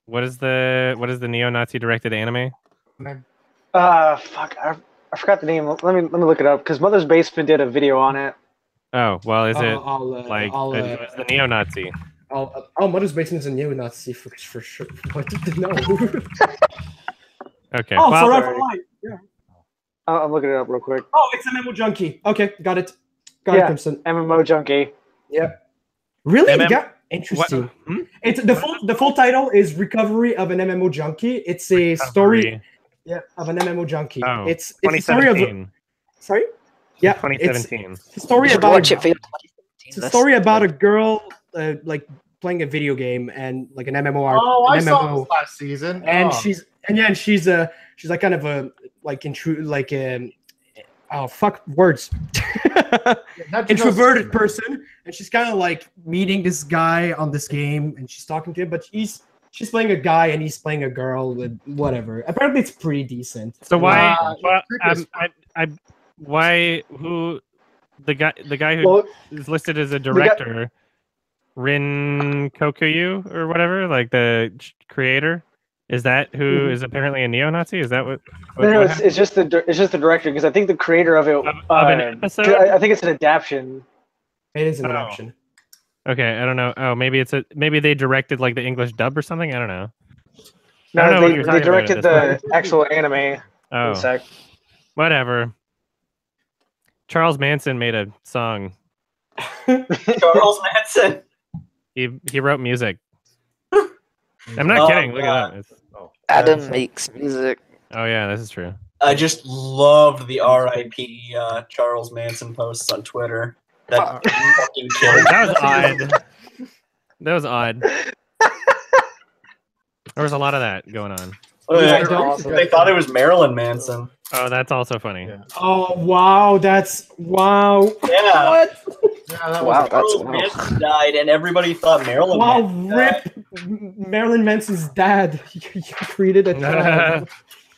What is the neo-Nazi directed anime? Fuck, I forgot the name. Let me look it up because Mother's Basement did a video on it. Oh well, is it it's the neo-Nazi? Mother's Basement is a neo-Nazi for sure. What did you know? Okay. Oh, Forever Light. Yeah. I'm looking it up real quick. Oh, it's MMO Junkie. Okay, got it. Got it, Crimson. MMO Junkie. Yeah. Really? Interesting. It's the full title is Recovery of an MMO Junkie. It's a story of an MMO junkie. Oh, it's a story of sorry? Yeah, 2017. It's a story about it's a story about a girl like playing a video game and like an MMO. Oh, I saw this last season. And she's like kind of a like introverted person, and she's kind of like meeting this guy on this game, and she's talking to him, but she's playing a guy and he's playing a girl, with whatever. Apparently, it's pretty decent. So why? Who the guy who is listed as a director, Rin Kokuyu or whatever, like the creator? Is that who is apparently a neo-Nazi? Is that what? No, it's just the director, because I think the creator of it. Of an episode? I think it's an adaptation. It is an adaptation. Okay, I don't know. Oh, maybe maybe they directed like the English dub or something. I don't know. No, they directed the actual anime. Oh, whatever. Charles Manson made a song. Charles Manson. He wrote music. I'm not kidding. Look at that. Adam makes music. Oh yeah, this is true. I just loved the R.I.P. Charles Manson posts on Twitter. That fucking killed. That was odd. That was odd. There was a lot of that going on. Oh, yeah, they thought it was Marilyn Manson. Oh, that's also funny. Yeah. Oh wow, wow. Yeah. What? Yeah, that was Charles Manson died, and everybody thought Marilyn. Wow, Manson rip Marilyn Manson's dad. He created a child.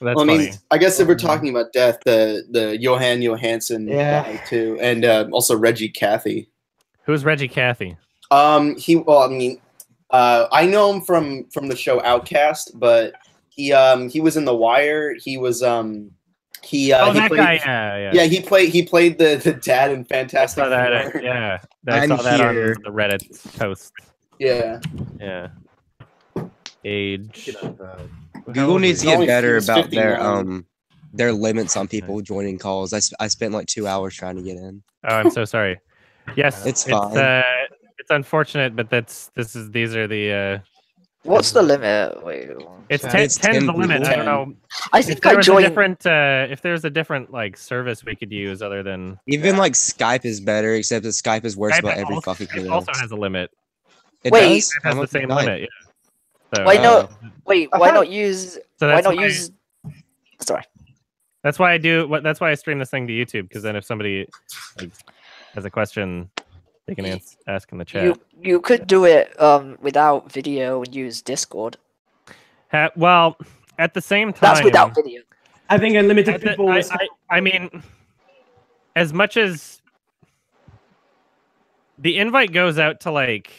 Well, I mean, I guess if we're talking about death, the Johan Johansson died too, and also Reggie Cathy. Who's Reggie Cathy? I know him from the show Outcast, but he was in The Wire. He was he played the dad in Fantastic Four. Yeah, I saw that on the Reddit post. Yeah. Age. Google needs to get better about their limits on people joining calls. I spent like 2 hours trying to get in. Oh, I'm so sorry. Yes, it's fine. It's unfortunate, but these are the. What's the limit? Wait, it's 10's the limit. I don't know. I think I joined. If there's a different like service we could use other than even like Skype is better, except that Skype is worse about every fucking thing. It also has a limit. It Wait, does? It has the same limit. Yeah. So, why not use? Sorry. That's why I do. That's why I stream this thing to YouTube, because then if somebody has a question, they can ask in the chat. You could do it without video and use Discord. Well, at the same time, that's without video. I think unlimited people. I mean, as much as the invite goes out to like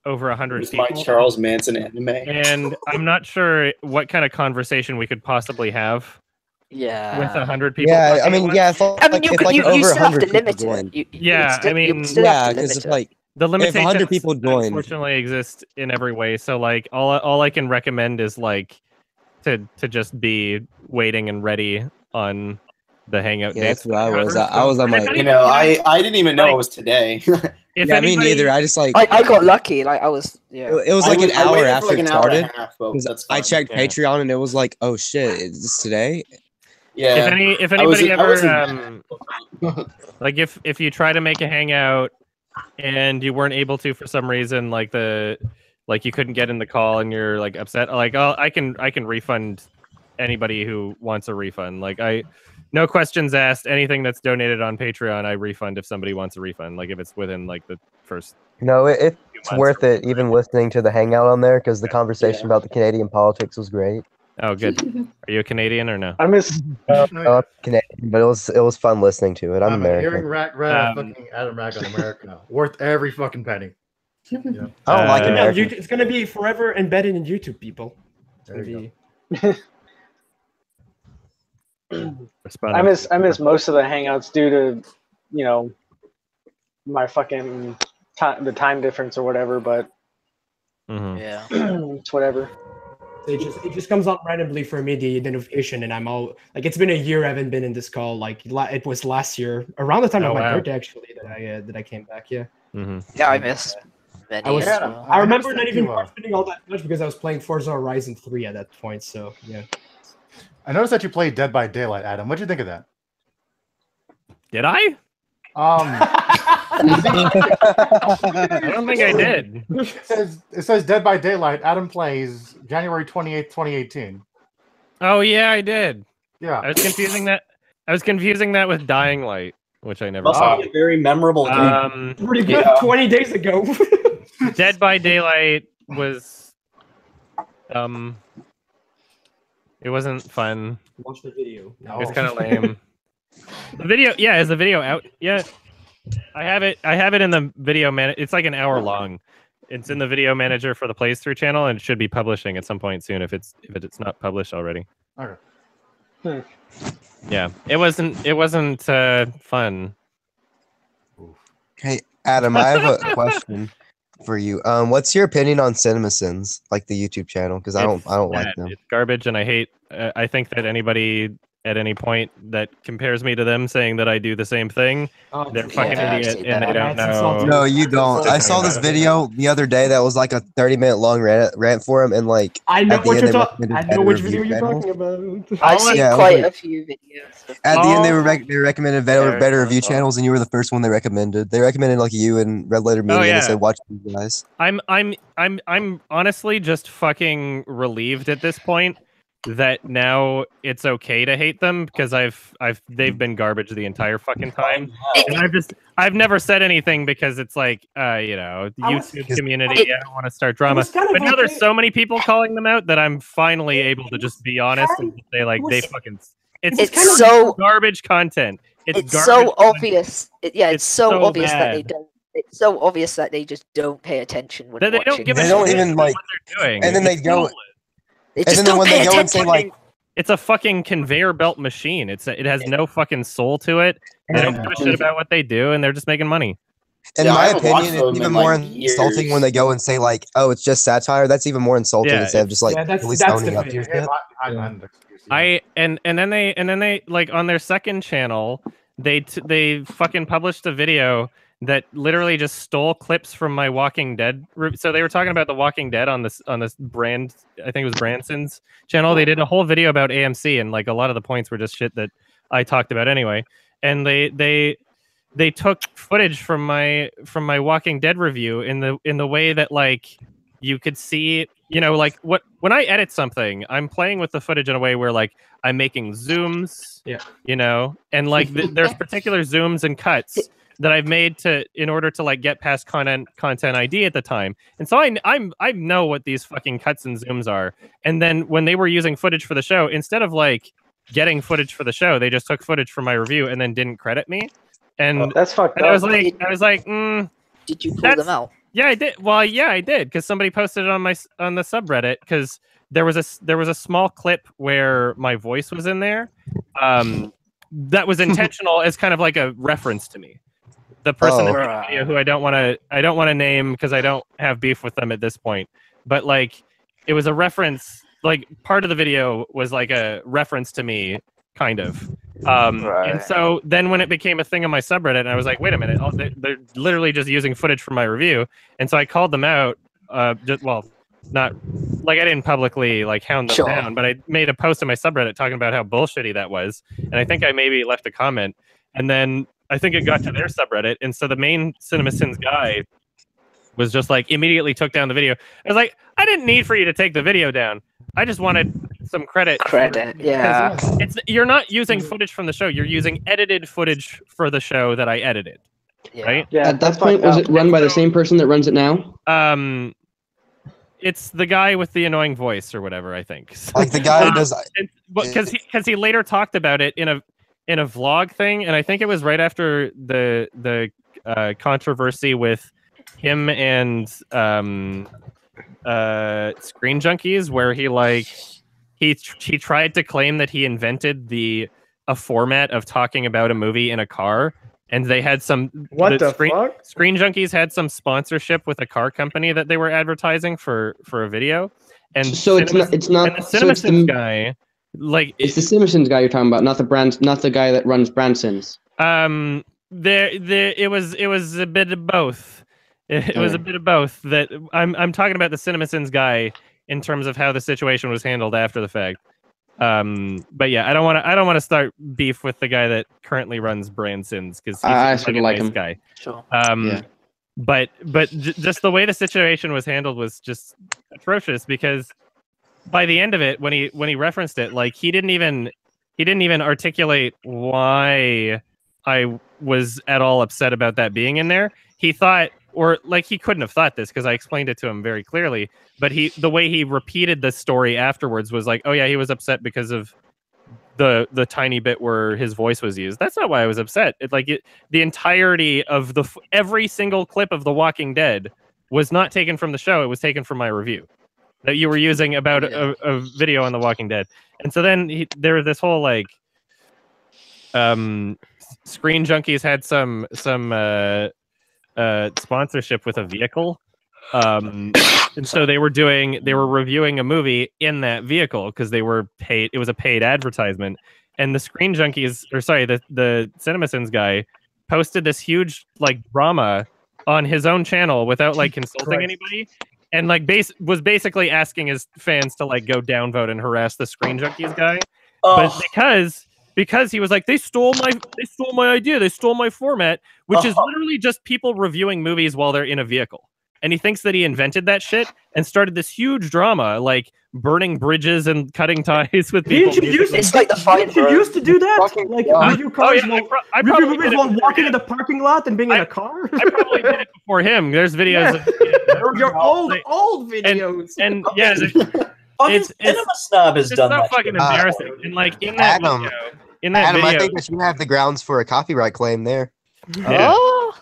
over 100 people. My Charles Manson anime. And I'm not sure what kind of conversation we could possibly have. Yeah. With 100 people. Yeah, I mean, yeah. You still have to limit it. Because if like the limitations, if 100 people join, unfortunately exist in every way. So like all I can recommend is like to just be waiting and ready on the Hangout days. That's what I was. I was on my. I didn't even know it was today. Me neither. I just like I got lucky. Like I was. Yeah. It was like an hour after it started. I checked yeah. Patreon and it was like, oh shit, is this today? Yeah. If anybody ever like if you try to make a Hangout and you weren't able to for some reason, like you couldn't get in the call and you're like upset, like I can refund anybody who wants a refund. Like no questions asked. Anything that's donated on Patreon, I refund if somebody wants a refund. Like if it's within like the first. No, it's worth it. Even listening to the Hangout on there, because the conversation about the Canadian politics was great. Oh, good. Are you a Canadian or no? I miss. Canadian, but it was fun listening to it. I'm American. Hearing fucking Adam rag on America, worth every fucking penny. Yeah. I don't like it. It's gonna be forever embedded in YouTube, people. I miss most of the Hangouts due to my fucking the time difference or whatever, but yeah, it's whatever. It just comes up randomly for me, the notification, and I'm all like, it's been a year I haven't been in this call. Like it was last year around the time of my birthday actually that I came back. Yeah. Yeah, I missed. I remember not even spending all that much because I was playing Forza Horizon 3 at that point. So yeah. I noticed that you played Dead by Daylight, Adam. What'd you think of that? Did I? I don't think I did. It says Dead by Daylight. Adam plays January 28th, 2018. Oh yeah, I did. Yeah. I was confusing that with Dying Light, which I never saw. A very memorable game. Pretty good. 20 days ago. Dead by Daylight was it wasn't fun. Watch the video. No. It was kind of lame. The video, yeah, is the video out yet? I have it in the video, man. It's like an hour long. It's in the video manager for the plays through channel, and it should be publishing at some point soon if it's not published already. Okay. Yeah, it wasn't fun. Hey Adam, I have a question for you. What's your opinion on Cinemasins, like the YouTube channel? Because I don't like them. It's garbage, and I hate. I think that anybody at any point that compares me to them, saying that I do the same thing, they're fucking idiot, and they don't know. No, you don't. I saw this video the other day that was like a 30-minute long rant for him, and like I know what you're talking. I know which video you're talking about. I've seen quite a few videos. At the end, they recommended better review channels, and you were the first one they recommended. They recommended like you and Red Letter Media, and they said watch these guys. I'm honestly just fucking relieved at this point that now it's okay to hate them because they've been garbage the entire fucking time, and I've never said anything because it's like YouTube community. I don't want to start drama, but now there's so many people calling them out that I'm finally able to just be honest and say like they fucking. It's so garbage content. It's so obvious. It's so obvious that they don't. It's so obvious that they just don't pay attention when they watching. They don't even like what they're doing. And then they go. They just don't pay attention. And say like, it's a fucking conveyor belt machine. It has no fucking soul to it. They don't give a shit about what they do, and they're just making money. In my opinion, it's even more insulting when they go and say like, "Oh, it's just satire." That's even more insulting instead of just like really owning up to your shit. And then they like on their second channel, they fucking published a video that literally just stole clips from my Walking Dead. So they were talking about the Walking Dead on this brand. I think it was Branson's channel. They did a whole video about AMC, and like a lot of the points were just shit that I talked about anyway. And they took footage from my Walking Dead review in the way that like you could see, like when I edit something, I'm playing with the footage in a way where like I'm making zooms, and like there's particular zooms and cuts that I've made in order to like get past content ID at the time. And so I know what these fucking cuts and zooms are. And then when they were using footage for the show, instead of like getting footage for the show, they just took footage from my review and then didn't credit me. And that's fucked up. I was like, did you pull them out? Yeah, I did. Well, yeah, I did, because somebody posted it on the subreddit, because there was a small clip where my voice was in there. That was intentional as kind of like a reference to me. The person in the video, who I don't want to name because I don't have beef with them at this point, but like it was a reference. Like part of the video was like a reference to me, kind of. And so then when it became a thing on my subreddit, I was like, wait a minute, they're literally just using footage from my review. And so I called them out. Not like I didn't publicly like hound them down, but I made a post on my subreddit talking about how bullshitty that was. And I think I maybe left a comment, and then I think it got to their subreddit, and so the main Cinemasins guy was just like immediately took down the video. I was like, I didn't need for you to take the video down. I just wanted some credit. Yeah. You're not using footage from the show. You're using edited footage for the show that I edited. Right? Yeah. At that point, was it run by the same person that runs it now? It's the guy with the annoying voice or whatever, I think. Like the guy who does. Because he later talked about it in a vlog thing, and I think it was right after the controversy with him and Screen Junkies, where he tried to claim that he invented a format of talking about a movie in a car, and they had some fuck? Screen Junkies had some sponsorship with a car company that they were advertising for a video, and so it's not the Cinemasins guy. Like it's the Cinemasins guy you're talking about, not the guy that runs Branson's. It was a bit of both. It was a bit of both. That I'm talking about the Cinemasins guy in terms of how the situation was handled after the fact. But yeah, I don't want to start beef with the guy that currently runs Branson's, because he's I sort of like nice him. Guy. Sure. But just the way the situation was handled was just atrocious, because by the end of it, when he referenced it, like he didn't even articulate why I was at all upset about that being in there. He thought, or like he couldn't have thought this because I explained it to him very clearly, but the way he repeated the story afterwards was like, oh yeah, he was upset because of the tiny bit where his voice was used. That's not why I was upset. The entirety of every single clip of The Walking Dead was not taken from the show. It was taken from my review that you were using about a video on The Walking Dead. And so then there was this whole like, Screen Junkies had some sponsorship with a vehicle. And so they were reviewing a movie in that vehicle because they were paid. It was a paid advertisement. And the Screen Junkies, the Cinemasins guy posted this huge like drama on his own channel without like consulting anybody, and like was basically asking his fans to like go downvote and harass the Screen Junkies guy. But because he was like, they stole my idea, they stole my format, which is literally just people reviewing movies while they're in a vehicle. And he thinks that he invented that shit and started this huge drama, like burning bridges and cutting ties with people. It's like the fight. You used to do that, like review cars while walking in the parking lot and being in a car. I probably did it before him. There's videos of your old videos, and yeah. It's Cinema Snob has done so that. Fucking embarrassing. And like in that video, I think that you have the grounds for a copyright claim there. Yeah. Oh.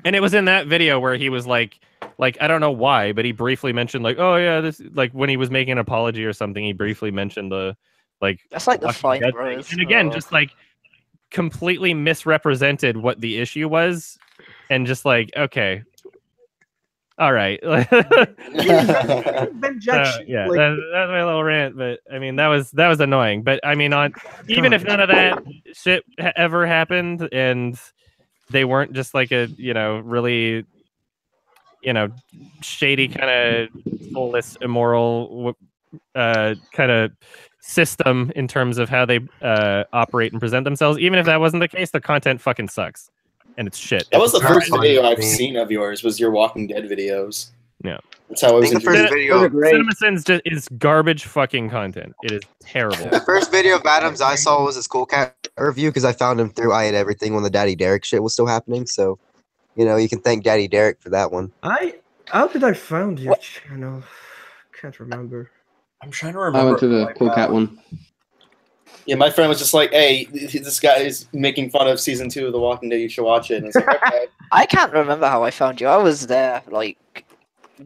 And it was in that video where he was like I don't know why, but he briefly mentioned like, oh yeah, this like when he was making an apology or something, he briefly mentioned the like that's like the fight, bros. And again, just like completely misrepresented what the issue was, and just like, okay, all right. Yeah, that's my little rant. But I mean, that was annoying. But I mean, even if none of that shit ever happened, and they weren't just like a really shady kind of soulless, immoral kind of system in terms of how they operate and present themselves. Even if that wasn't the case, the content fucking sucks. And it's shit. That was the first video I've seen of yours. Was your Walking Dead videos? Yeah, that's how I was. The first video, Cinemasins is garbage fucking content. It is terrible. The first video of Adams I saw was his Cool Cat review because I found him through I Had Everything when the Daddy Derek shit was still happening. So, you can thank Daddy Derek for that one. How did I found your channel? Can't remember. I'm trying to remember. I went to the Cool Cat one. Yeah, my friend was just like, "Hey, this guy is making fun of season 2 of The Walking Dead. You should watch it." And it's like, okay. I can't remember how I found you. I was there, like,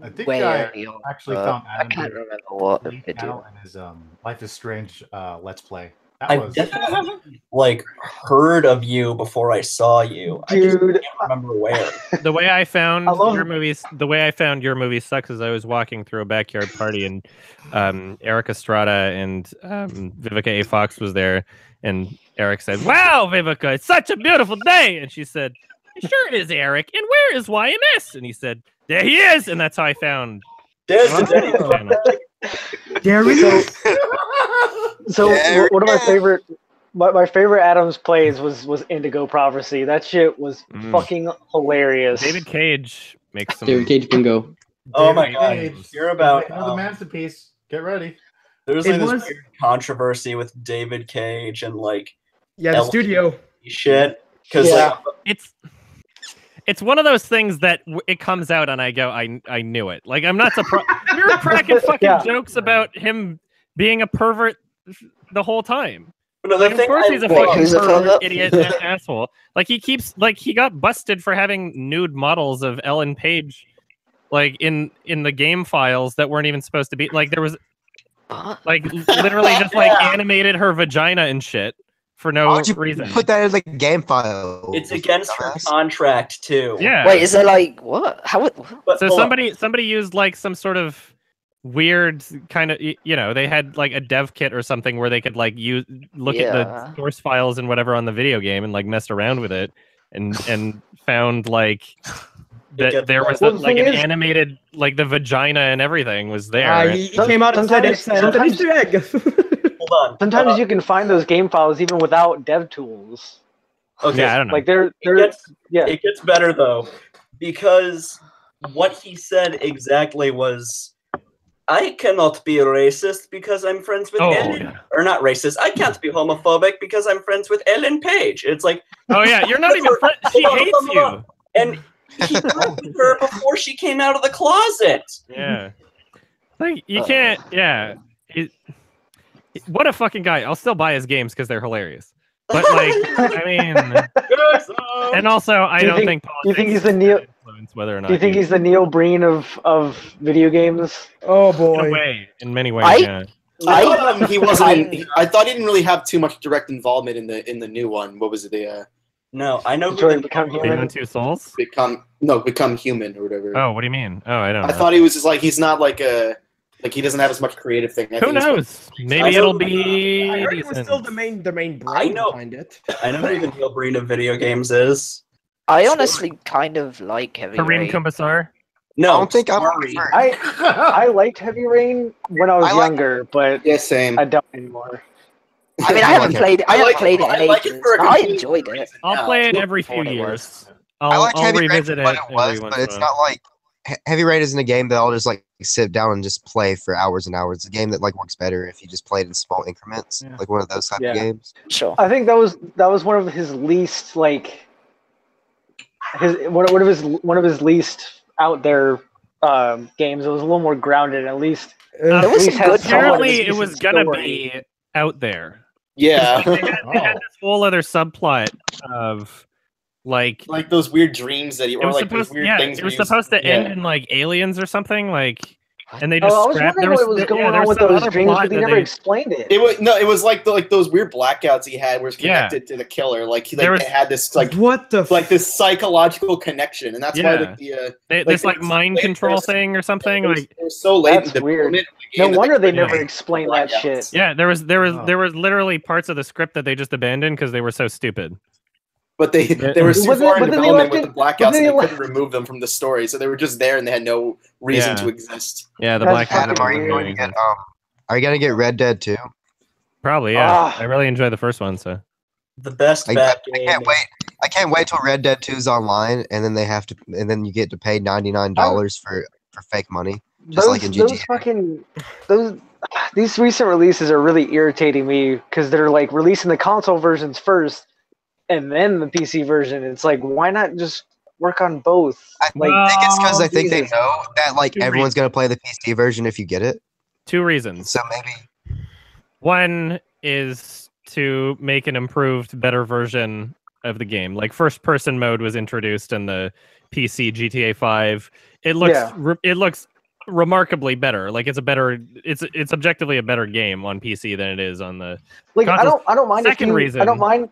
I think I actually found Adam. I can't remember what video. And his Life is Strange Let's Play. I've definitely heard of you before I saw you. Dude, I just can't remember where. The way I found your movies sucks is I was walking through a backyard party and Eric Estrada and Vivica A. Fox was there, and Eric said, "Wow, Vivica, it's such a beautiful day," and she said, "Sure it is, Eric. And where is YMS?" And he said, "There he is," and that's how I found. There's the day. There we go. So one of my favorite Adams plays was Indigo Prophecy. That shit was fucking hilarious. David Cage makes some. David Cage bingo. Oh my god! You're about the masterpiece. Get ready. There's like this weird controversy with David Cage and like the studio shit because it's one of those things that it comes out and I go, I knew it. Like I'm not surprised. We were cracking fucking jokes about him being a pervert the whole time. No, of course he's a fucking pervert, idiot, and asshole. Like he got busted for having nude models of Ellen Page, like in the game files that weren't even supposed to be. Like there was, like literally just like animated her vagina and shit for no reason. Put that in the game file. It's against her contract too. Yeah. Wait, is there like what? How? So somebody used like some sort of weird kind of, they had like a dev kit or something where they could like look at the source files and whatever on the video game and like messed around with it and found like that there was an animated like the vagina and everything was there. He came out and said Easter egg. Hold on. Sometimes you can find those game files even without dev tools. Okay, yeah, I don't know. Like it gets better though, because what he said exactly was, I cannot be racist because I'm friends with Ellen. Yeah. Or not racist. I can't be homophobic because I'm friends with Ellen Page. It's like, oh yeah, you're not even friends. She hates you. And he talked to her before she came out of the closet. Yeah. Like you can't. Yeah. What a fucking guy. I'll still buy his games because they're hilarious. But like, I mean, and also I don't think politics. You think he's the whether or not. Do you think he's the Neil Breen of video games? Oh boy. In a way, in many ways, yeah. I thought he wasn't. I thought he didn't really have too much direct involvement in the new one. What was it? No, I know. Detroit Become Human. Beyond Two Souls. Become Human or whatever. Oh, what do you mean? Oh, I don't know. I thought he was just like he's not like a he doesn't have as much creative thing. Who knows? Maybe it'll be. I heard it was still the main brain behind it. I know who the Neil Breen of video games is. I honestly kind of like Heavy Rain. Kareem Kumbasar. No, I don't think I liked Heavy Rain when I was younger, but yeah, same. I don't anymore. I mean, I haven't played it in ages. I enjoyed it. I'll play it every few years. I like I'll Heavy Rain revisit for it what it was, every once but in it's a not like Heavy Rain isn't a game that I'll just like sit down and just play for hours and hours. It's a game that like works better if you just play it in small increments, like one of those type of games. Sure. I think that was one of his least like one of his least out there games. It was a little more grounded, at least. Apparently, it was gonna be out there. Yeah, they had this whole other subplot of like those weird dreams that you it was like supposed, those weird things. It was supposed to end in like aliens or something, like, and they I just was scrapped. wondering what was going on with those dreams, but they never explained it. It was like those weird blackouts he had, where it's connected to the killer. Like they had this like this psychological connection, and that's why this like mind control thing or something. Like it was so late. That's weird. No wonder they never explained that shit. Yeah, there was literally parts of the script that they just abandoned because they were so stupid. But they were so far in development with the blackouts, and they couldn't remove them from the story, so they were just there, and they had no reason to exist. Yeah, the blackouts. Adam, are you going to get Red Dead 2? Probably, yeah. I really enjoyed the first one, so. The best game. I can't wait till Red Dead 2 is online, and then then you get to pay $99 for fake money, just like in GTA. These recent releases are really irritating me because they're like releasing the console versions first, and then the PC version. It's like, why not just work on both? I think it's because I think they know that like everyone's gonna play the PC version if you get it. 2 reasons. So maybe one is to make an improved, better version of the game. Like first-person mode was introduced in the PC GTA 5. It looks remarkably better. Like it's objectively a better game on PC than it is on the console. I don't mind. I don't mind.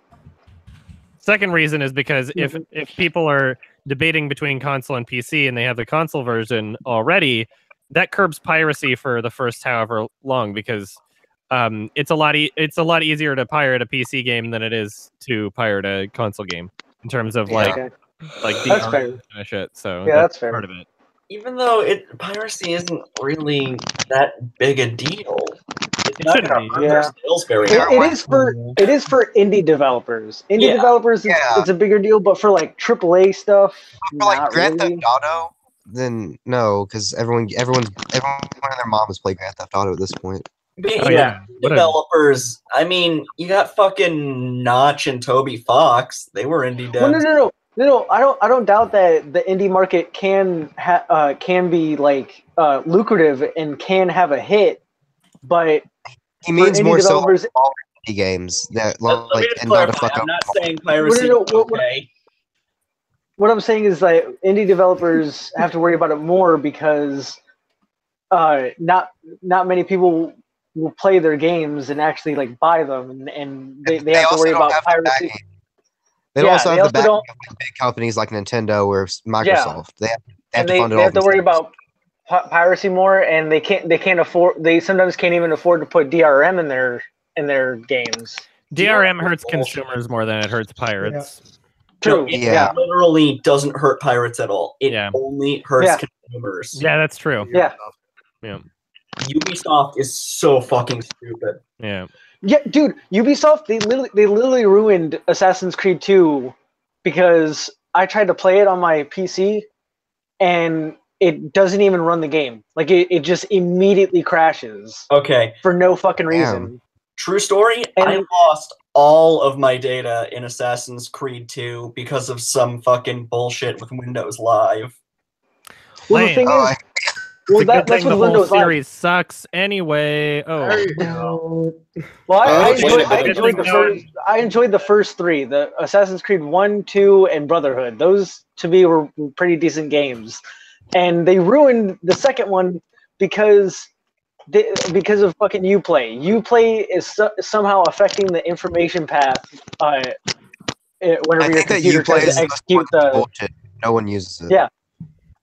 Second reason is because if people are debating between console and PC and they have the console version already, that curbs piracy for the first however long, because it's a lot easier to pirate a PC game than it is to pirate a console game in terms of like that's fair. Kind of shit. So that's fair. Part of it. Even though piracy isn't really that big a deal. It's not going to hurt their sales very hard. It is for indie developers. Indie developers, it's a bigger deal, but for like AAA stuff, for like Grand Theft Auto, then no, because everyone and their mom has played Grand Theft Auto at this point. Developers. I mean, you got fucking Notch and Toby Fox. They were indie devs. No, I don't doubt that the indie market can be like lucrative and can have a hit, but he means more so indie games that like and not a fuck up. I'm not saying piracy. Okay. What I'm saying is that indie developers have to worry about it more because not many people will play their games and actually like buy them, and they have to worry about piracy. They don't also have the backing of big companies like Nintendo or Microsoft. They have to worry about piracy more, and they sometimes can't even afford to put DRM in their games. DRM hurts consumers more than it hurts pirates. True. It literally doesn't hurt pirates at all. It only hurts consumers. Yeah, that's true. Yeah. Ubisoft is so fucking stupid. Yeah. Yeah, dude, Ubisoft, they literally ruined Assassin's Creed 2 because I tried to play it on my PC and it doesn't even run the game. Like it just immediately crashes. Okay. For no fucking reason. True story, I lost all of my data in Assassin's Creed 2 because of some fucking bullshit with Windows Live. Well, the thing is, Well, that's what the whole series sucks anyway. Oh. Well, I enjoyed the first three, the Assassin's Creed 1, 2, and Brotherhood. Those, to me, were pretty decent games. And they ruined the second one because of fucking Uplay. Uplay is somehow affecting the information path whenever your computer tries to execute the... Bullshit. No one uses it. Yeah.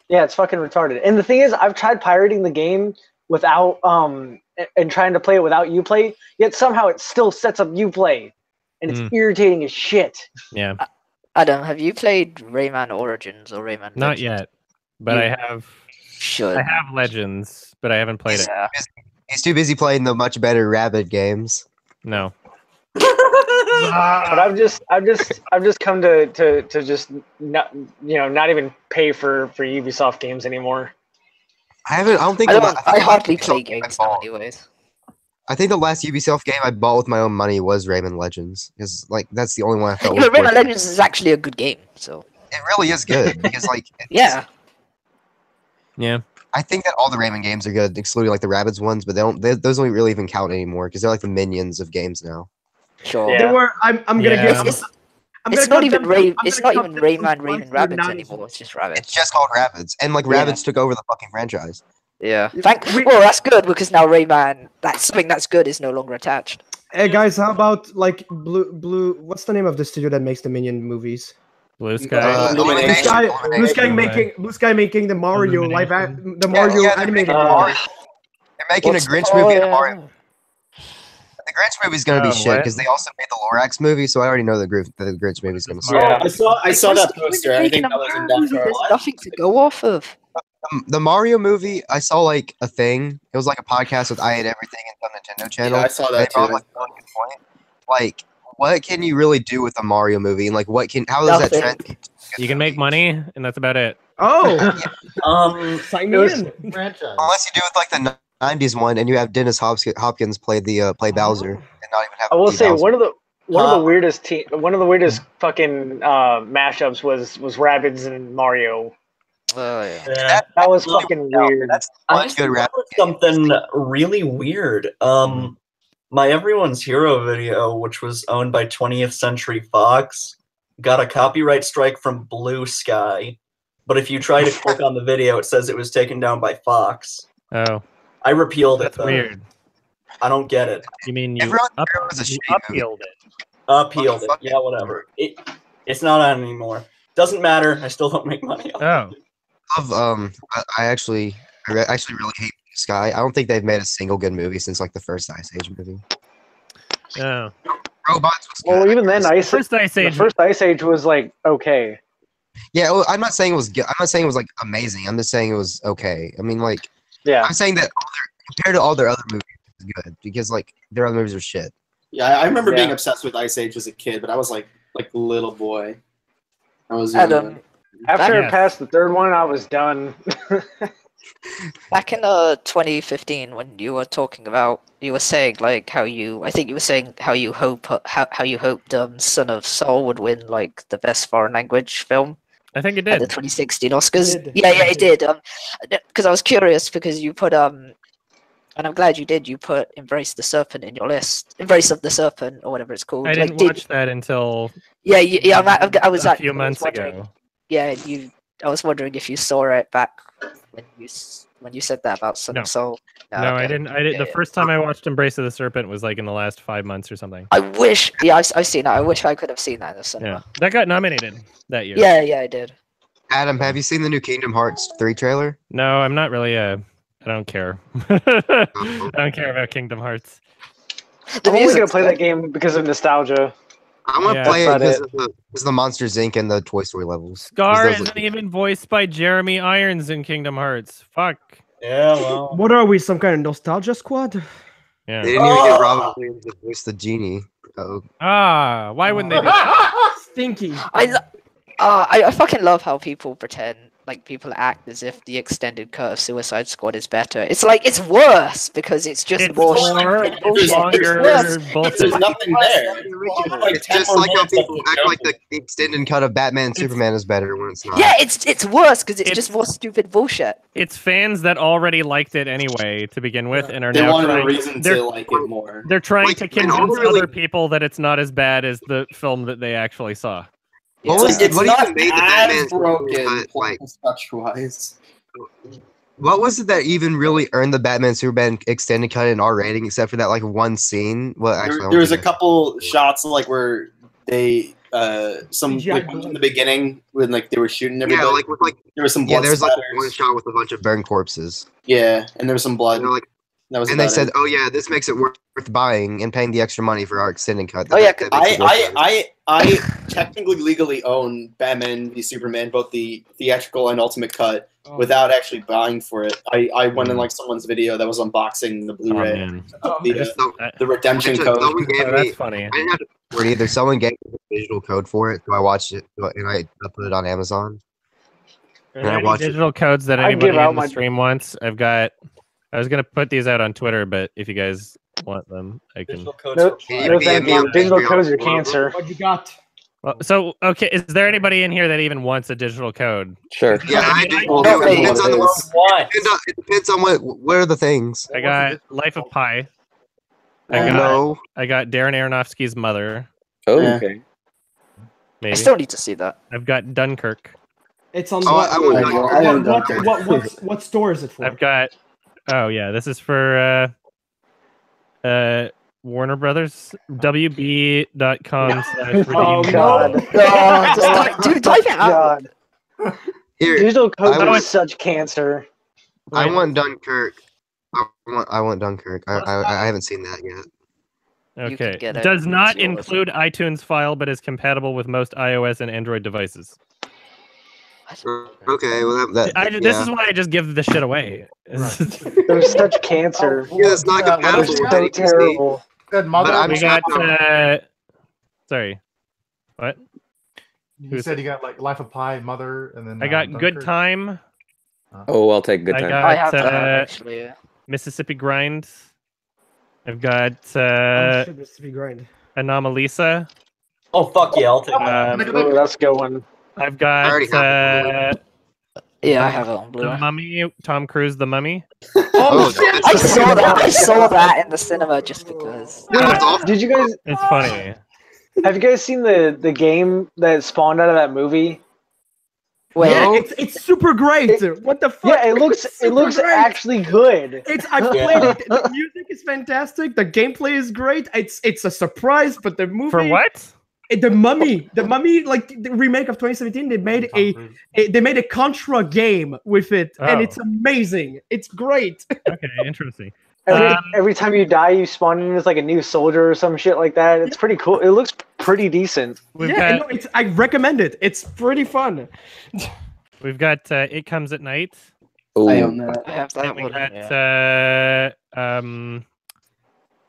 Yeah, it's fucking retarded. And the thing is, I've tried pirating the game without and trying to play it without Uplay, yet somehow it still sets up Uplay, and it's irritating as shit. Yeah. Adam, have you played Rayman Origins or Rayman? Not yet, but I have. Should. I have Legends, but I haven't played it. He's too busy playing the much better Rabbids games. No. But I've just come to just not even pay for Ubisoft games anymore. I don't think I hardly play games now anyways. I think the last Ubisoft game I bought with my own money was Rayman Legends, because like that's the only one I felt. Yeah, Rayman Legends is actually a good game, so it really is good because like yeah. I think that all the Rayman games are good, excluding like the Rabbids ones, but those don't really even count anymore because they're like the minions of games now. Sure. Yeah. I'm gonna give. It's not even Rayman Rabbids anymore. It's just Rabbids. It's just called Rabbids, and like Rabbids took over the fucking franchise. Yeah. Well, that's good because now Rayman, that's something that's good, is no longer attached. Hey guys, how about like Blue? What's the name of the studio that makes the Minion movies? Blue Sky. Blue Sky making the Mario animated. They're making a Grinch movie and a Mario. The Grinch movie's gonna be shit because they also made the Lorax movie, so I already know the Grinch movie's gonna suck. Yeah, I saw that poster. I think that was enough for a There's nothing to go off of. The Mario movie, I saw like a thing. It was like a podcast with I Ate Everything and some Nintendo channel. Yeah, I saw that too. Like, a good point. Like, what can you really do with a Mario movie? And like, how does that trend? You can make money, and that's about it. Oh, sign me in. Franchise. Unless you do with like the '90s one, and you have Dennis Hopkins play Bowser, and not even have. I will say one of the weirdest fucking mashups was Rabbids and Mario. Oh yeah. That was fucking weird. I just remember something really weird. My Everyone's Hero video, which was owned by 20th Century Fox, got a copyright strike from Blue Sky. But if you try to click on the video, it says it was taken down by Fox. Oh. I repealed it. That's weird. I don't get it. You mean you appealed it? Appealed it. Yeah, whatever. It's not on anymore. Doesn't matter. I still don't make money. Oh. I actually really hate Sky. I don't think they've made a single good movie since like the first Ice Age movie. Oh. Robots was good. Well, even then, the first Ice Age was like okay. Yeah, well, I'm not saying it was good. I'm not saying it was like amazing. I'm just saying it was okay. I mean, like, yeah. I'm saying that compared to all their other movies, it's good because like their other movies are shit. Yeah, I remember being obsessed with Ice Age as a kid, but I was like little boy. I was after it passed the third one, I was done. Back in 2015, when you were talking about, you were saying like how you hoped Son of Saul would win like the best foreign language film. I think it did. At the 2016 Oscars. Yeah, it did. Because I was curious because you put and I'm glad you did. You put Embrace the Serpent in your list. Embrace of the Serpent or whatever it's called. I didn't watch that until I was a few months ago. Yeah, I was wondering if you saw it back when you said that about Son of Soul. No, I didn't. The first time I watched Embrace of the Serpent was like in the last 5 months or something. I wish. Yeah, I've seen that. I wish I could have seen that in the cinema. Yeah, that got nominated that year. Yeah, I did. Adam, have you seen the new Kingdom Hearts 3 trailer? No, I'm not really. I don't care. I don't care about Kingdom Hearts. I'm only gonna play that game because of nostalgia. I'm gonna play it because of the Monsters Inc. and the Toy Story levels. Scar isn't even voiced by Jeremy Irons in Kingdom Hearts. Fuck. Yeah, well. What are we, some kind of nostalgia squad? Yeah. They didn't even get Robin Williams to voice the genie. Why wouldn't they do that? Stinky. I fucking love how people pretend like people act as if the extended cut of Suicide Squad is better. It's like it's worse because it's just more stupid bullshit. Longer bullshit. There's nothing there. It's just like how people act like the extended cut of Batman Superman is better when it's not. Yeah, it's worse because it's just more stupid bullshit. It's fans that already liked it anyway to begin with, and are They now wanted a trying. reason to like it more. They're trying to convince really- other people that it's not as bad as the film that they actually saw. It's what not even made the as Batman broken, cut, like, structure-wise. what was it that even really earned the Batman Superman extended cut an R rating, except for that like one scene? Well, actually, There was a couple shots like where they some like in the beginning when like they were shooting everybody. Yeah, like with like there was some blood. Yeah, there's like splatters. one shot with a bunch of burned corpses. Yeah, and there was some blood. And, like, that was and they about said, it. "Oh yeah, this makes it worth buying and paying the extra money for our extended cut." Oh yeah, That makes it worth it. I technically legally own Batman v Superman, both the theatrical and ultimate cut, without actually buying for it. I went in like someone's video that was unboxing the Blu-ray, the redemption Actually, code. someone gave me, That's funny. I didn't have to pay for it either. Someone gave me the digital code for it, so I watched it and I put it on Amazon. Are And there I any watched it. digital codes that I'd anybody give out in the my- stream wants? I was gonna put these out on Twitter, but if you guys want them, I can. No, thank you. Digital codes are cancer. What you got? Well, so okay, is there anybody in here that even wants a digital code? Sure. Yeah, I do. Well, It depends on What? it depends on what are the things. I got Life of Pi. No. I got Darren Aronofsky's Mother. Oh, Yeah. okay. Maybe. I still need to see that. I've got Dunkirk. It's on Oh, I would what store is it for? I've got. Oh yeah, this is for Warner Brothers. WB.com. Oh god. Dude, type it out. God. Here, Digital codes I are want- such cancer. I want Dunkirk. I want Dunkirk. I haven't seen that yet. You can Okay. get it. Does not It's yours. include iTunes file, but is compatible with most iOS and Android devices. Okay, well This is why I just give the shit away. They're such cancer. Yeah, it's not compatible with so any PC. terrible. Good mother. But I'm We got. Sorry. What? You said you got like Life of Pi, Mother, and then I got Good Dunkirk? Time. Oh, I'll take good I time. got I have that actually. Yeah. Mississippi Grind. I've got Mississippi Grind. Anomalisa. Oh fuck yeah, I'll take that. Oh, that's going. I've I got already have Yeah, I have it on The Blu-ray. Mummy. Tom Cruise, The Mummy. Oh, shit! I saw that. I saw that in the cinema just because. That's awful. Did you guys It's funny. have you guys seen the game that spawned out of that movie? Wait, Yeah, it's super great. What the fuck? Yeah, it looks It's super great. actually good. I played it. The music is fantastic. The gameplay is great. It's a surprise, but the movie For what? The Mummy, like the remake of 2017, they made a Contra game with it, and it's amazing. It's great. Okay, interesting. Every time you die, you spawn in as like a new soldier or some shit like that. It's pretty cool. It looks pretty decent. I recommend it. It's pretty fun. We've got It Comes at Night. Ooh. I own that. I have that We one. got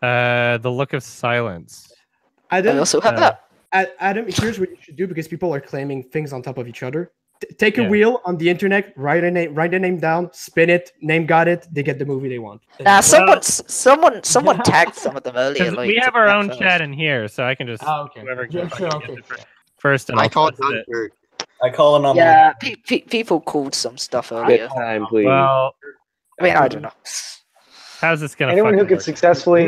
The Look of Silence. I also have that. Adam, here's what you should do because people are claiming things on top of each other. Take a wheel on the internet, write the name down, spin it, name got it, they get the movie they want. Someone tagged some of them earlier. Like, We have our own chat in here, so I can just whoever can Yeah, sure, fucking get it first, and I I'll call it post it. Dunkirk. I call it on. Yeah, people called some stuff earlier. Good time, please. Well, I mean, I don't know. how's this gonna? Anyone who fucking can work? successfully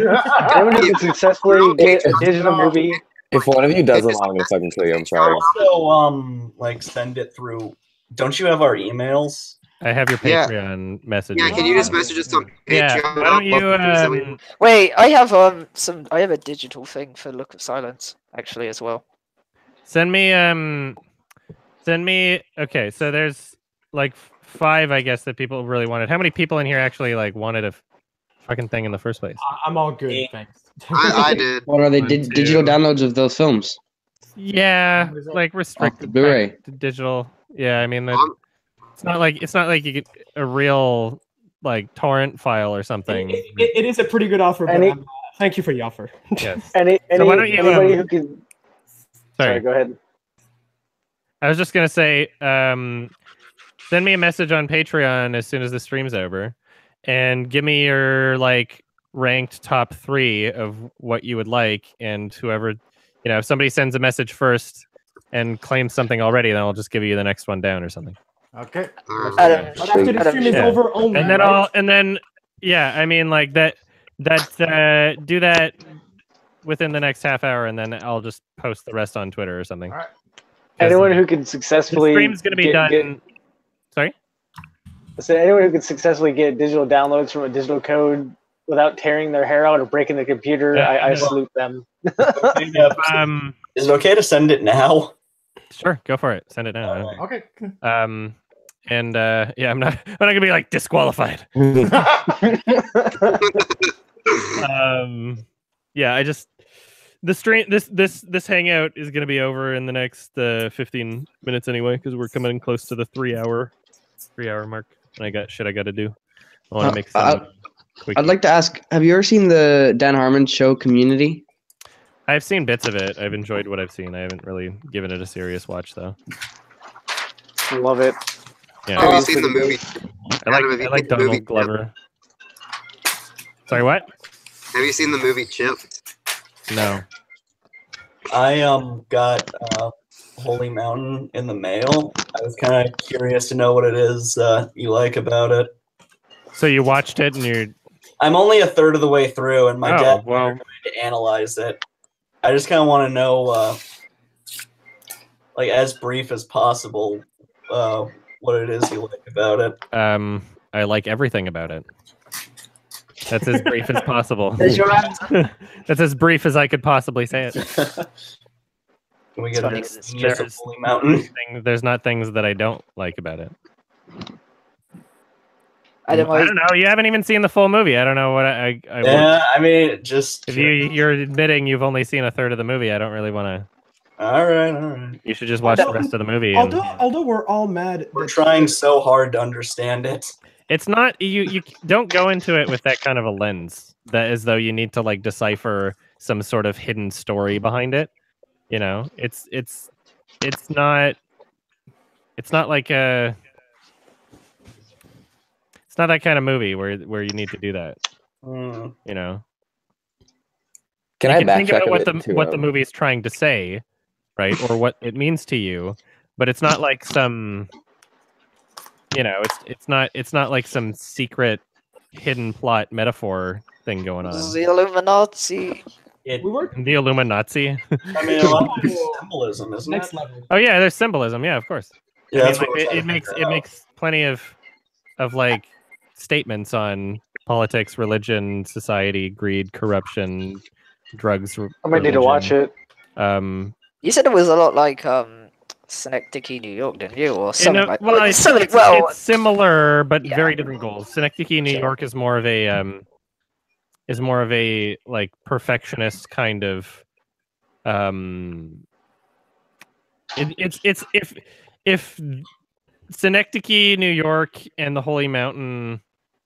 get a digital movie. If one of you doesn't allow me to fucking kill you, I'm sorry. Also, like send it through. Don't you have our emails? I have your Yeah. Patreon messages. Yeah, can you just message us on Yeah, Patreon? why don't you? Wait, I have I have a digital thing for Look of Silence actually as well. Send me. Okay, so there's like 5, I guess, that people really wanted. How many people in here actually like wanted a fucking thing in the first place? I'm all good, thanks. I did. What are they? One, two. Digital downloads of those films? Yeah, like restricted Blu-ray. back to digital. Yeah, I mean, it's not like you get a real like torrent file or something. It is a pretty good offer, but thank you for the offer. Yes. Why don't you, anybody who can. Sorry, go ahead. I was just gonna say, send me a message on Patreon as soon as the stream's over, and give me your like ranked top 3 of what you would like, and whoever, if somebody sends a message first and claims something already, then I'll just give you the next one down or something. Okay. But after the stream is over only, and then right? I mean like that do that within the next half hour, and then I'll just post the rest on Twitter or something. All right. Anyone who can successfully the stream's gonna be done. Sorry? I said anyone who can successfully get digital downloads from a digital code without tearing their hair out or breaking the computer, I salute them. Is it okay to send it now? Sure, go for it. Send it now. Okay. And I'm not gonna be like disqualified. I just the stream this hangout is gonna be over in the next 15 minutes anyway, because we're coming close to the 3-hour mark, and I got shit I got to do. I want to make some quick. I'd like to ask: have you ever seen the Dan Harmon show Community? I've seen bits of it. I've enjoyed what I've seen. I haven't really given it a serious watch though. Love it. Yeah. Have you seen the movie? I like Donald Glover. Sorry, what? Have you seen the movie Chipped? No. I got Holy Mountain in the mail. I was kind of curious to know what it is you like about it. So you watched it and you're... I'm only a third of the way through, and my dad well, wanted me to analyze it. I just kind of want to know, like, as brief as possible, what it is you like about it. I like everything about it. That's as brief as possible. That's as brief as I could possibly say it. Can we get a Holy Mountain? There's not things that I don't like about it. I don't know. You haven't even seen the full movie. I don't know what I I mean, just... If you're admitting you've only seen a third of the movie, I don't really want to... All right. You should just watch the rest of the movie. Although we're all mad... We're trying so hard to understand it. It's not... You don't go into it with that kind of a lens, that as though you need to, like, decipher some sort of hidden story behind it. You know? It's not... It's not like a... It's not that kind of movie where you need to do that. You know. Can you I can think backtrack about what the movie is trying to say, right, or what it means to you, but it's not like some, it's not like some secret hidden plot metaphor thing going on. The Illuminati. The Illuminati. I mean, a lot of symbolism, isn't it? Oh yeah, there's symbolism. Yeah, of course. Yeah, I that's mean, what it makes plenty of like statements on politics, religion, society, greed, corruption, drugs. I might need to watch it. You said it was a lot like Synecdoche, New York, didn't you? Or something like well, it's similar, but very different goals. Synecdoche, New York is more of a like perfectionist kind of. It's if Synecdoche, New York, and the Holy Mountain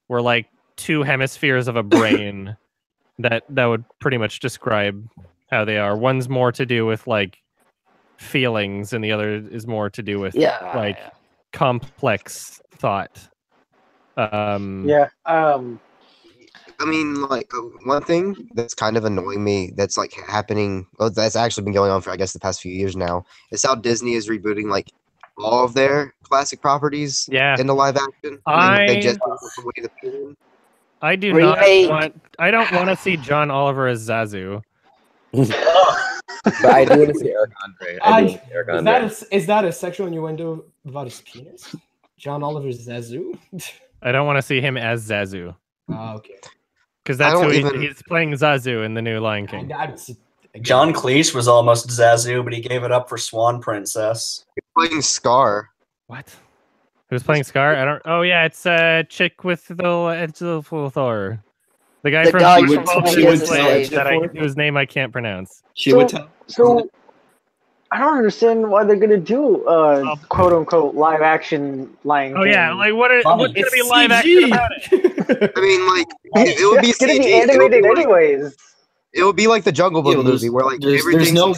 were like two hemispheres of a brain, that would pretty much describe how they are. One's more to do with like feelings, and the other is more to do with complex thought. I mean, like, one thing that's kind of annoying me that's like happening, that's actually been going on for I guess the past few years now, is how Disney is rebooting like all of their classic properties into live action. They just away the film. I I don't want to see John Oliver as Zazu. But I do want to see Eric Andre. Is that a sexual innuendo about his penis? John Oliver's Zazu? I don't want to see him as Zazu. Okay. Because that's who he's playing Zazu in the new Lion King. John Cleese was almost Zazu, but he gave it up for Swan Princess. He's playing Scar. What? Who's playing Scar? I don't. Oh yeah, it's a chick with the Thor. The guy whose name I can't pronounce. So I don't understand why they're gonna do quote unquote live action Lion King. Oh yeah, like what's gonna be live action about it? I mean, like it would be gonna be animated anyways. It would be like the Jungle Book movie, where like there's no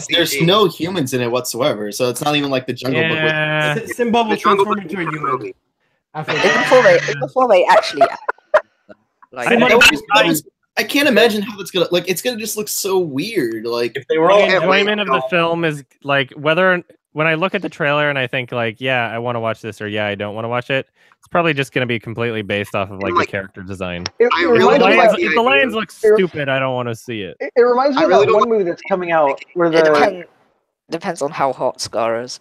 humans in it whatsoever, so it's not even like the Jungle Book. Simba will transform into a human. Before they actually. Like, I can't imagine how it's gonna like. It's gonna just look so weird. Like if they were all enjoyment of the film is like whether when I look at the trailer and I think like, yeah, I want to watch this or yeah, I don't want to watch it. It's probably just going to be completely based off of like the character design. If the lions look stupid, I don't want to see it. It reminds me of that one movie that's coming out where the depends on how hot Scar is.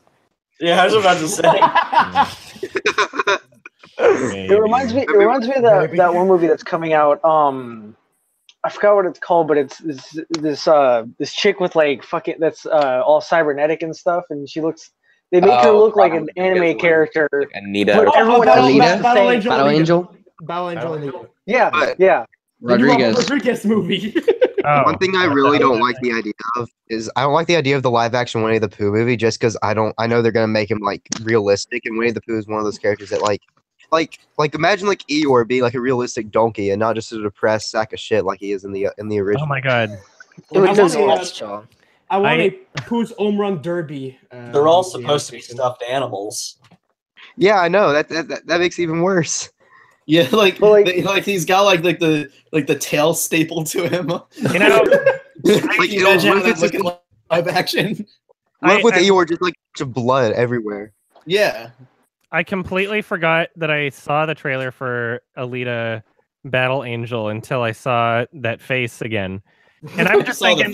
Yeah, I was about to say. It reminds me of that one movie that's coming out. I forgot what it's called, but it's this chick with like fucking that's all cybernetic and stuff, and they make her look like an anime character. Like Anita. But everyone else is the Battle same. Angel. Battle Angel Anita. Yeah. Rodriguez movie. One thing I really don't like the idea of is I don't like the idea of the live action Winnie the Pooh movie just because I know they're gonna make him like realistic, and Winnie the Pooh is one of those characters that like imagine like Eeyore being like a realistic donkey and not just a depressed sack of shit like he is in the original. Oh my god! I want a Pooh's Home Run Derby. They're all supposed to be stuffed animals. Yeah, I know that makes it even worse. Yeah, like he's got like the tail stapled to him. You know, like imagine that looking like live action. What with Eeyore just like blood everywhere? Yeah. I completely forgot that I saw the trailer for Alita Battle Angel until I saw that face again. And I'm just thinking,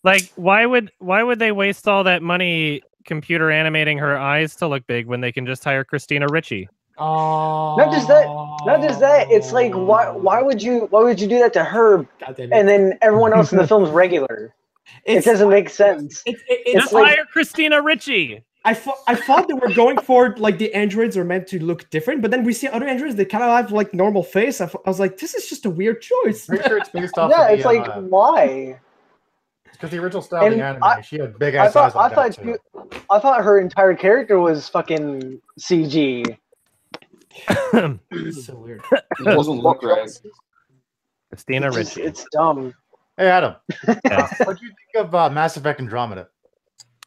like, why would they waste all that money computer animating her eyes to look big when they can just hire Christina Ricci? Oh. Not just that. It's like why would you do that to her and then everyone else in the film's regular? It doesn't make sense. Just hire Christina Ricci. I thought they were going for like the androids are meant to look different, but then we see other androids, they kind of have like normal face. I was like, this is just a weird choice. Pretty sure it's based off. Yeah, it's like why? Because the original style of the anime, she had big ass eyes. I thought her entire character was fucking CG. It's so weird. It doesn't look right. Christina Ricci. It's dumb. Hey Adam, what do you think of Mass Effect Andromeda?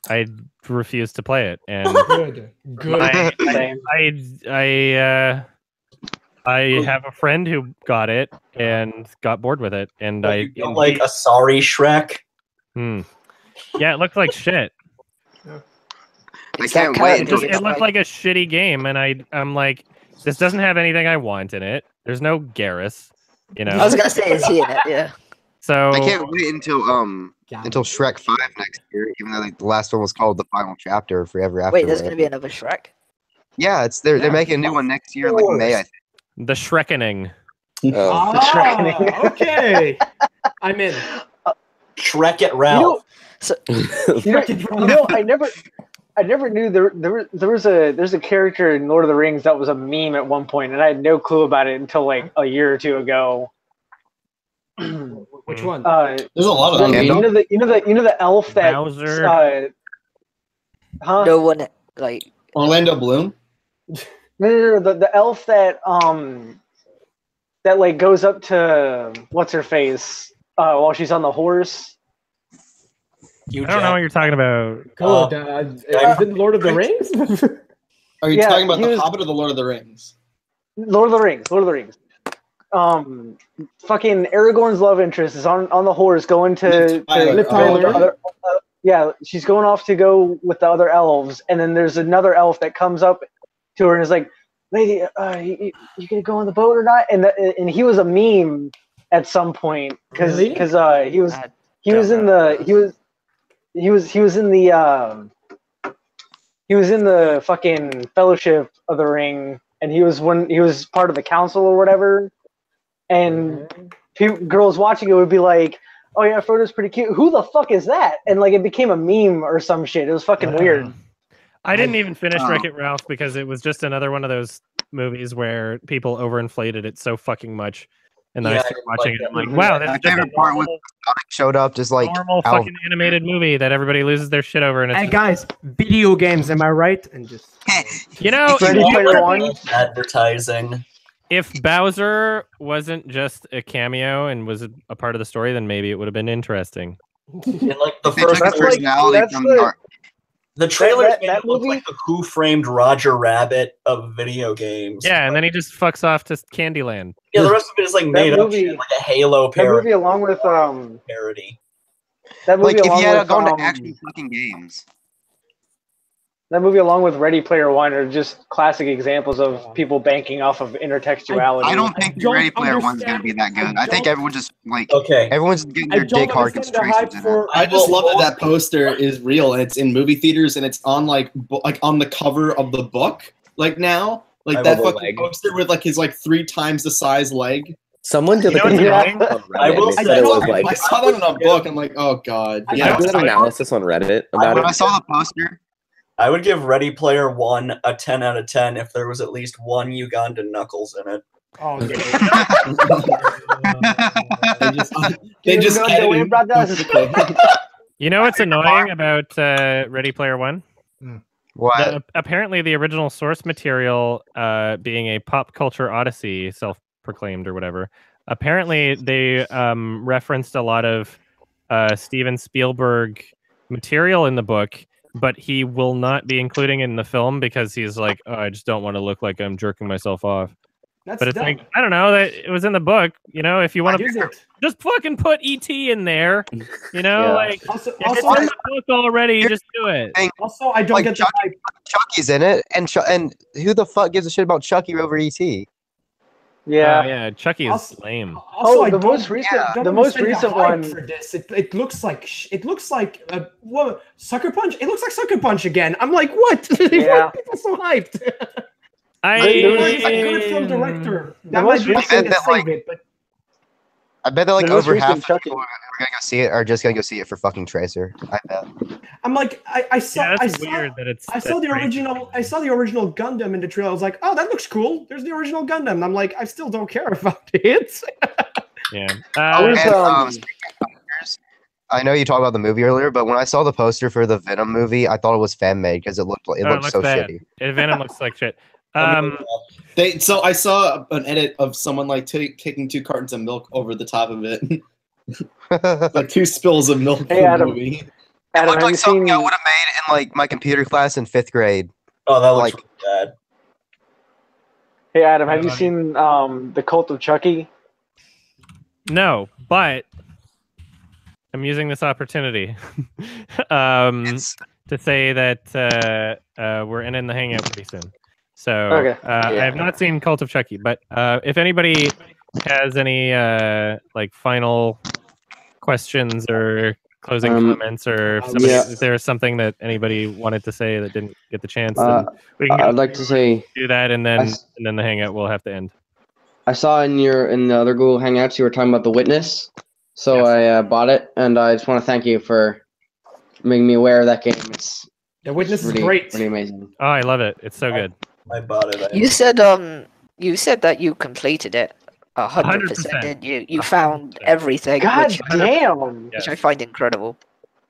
I refuse to play it, and good. I have a friend who got it and got bored with it, and like a sorry Shrek. Yeah, it looked like shit. I can't wait. It looked like a shitty game, and I'm like, this doesn't have anything I want in it. There's no Garrus, you know. I was gonna say, is he in it? Yeah. So I can't wait until Shrek 5 next year, even though like, the last one was called The Final Chapter of Forever After. Wait, there's gonna be another Shrek? Yeah, they're making a new one next year, like May, I think. The Shrekening. Okay. I'm in. Shrek it Ralph. I never knew there's a character in Lord of the Rings that was a meme at one point, and I had no clue about it until like a year or two ago. Which one? There's a lot of them. You know the elf that Bowser. No one like Orlando Bloom. No, the elf that that like goes up to what's her face while she's on the horse. I don't know what you're talking about. Is it Lord of the Rings? Are you talking about The Hobbit or the Lord of the Rings? Lord of the Rings. Fucking Aragorn's love interest is on the horse going to yeah, she's going off to go with the other elves, and then there's another elf that comes up to her and is like, "Lady, you gonna go on the boat or not?" And he was a meme at some point because he was in the fucking Fellowship of the Ring, and he was part of the council or whatever. And girls watching it would be like, "Oh yeah, Frodo's pretty cute. Who the fuck is that?" And like it became a meme or some shit. It was fucking weird. I didn't even finish Wreck-It Ralph because it was just another one of those movies where people overinflated it so fucking much. And then I started watching it. I'm like, wow, that's just a part with Sonic showed up just like normal fucking animated movie that everybody loses their shit over. And it's hey guys, video games, am I right? And just you know, advertising. If Bowser wasn't just a cameo and was a part of the story, then maybe it would have been interesting. In like the first The trailer that looks like the Who Framed Roger Rabbit of video games. Yeah, and then he just fucks off to Candyland. Yeah, the rest of it is like made up shit, like a Halo parody. That movie along with parody. That movie Like if along you had with gone to actually fucking games. that movie along with Ready Player One are just classic examples of people banking off of intertextuality. I don't think Ready Player One's gonna be that good. I think everyone just like everyone's getting their dick hard constraints in it. I just love that poster is real and it's in movie theaters and it's on like on the cover of the book like now like that fucking poster with like his like 3 times the size leg. Someone did like a I saw that in a book. I'm like, oh god. Yeah, I did an analysis on Reddit about it. When I saw the poster, I would give Ready Player One a 10 out of 10 if there was at least one Ugandan Knuckles in it. Oh, they just You know what's annoying about Ready Player One? What? Apparently, the original source material, being a pop culture odyssey, self-proclaimed or whatever, apparently they referenced a lot of Steven Spielberg material in the book, but he will not be including it in the film because he's like, oh, I just don't want to look like I'm jerking myself off. But it's like, I don't know, that it was in the book. You know, if you want to just fucking put E.T. in there, you know, like also if it's in the book already, just do it. Also, I don't like get the hype. Chucky's in it, and who the fuck gives a shit about Chucky over E.T.? Yeah, yeah, Chucky is lame. Also, the most recent one for this. It looks like what, Sucker Punch. It looks like Sucker Punch again. I'm like, what? Why are people so hyped? I good film director. That might be I bet that like over half of people who are gonna go see it are just gonna go see it for fucking Tracer. I bet. I'm like, I saw weird that it's I saw the original Gundam in the trailer. I was like, oh, that looks cool. There's the original Gundam. And I'm like, I still don't care about it. Yeah. I know you talked about the movie earlier, but when I saw the poster for the Venom movie, I thought it was fan made because it looked so bad. shitty. Venom looks like shit. So I saw an edit of someone like kicking 2 cartons of milk over the top of it. Like 2 spills of milk. Hey, Adam. Movie. It looked like something I would have made in like my computer class in 5th grade. Oh, that looks really bad. Hey Adam, have you seen The Cult of Chucky? No, but I'm using this opportunity to say that we're in the Hangout pretty soon. So I have not seen Cult of Chucky, but if anybody has any like final questions or closing comments, or if there's something that anybody wanted to say that didn't get the chance, then we can I'd like to say do that, and then the Hangout will have to end. I saw in the other Google Hangouts you were talking about The Witness, so I bought it, and I just want to thank you for making me aware of that game. The Witness is great. Pretty amazing. Oh, I love it. It's so good. I bought it. You said that you completed it 100%, didn't you? You found everything. God damn! Which I find incredible.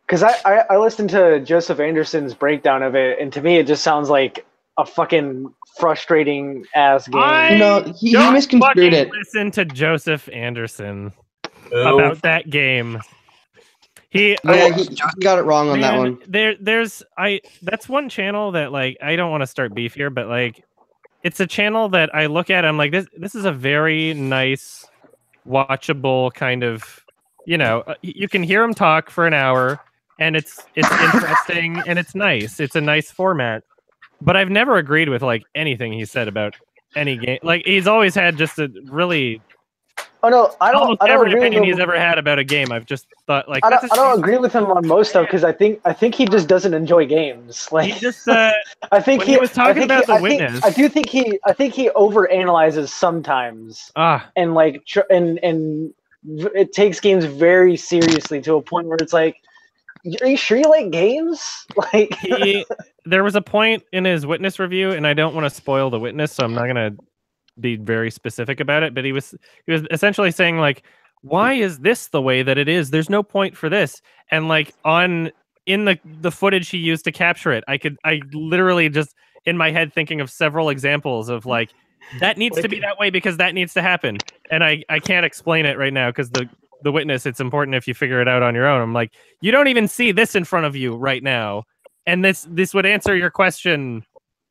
Because I listened to Joseph Anderson's breakdown of it, and to me it just sounds like a fucking frustrating ass game. No, he misconstrued it. Listen to Joseph Anderson about that game. He got it wrong on that one. That's one channel that like I don't want to start beef here, but like it's a channel that I look at. I'm like, this is a very nice, watchable kind of, you know, you can hear him talk for an hour, and it's interesting and it's nice. It's a nice format, but I've never agreed with like anything he said about any game. Like he's always had just a really. Oh no, I don't every agree opinion with he's ever had about a game. I've just thought like I don't agree with him on most stuff because I think he just doesn't enjoy games. Like he just I think he was talking about The Witness. I think he overanalyzes sometimes. And like and it takes games very seriously to a point where it's like, are you sure you like games? Like there was a point in his Witness review, and I don't want to spoil The Witness, so I'm not gonna be very specific about it, but he was essentially saying like, why is this the way that it is? There's no point for this. And like in the footage he used to capture it, I literally just in my head thinking of several examples of like, that needs to be that way because that needs to happen. And I can't explain it right now because the Witness, it's important if you figure it out on your own. I'm like, you don't even see this in front of you right now. and this would answer your question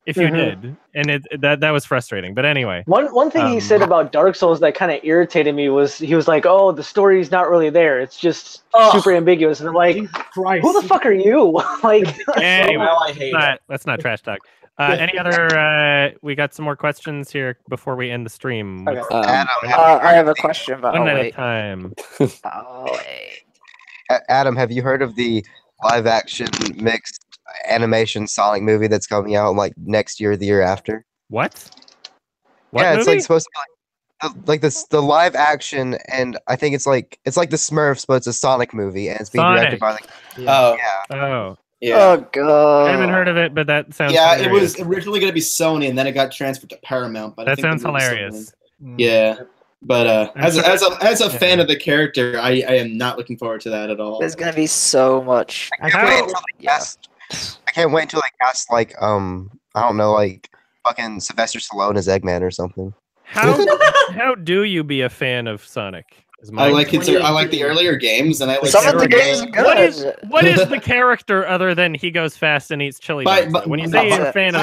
if you did, and that was frustrating. But anyway, one thing he said about Dark Souls that kind of irritated me was he was like, "Oh, the story's not really there; it's just super ambiguous." And I'm like, "Who the fuck are you?" Like, anyway, let's not trash talk. Any other? We got some more questions here before we end the stream. Okay. I have a question, but one I'll at wait. a time. Adam, have you heard of the live-action mixed animation Sonic movie that's coming out like next year or the year after? What yeah, it's movie? like supposed to be like the live action, and I think it's like the Smurfs, but it's a Sonic movie, and it's being directed by Oh god, I haven't heard of it, but that sounds hilarious. It hilarious. was originally going to be Sony, and then it got transferred to Paramount. But That sounds hilarious. Yeah, but as a fan of the character, I am not looking forward to that at all. There's gonna be so much. I can't wait until they cast like I don't know, like fucking Sylvester Stallone as Eggman or something. How do you be a fan of Sonic? I like the earlier games, and I like some of the games. What is the character other than he goes fast and eats chili dogs? When you say you're a fan of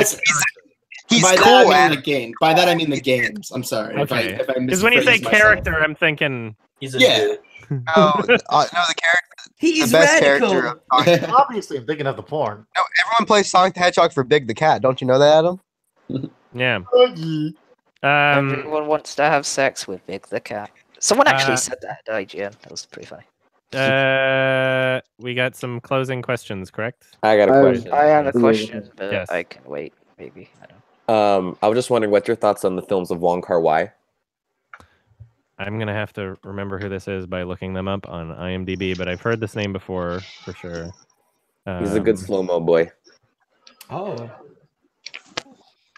by that I mean the game. By that I mean the games. I'm sorry. Okay. Because when you say character, I'm thinking he's a no, the character. He's the best radical. character. Obviously, I'm thinking of the porn. No, everyone plays Sonic the Hedgehog for Big the Cat. Don't you know that, Adam? Yeah. Everyone wants to have sex with Big the Cat. Someone actually said that at IGN. That was pretty funny. We got some closing questions, correct? I got a question. I have a question, but Yes. I can wait. Maybe I don't. I was just wondering what's your thoughts on the films of Wong Kar-wai? I'm gonna have to remember who this is by looking them up on IMDb, but I've heard this name before for sure. He's a good slow-mo boy. Oh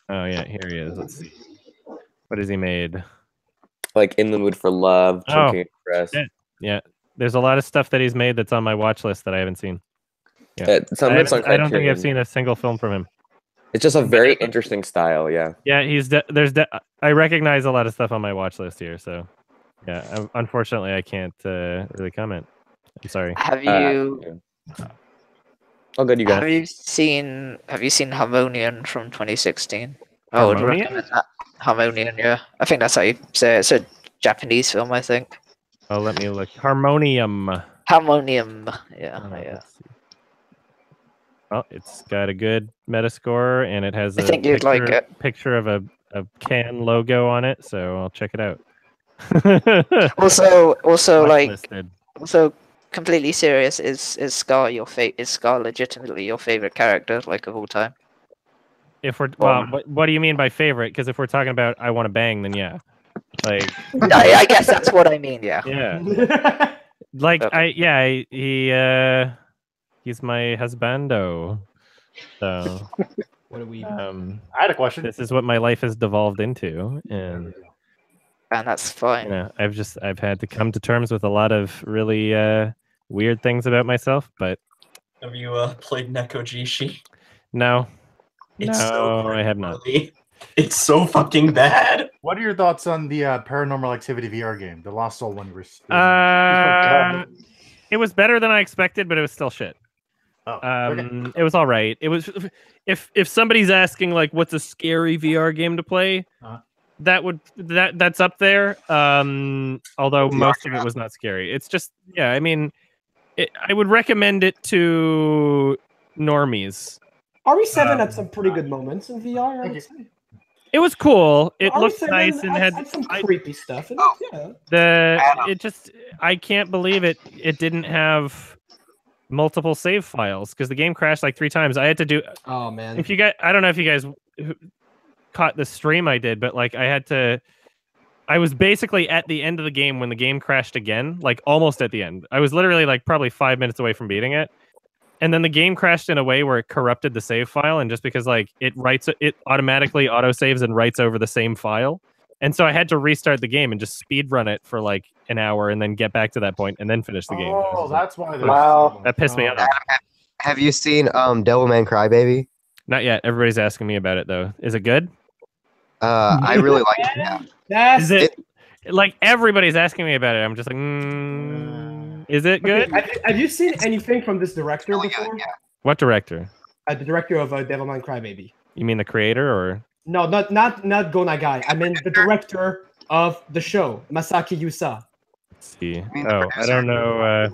yeah, here he is. Let's see. What has he made? Like In the Mood for Love, Chunking Express. Yeah. There's a lot of stuff that he's made that's on my watch list that I haven't seen. Yeah. I don't think I've seen a single film from him. It's just a very interesting style, yeah. Yeah, I recognize a lot of stuff on my watch list here, so yeah. Unfortunately, I can't really comment. I'm sorry. Have you? Oh, good, you got. Have you seen Harmonian from 2016? Harmonian? I would recommend that. Harmonian, yeah. I think that's how you say it. It's a Japanese film, I think. Oh, let me look. Harmonium. Yeah. Well, it's got a good Metascore, and it has I think you'd like it. Picture of a can logo on it, so I'll check it out. Also, Blacklisted. completely serious. Is Scar is Scar legitimately your favorite character, like, of all time? If we're what do you mean by favorite? Because if we're talking about I want to bang, then yeah. Like I guess that's what I mean. Yeah. Yeah. Like he's my husbando. So what do we? I had a question. This is what my life has devolved into, and that's fine. You know, I've had to come to terms with a lot of really weird things about myself. But have you played Neko Jishi? No. I have not. It's so fucking bad. What are your thoughts on the Paranormal Activity VR game, the Lost Soul one? It was better than I expected, but it was still shit. Okay. It was all right. It was if somebody's asking like what's a scary VR game to play, that's up there. Although most of it was not scary. It's just I mean, I would recommend it to normies. RE7 had some pretty good moments in VR. I would say. It was cool. It looked RE7 nice and had some creepy stuff. In I can't believe it didn't have multiple save files because the game crashed like 3 times. I had to do. Oh man! I don't know if you guys caught the stream I did, but like I was basically at the end of the game when the game crashed again, like almost at the end. I was literally like probably 5 minutes away from beating it. And then the game crashed in a way where it corrupted the save file, and just because like it automatically autosaves and writes over the same file. And so I had to restart the game and just speed run it for like an hour and then get back to that point and then finish the game. Oh, that's why. Wow. That pissed me off. Have you seen Devilman Crybaby? Not yet. Everybody's asking me about it though. Is it good? I really like it. Yeah. Is it like everybody's asking me about it? I'm just like, is it good? Have you seen anything from this director before? What director? The director of Devilman Crybaby. You mean the creator or? No, not Go Nagai. I mean the director of the show, Masaki Yusa. Let's see. Oh, I don't know.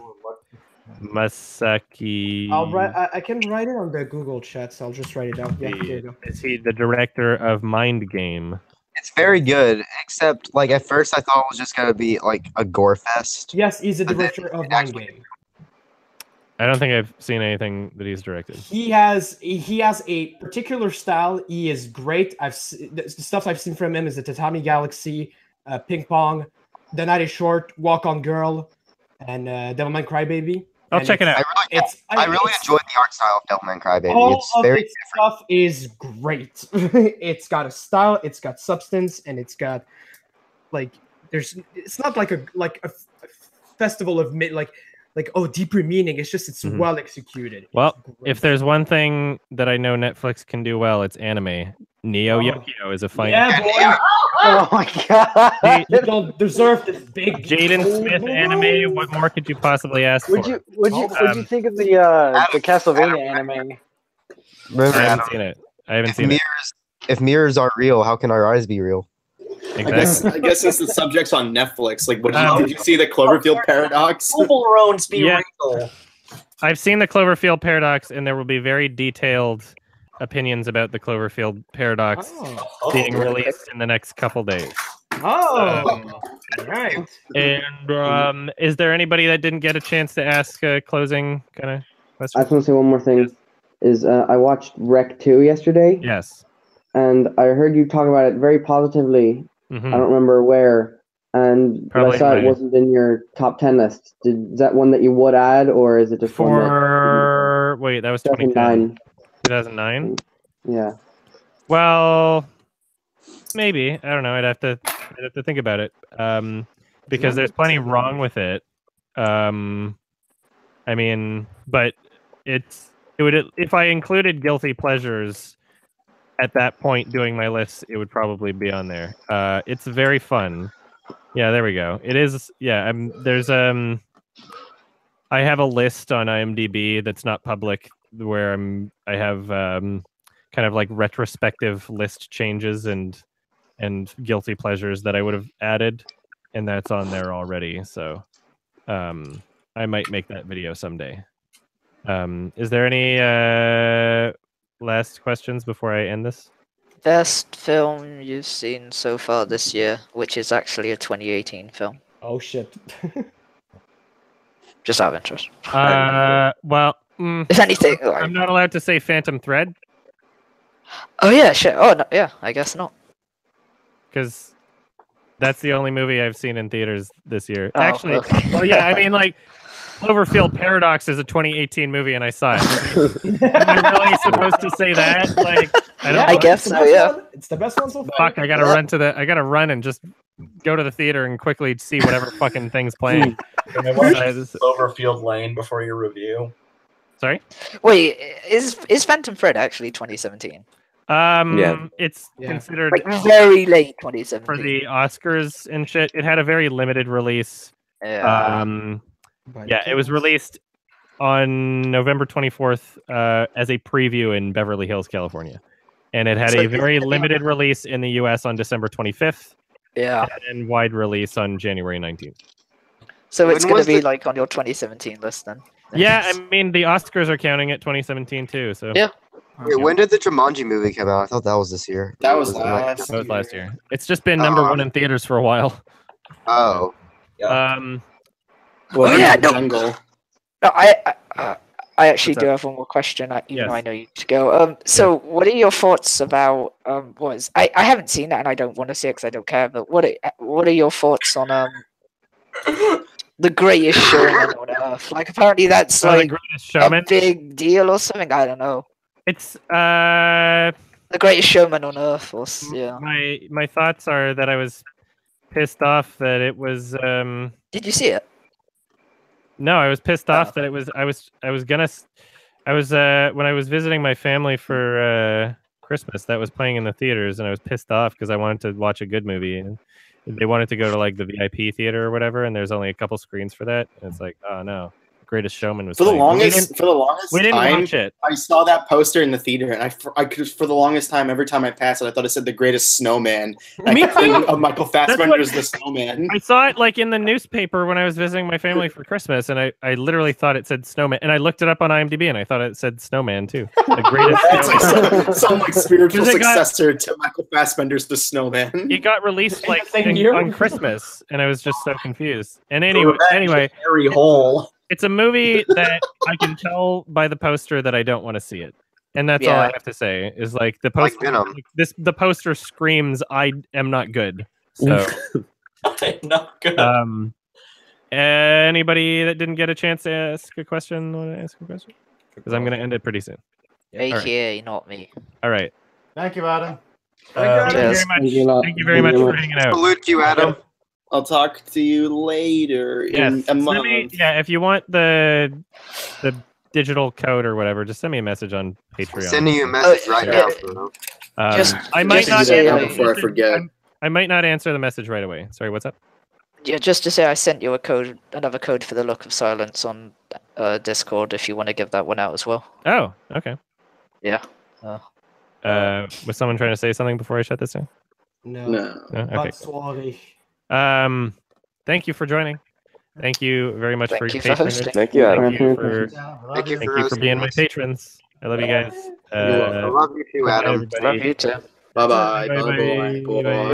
Masaki. I can write it on the Google chat, so I'll just write it down. Yeah, there you go. Is he the director of Mind Game? It's very good, except like at first I thought it was just gonna be like a gore fest. Yes, he's the director of Mind Game. I don't think I've seen anything that he's directed. He has a particular style. He is great. The stuff I've seen from him is the Tatami Galaxy, Ping Pong, The Night Is Short, Walk On Girl, and Devilman Crybaby. I'll check it out. I really enjoyed the art style of Devilman Crybaby. All It's of very its stuff is great. It's got a style, it's got substance, and it's got it's not like a festival of deeper meaning. It's just it's well executed. Well, if there's one thing that I know Netflix can do well, it's anime. Neo Yokio is a fine. Yeah, boy. Oh my god! You don't deserve this big Jaden Smith anime. What more could you possibly ask for? What'd you think of the Castlevania anime? Remember, I haven't seen it. I haven't seen it. If mirrors aren't real, how can our eyes be real? Exactly. I guess since the subject's on Netflix, like, did you see the Cloverfield paradox? Toblerones be real. I've seen the Cloverfield paradox, and there will be very detailed opinions about the Cloverfield paradox being released in the next couple days. Right. And is there anybody that didn't get a chance to ask a closing kind of question? I just want to say one more thing. Is I watched Rec 2 yesterday. Yes. And I heard you talk about it very positively. I don't remember where. And I saw it wasn't in your top 10 list. Is that one that you would add, or is it just one that... Wait, that was 2010. 2009? Yeah. Well, maybe. I don't know. I'd have to think about it. Because there's plenty wrong with it. I mean, but it would, if I included guilty pleasures at that point doing my list, it would probably be on there. It's very fun. Yeah, there we go. It is. Yeah, there's I have a list on IMDb that's not public where I have kind of like retrospective list changes and guilty pleasures that I would have added, and that's on there already. So I might make that video someday. Is there any last questions before I end this? Best film you've seen so far this year, which is actually a 2018 film. Oh shit. Just out of interest. Well, if anything, I'm not allowed to say Phantom Thread. Oh yeah, shit. Oh no, yeah, I guess not. Because that's the only movie I've seen in theaters this year. Oh, actually, okay. well, yeah, I mean, like, Cloverfield Paradox is a 2018 movie, and I saw it. Am I really supposed to say that? Like, I guess so. Yeah, it's the best one so far. Fuck! I gotta run and just go to the theater and quickly see whatever fucking thing's playing. Can I watch Cloverfield Lane before your review? Sorry. Wait, is Phantom Thread actually 2017? It's considered like very late 2017 for the Oscars and shit. It had a very limited release. Yeah. Yeah, it was released on November 24th as a preview in Beverly Hills, California. And it had a very limited release in the US on December 25th. Yeah. And wide release on January 19th. So it's going to be like on your 2017 list then? Yeah, I mean, the Oscars are counting it 2017 too, so... Yeah. Wait, when did the Jumanji movie come out? I thought that was this year. That was last year. It's just been number one in theaters for a while. Oh. Well, yeah, no, I actually do have one more question. I know you to go. So what are your thoughts about I haven't seen that and I don't want to see it because I don't care. But what are your thoughts on The Greatest Showman on Earth? Like apparently that's like a big deal or something. I don't know. It's The Greatest Showman on Earth. Yeah. My thoughts are that I was pissed off that it was. Did you see it? No, I was pissed off that it was. I was when I was visiting my family for Christmas. That was playing in the theaters, and I was pissed off because I wanted to watch a good movie, and they wanted to go to like the VIP theater or whatever, and there's only a couple screens for that. And it's like, oh no. Greatest Showman was for the playing. longest we didn't time. Watch it. I saw that poster in the theater, and I could for the longest time. Every time I passed it, I thought it said The Greatest Snowman. I kept thinking of Michael Fassbender's The Snowman. I saw it like in the newspaper when I was visiting my family for Christmas, and I literally thought it said Snowman, and I looked it up on IMDb, and I thought it said Snowman too. The Greatest. It's like some like spiritual successor to Michael Fassbender's The Snowman. It got released like on Christmas, and I was just so confused. And anyway, Harry Hole. It's a movie that I can tell by the poster that I don't want to see it, and that's all I have to say. Is like the poster. The poster screams, "I am not good." So, I'm not good. Anybody that didn't get a chance to ask a question, want to ask a question? Because I'm going to end it pretty soon. AKA, not me. All right. Thank you, Adam. Thank you very much for hanging out. Salute you, Adam. I'll talk to you later in a month. If you want the digital code or whatever, just send me a message on Patreon. Sending you a message right now. I might not before I forget. I might not answer the message right away. Sorry, what's up? Yeah, just to say, I sent you another code for the Look of Silence on Discord. If you want to give that one out as well. Oh, okay. Yeah. Was someone trying to say something before I shut this down? No. Okay. Sorry. Thank you for joining. Thank you very much for your patronage. Thank you, Adam. Thank you for being my patrons. I love you guys. I love you too, Adam. Love you too. Bye-bye. Bye-bye.